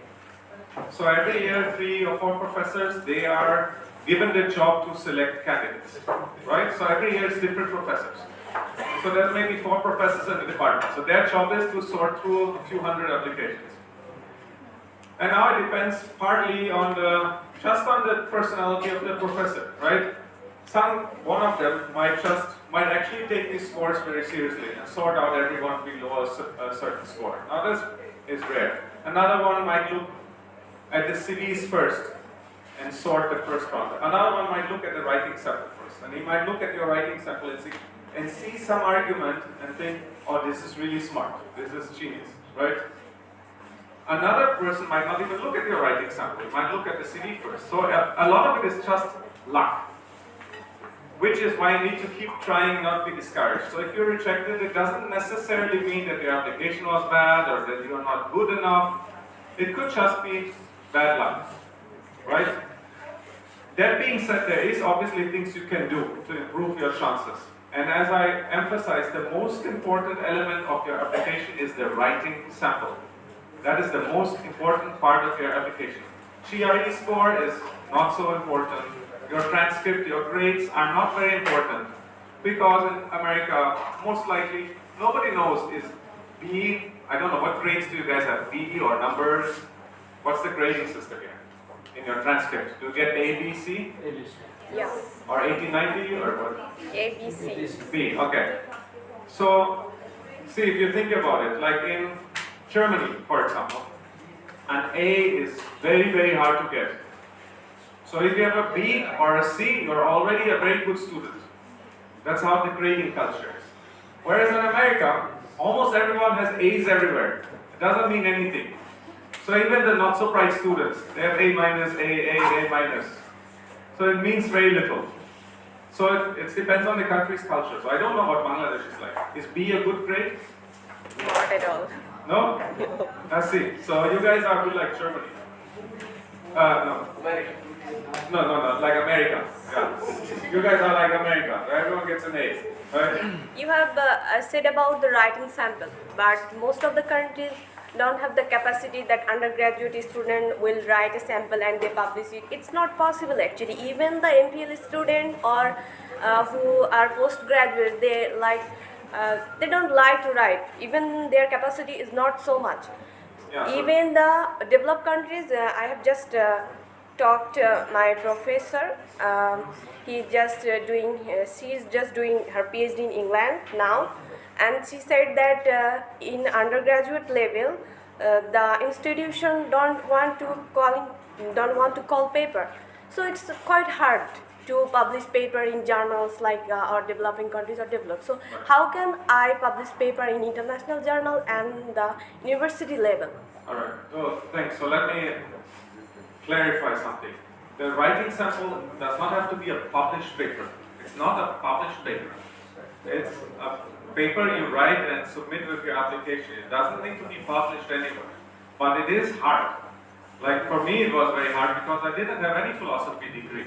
So every year, 3 or 4 professors, they are given the job to select candidates, right? So every year it's different professors. So there's maybe 4 professors in the department. So their job is to sort through a few hundred applications. And now it depends partly on just on the personality of the professor, right? One of them might actually take these scores very seriously and sort out everyone below a certain score. Now this is rare. Another one might look at the CVs first and sort the first one. Another one might look at the writing sample first, and he might look at your writing sample and see some argument and think, oh, this is really smart, this is genius, right? Another person might not even look at your writing sample, he might look at the CV first. So a lot of it is just luck, which is why you need to keep trying, not be discouraged. So if you're rejected, it doesn't necessarily mean that your application was bad or that you're not good enough. It could just be bad luck, right? That being said, there is obviously things you can do to improve your chances. And as I emphasized, the most important element of your application is the writing sample. That is the most important part of your application. GRE score is not so important. Your transcript, your grades are not very important. Because in America, most likely, nobody knows is B, I don't know, what grades do you guys have? B or numbers? What's the grading system here in your transcript? Do you get A, B, C? Yeah. Or 80, 90 or what? A, B, C. B, okay. So, see, if you think about it, like in Germany, for example, an A is very, very hard to get. So if you have a B or a C, you're already a very good student. That's how the grading culture is. Whereas in America, almost everyone has A's everywhere. It doesn't mean anything. So even the not so bright students, they have A minus, A minus. So it means very little. So it depends on the country's culture. So I don't know what Bangladesh is like. Is B a good grade? Not at all. No? I see. So you guys are good like Germany. No. No, like America. Yeah. You guys are like America. Everyone gets an A. Right? You have said about the writing sample, but most of the countries don't have the capacity that undergraduate student will write a sample and they publish it. It's not possible actually. Even the MPhil student or who are postgraduates, they don't like to write. Even their capacity is not so much. Yeah. Even the developed countries, I have just talked to my professor. She's just doing her PhD in England now, and she said that in undergraduate level, the institution don't want to call paper. So it's quite hard to publish paper in journals like our developing countries are developed. So how can I publish paper in international journal and the university level? All right. Oh, thanks. So let me clarify something. The writing sample does not have to be a published paper. It's not a published paper. It's a paper you write and submit with your application. It doesn't need to be published anywhere. But it is hard. Like for me it was very hard because I didn't have any philosophy degree,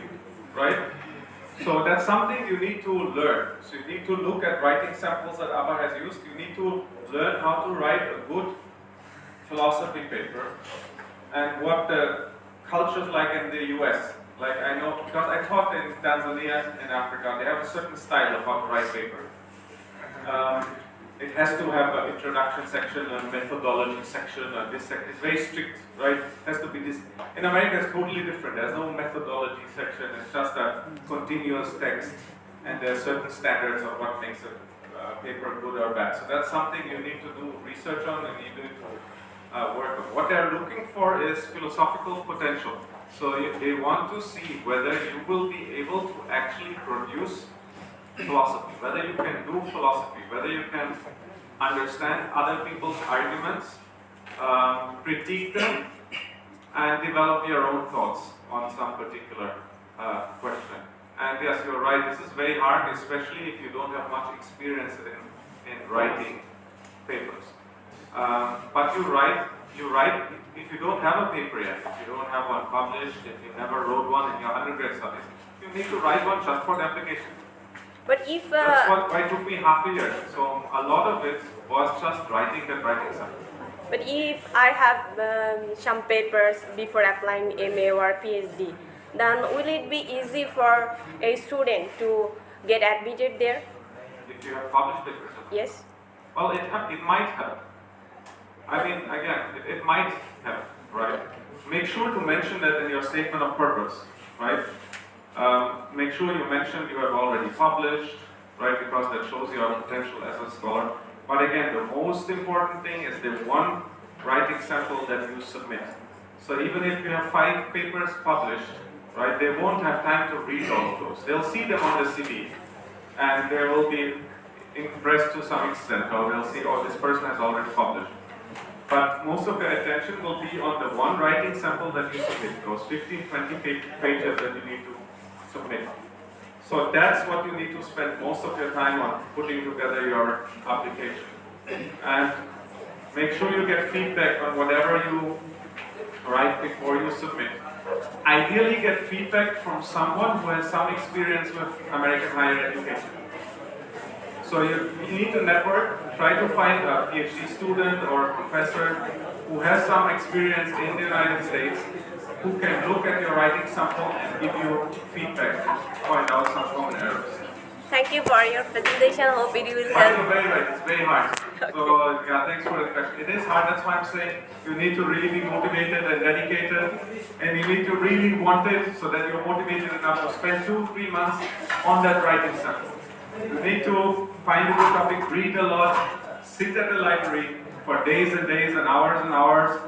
right? So that's something you need to learn. So you need to look at writing samples that Abba has used. You need to learn how to write a good philosophy paper and what the culture's like in the US. Like I know, because I taught in Tanzania in Africa, they have a certain style of how to write paper. It has to have an introduction section, a methodology section, and this section. It's very strict, right? It has to be this. In America, it's totally different. There's no methodology section. It's just a continuous text, and there's certain standards of what makes a paper good or bad. So that's something you need to do research on, and you need to work on. What they're looking for is philosophical potential. So they want to see whether you will be able to actually produce philosophy, whether you can do philosophy, whether you can understand other people's arguments, critique them, and develop your own thoughts on some particular question. And yes, you're right, this is very hard, especially if you don't have much experience in writing papers. But you write, if you don't have a paper yet, if you don't have one published, if you never wrote one in your undergrad studies, you need to write one just for the application. But if That's why it took me half a year. So a lot of it was just writing stuff. But if I have some papers before applying MA or PhD, then will it be easy for a student to get admitted there? If you have published papers. Yes. Well, it might help. I mean, again, it might help, right? Make sure to mention that in your statement of purpose, right? Make sure you mention you have already published, right? Because that shows your potential as a scholar. But again, the most important thing is the one writing sample that you submit. So even if you have 5 papers published, right, they won't have time to read all of those. They'll see them on the CV, and they will be impressed to some extent, or they'll see, oh, this person has already published. But most of their attention will be on the one writing sample that you submit, those 15, 20 pages that you need to submit. So that's what you need to spend most of your time on, putting together your application. And make sure you get feedback on whatever you write before you submit. Ideally get feedback from someone who has some experience with American higher education. So you need to network, try to find a PhD student or a professor who has some experience in the United States, who can look at your writing sample and give you feedback, point out some common errors. Thank you for your presentation. Hope it will You're help. very right, it's very hard. So yeah, thanks for the question. It is hard, that's why I'm saying you need to really be motivated and dedicated, and you need to really want it so that you're motivated enough to spend 2-3 months on that writing sample. You need to find a good topic, read a lot, sit at the library for days and days and hours,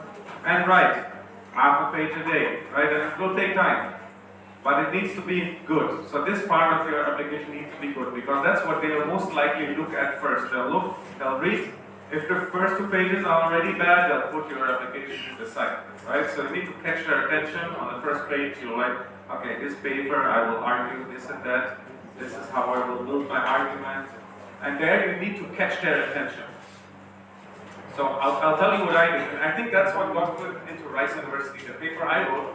and write half a page a day, right? And it will take time, but it needs to be good. So this part of your application needs to be good, because that's what they will most likely look at first. They'll read. If the first 2 pages are already bad, they'll put your application to the side, right? So you need to catch their attention. On the first page, you'll write, okay, this paper, I will argue this and that. This is how I will build my argument. And there you need to catch their attention. So I'll tell you what I did. And I think that's what got me into Rice University. The paper I wrote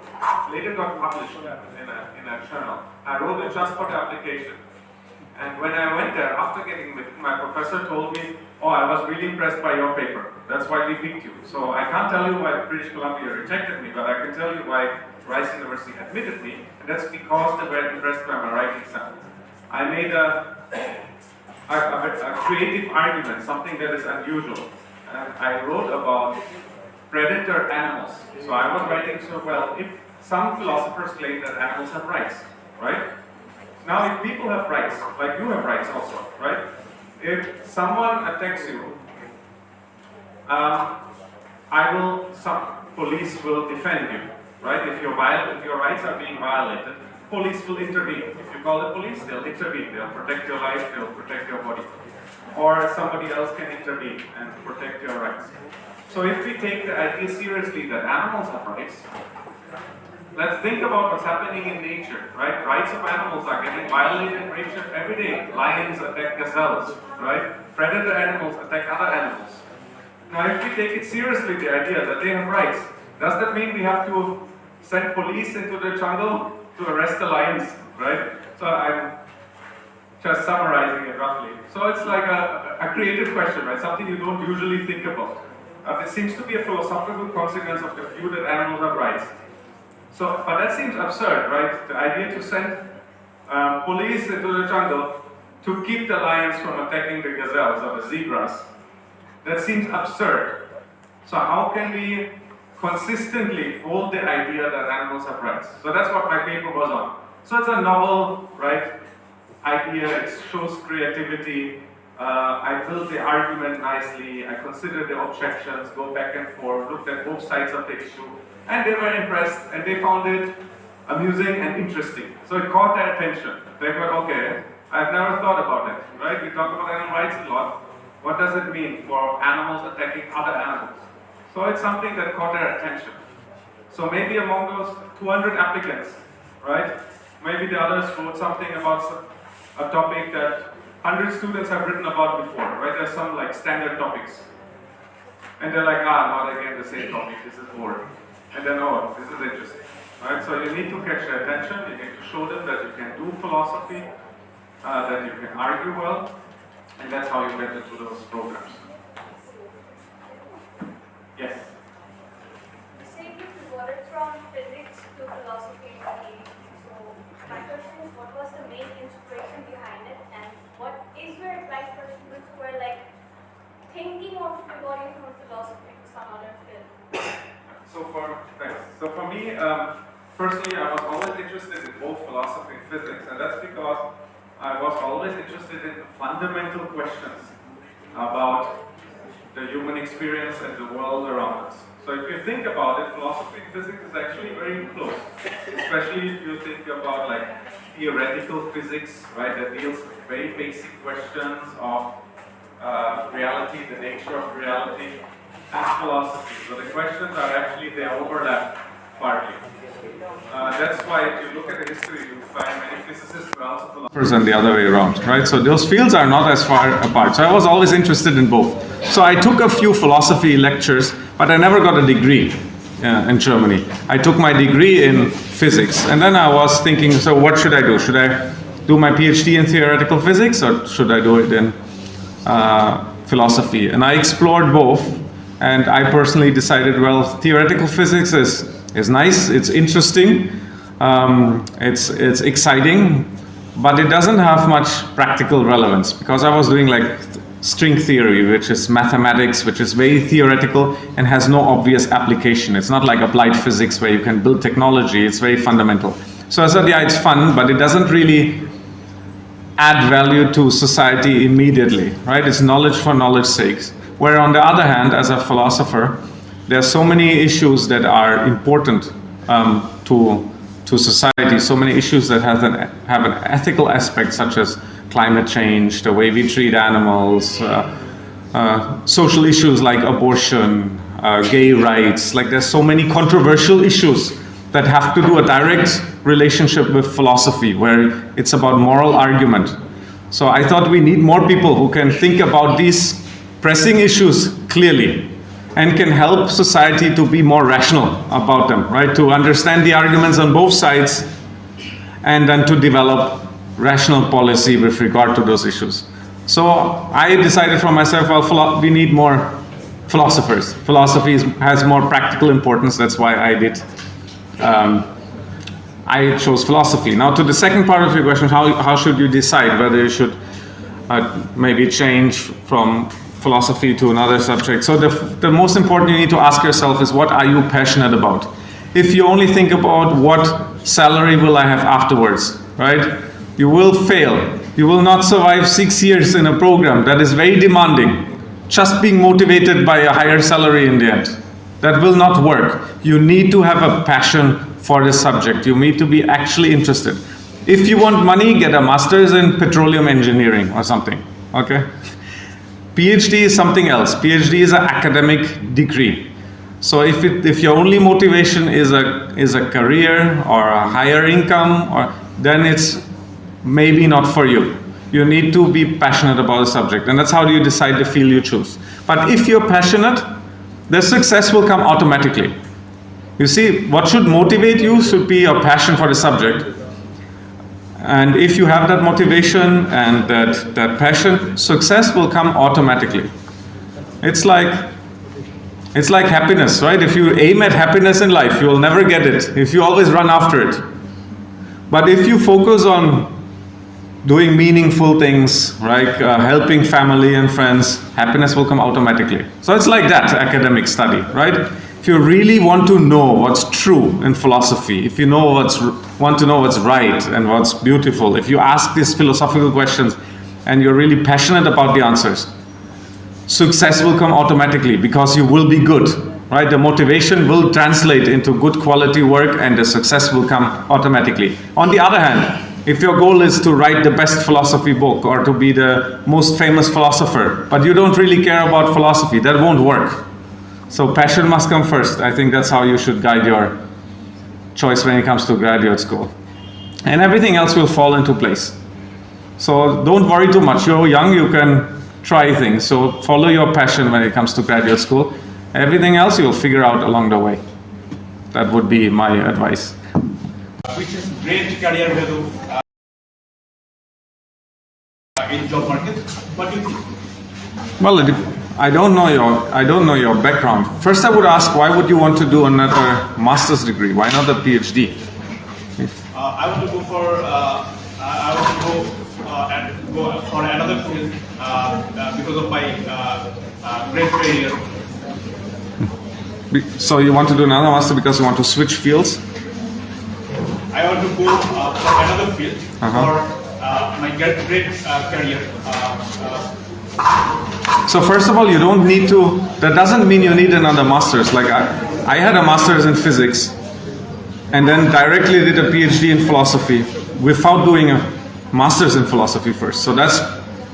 later got published in a journal. I wrote it just for the application. And when I went there, after getting admitted, my professor told me, oh, I was really impressed by your paper. That's why we picked you. So I can't tell you why British Columbia rejected me, but I can tell you why Rice University admitted me. And that's because they were impressed by my writing sample. I made a creative argument, something that is unusual. And I wrote about predator animals. So I was writing, so well, if some philosophers claim that animals have rights, right? Now if people have rights, like you have rights also, right? If someone attacks you, some police will defend you, right? If your rights are being violated, police will intervene. If you call the police, they'll intervene. They'll protect your life, they'll protect your body. Or somebody else can intervene and protect your rights. So if we take the idea seriously that animals have rights, let's think about what's happening in nature, right? Rights of animals are getting violated in nature every day. Lions attack gazelles, right? Predator animals attack other animals. Now if we take it seriously, the idea that they have rights, does that mean we have to send police into the jungle to arrest the lions, right? So I'm just summarizing it roughly. So it's like a creative question, right? Something you don't usually think about. There seems to be a philosophical consequence of the view that animals have rights. So, but that seems absurd, right? The idea to send police into the jungle to keep the lions from attacking the gazelles or the zebras, that seems absurd. So how can we consistently hold the idea that animals have rights? So that's what my paper was on. So it's a novel, right, idea, it shows creativity. I built the argument nicely, I considered the objections, go back and forth, looked at both sides of the issue, and they were impressed and they found it amusing and interesting. So it caught their attention. They were, okay, I've never thought about it, right? We talk about animal rights a lot. What does it mean for animals attacking other animals? So it's something that caught their attention. So maybe among those 200 applicants, right? Maybe the others wrote something about a topic that 100 students have written about before, right? There's some like standard topics. And they're like, not again the same topic, this is boring. And then, oh, this is interesting, right? So you need to catch their attention, you need to show them that you can do philosophy, that you can argue well, and that's how you get into those programs. Yes? You said you pivoted from physics to philosophy in PhD. So my question is, what was the main inspiration behind it, and what is your advice for students who are like thinking of pivoting from philosophy to some other field? So for me, personally, I was always interested in both philosophy and physics, and that's because I was always interested in fundamental questions about the human experience and the world around us. So if you think about it, philosophy and physics is actually very close, especially if you think about like theoretical physics, right, that deals with very basic questions of reality, the nature of reality, and philosophy. So the questions are actually, they overlap partly. That's why if you look at the history, you find many physicists who are also philosophers And the other way around, right? So those fields are not as far apart. So I was always interested in both. So I took a few philosophy lectures, but I never got a degree in Germany. I took my degree in physics, and then I was thinking, so what should I do? Should I do my PhD in theoretical physics, or should I do it in philosophy? And I explored both, and I personally decided, well, theoretical physics is nice, it's interesting, it's exciting, but it doesn't have much practical relevance, because I was doing like string theory, which is mathematics, which is very theoretical and has no obvious application. It's not like applied physics where you can build technology, it's very fundamental. So I said, yeah, it's fun, but it doesn't really add value to society immediately, right? It's knowledge for knowledge's sake. Where on the other hand, as a philosopher, there are so many issues that are important to society, so many issues that have an ethical aspect, such as climate change, the way we treat animals, social issues like abortion, gay rights. Like there's so many controversial issues that have to do a direct relationship with philosophy, where it's about moral argument. So I thought we need more people who can think about these pressing issues clearly and can help society to be more rational about them, right? To understand the arguments on both sides and then to develop rational policy with regard to those issues. So I decided for myself, well, we need more philosophers. Philosophy has more practical importance, that's why I chose philosophy. Now to the second part of your question, how should you decide whether you should maybe change from philosophy to another subject? So the most important you need to ask yourself is, what are you passionate about? If you only think about what salary will I have afterwards, right? You will fail. You will not survive 6 years in a program that is very demanding, just being motivated by a higher salary in the end. That will not work. You need to have a passion for the subject. You need to be actually interested. If you want money, get a master's in petroleum engineering or something, okay? PhD is something else. PhD is an academic degree. So if your only motivation is a career or a higher income, then it's maybe not for you. You need to be passionate about the subject, and that's how you decide the field you choose. But if you're passionate, the success will come automatically. You see, what should motivate you should be your passion for the subject. And if you have that motivation and that passion, success will come automatically. It's like happiness, right? If you aim at happiness in life, you will never get it if you always run after it. But if you focus on doing meaningful things, like helping family and friends, happiness will come automatically. So it's like that academic study, right? If you really want to know what's true in philosophy, if you want to know what's right and what's beautiful, if you ask these philosophical questions and you're really passionate about the answers, success will come automatically because you will be good, right? The motivation will translate into good quality work and the success will come automatically. On the other hand, if your goal is to write the best philosophy book or to be the most famous philosopher, but you don't really care about philosophy, that won't work. So passion must come first. I think that's how you should guide your choice when it comes to graduate school. And everything else will fall into place. So don't worry too much. You're young, you can try things. So follow your passion when it comes to graduate school. Everything else you'll figure out along the way. That would be my advice. Which is great career value in job market. What do you think? Well, I don't know your background. First, I would ask, why would you want to do another master's degree? Why not a PhD? I want to go for for another field because of my great career. So you want to do another master because you want to switch fields? I want to go for another field for my great career. So first of all, you don't need to, that doesn't mean you need another master's. Like I had a master's in physics and then directly did a PhD in philosophy without doing a master's in philosophy first. So that's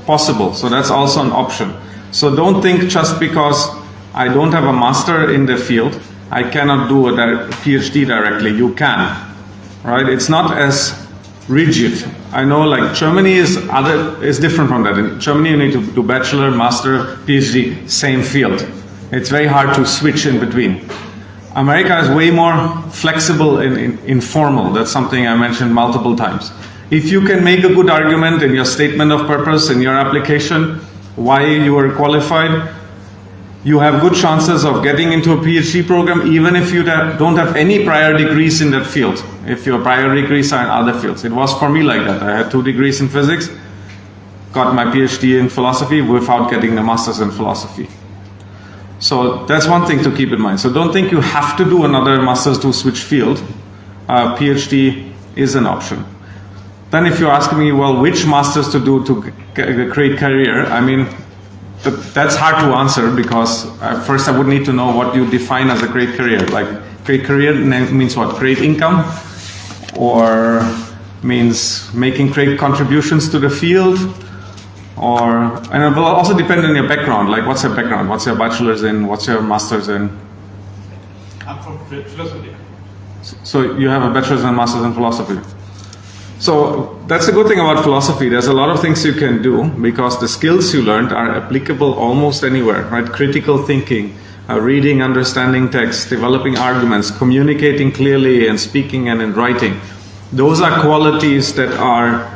possible. So that's also an option. So don't think just because I don't have a master in the field, I cannot do a PhD directly. You can, right? It's not as rigid. I know like Germany is different from that. In Germany you need to do bachelor, master, PhD, same field. It's very hard to switch in between. America is way more flexible and informal. That's something I mentioned multiple times. If you can make a good argument in your statement of purpose, in your application, why you are qualified, you have good chances of getting into a PhD program even if you don't have any prior degrees in that field, if your prior degrees are in other fields. It was for me like that. I had 2 degrees in physics, got my PhD in philosophy without getting the master's in philosophy. So that's one thing to keep in mind. So don't think you have to do another master's to switch field. PhD is an option. Then if you're asking me, well, which master's to do to create career, I mean, that's hard to answer because first I would need to know what you define as a great career. Like great career means what? Great income, or means making great contributions to the field, and it will also depend on your background. Like what's your background? What's your bachelor's in? What's your master's in? I'm from philosophy. So you have a bachelor's and master's in philosophy. So that's a good thing about philosophy. There's a lot of things you can do because the skills you learned are applicable almost anywhere, right? Critical thinking, reading, understanding text, developing arguments, communicating clearly and speaking and in writing. Those are qualities that are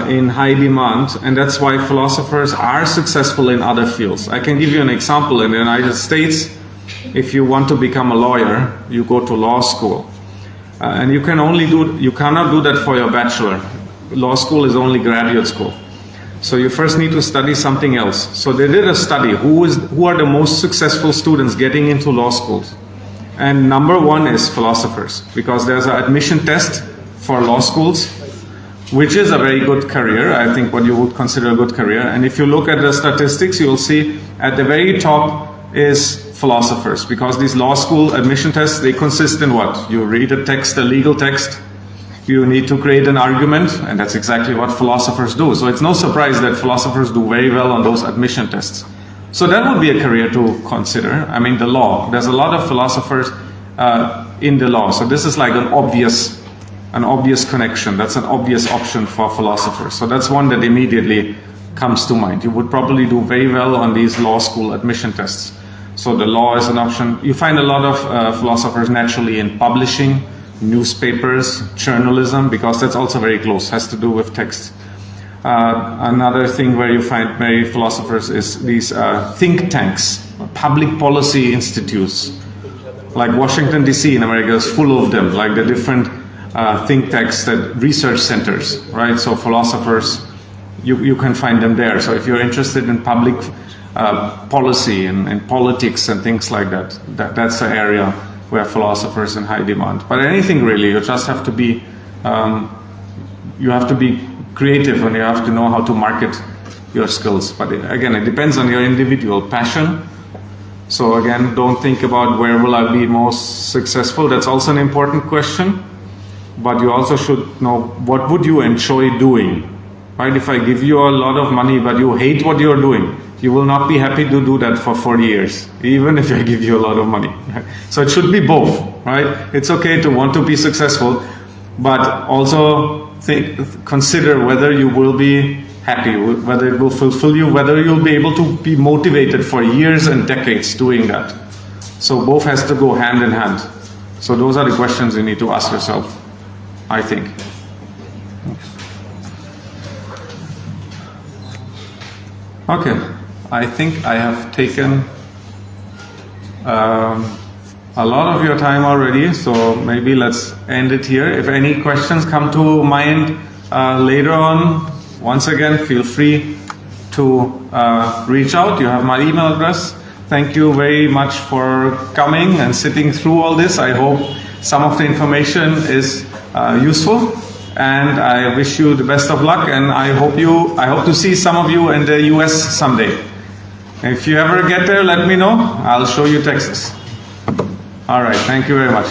in high demand, and that's why philosophers are successful in other fields. I can give you an example. In the United States, if you want to become a lawyer, you go to law school. And you cannot do that for your bachelor. Law school is only graduate school. So you first need to study something else. So they did a study, who are the most successful students getting into law schools? And number 1 is philosophers, because there's an admission test for law schools, which is a very good career, I think what you would consider a good career. And if you look at the statistics, you'll see at the very top is philosophers, because these law school admission tests, they consist in what? You read a text, a legal text, you need to create an argument, and that's exactly what philosophers do. So it's no surprise that philosophers do very well on those admission tests. So that would be a career to consider. I mean, the law, there's a lot of philosophers in the law. So this is like an obvious connection. That's an obvious option for philosophers. So that's one that immediately comes to mind. You would probably do very well on these law school admission tests. So the law is an option. You find a lot of philosophers naturally in publishing, newspapers, journalism, because that's also very close, has to do with text. Another thing where you find many philosophers is these think tanks, public policy institutes. Like Washington DC in America is full of them, like the different think tanks, that research centers, right? So philosophers, you can find them there. So if you're interested in public policy and politics and things like that, that's the area where philosophers in high demand. But anything really, you just have to be, creative, and you have to know how to market your skills. But again, it depends on your individual passion. So again, don't think about where will I be most successful. That's also an important question. But you also should know, what would you enjoy doing? Right? If I give you a lot of money but you hate what you're doing, you will not be happy to do that for 40 years, even if I give you a lot of money. So it should be both, right? It's okay to want to be successful, but also consider whether you will be happy, whether it will fulfill you, whether you'll be able to be motivated for years and decades doing that. So both has to go hand in hand. So those are the questions you need to ask yourself, I think. Okay, I think I have taken a lot of your time already, so maybe let's end it here. If any questions come to mind later on, once again, feel free to reach out. You have my email address. Thank you very much for coming and sitting through all this. I hope some of the information is useful, and I wish you the best of luck, and I hope to see some of you in the US someday. If you ever get there, let me know. I'll show you Texas. All right, thank you very much.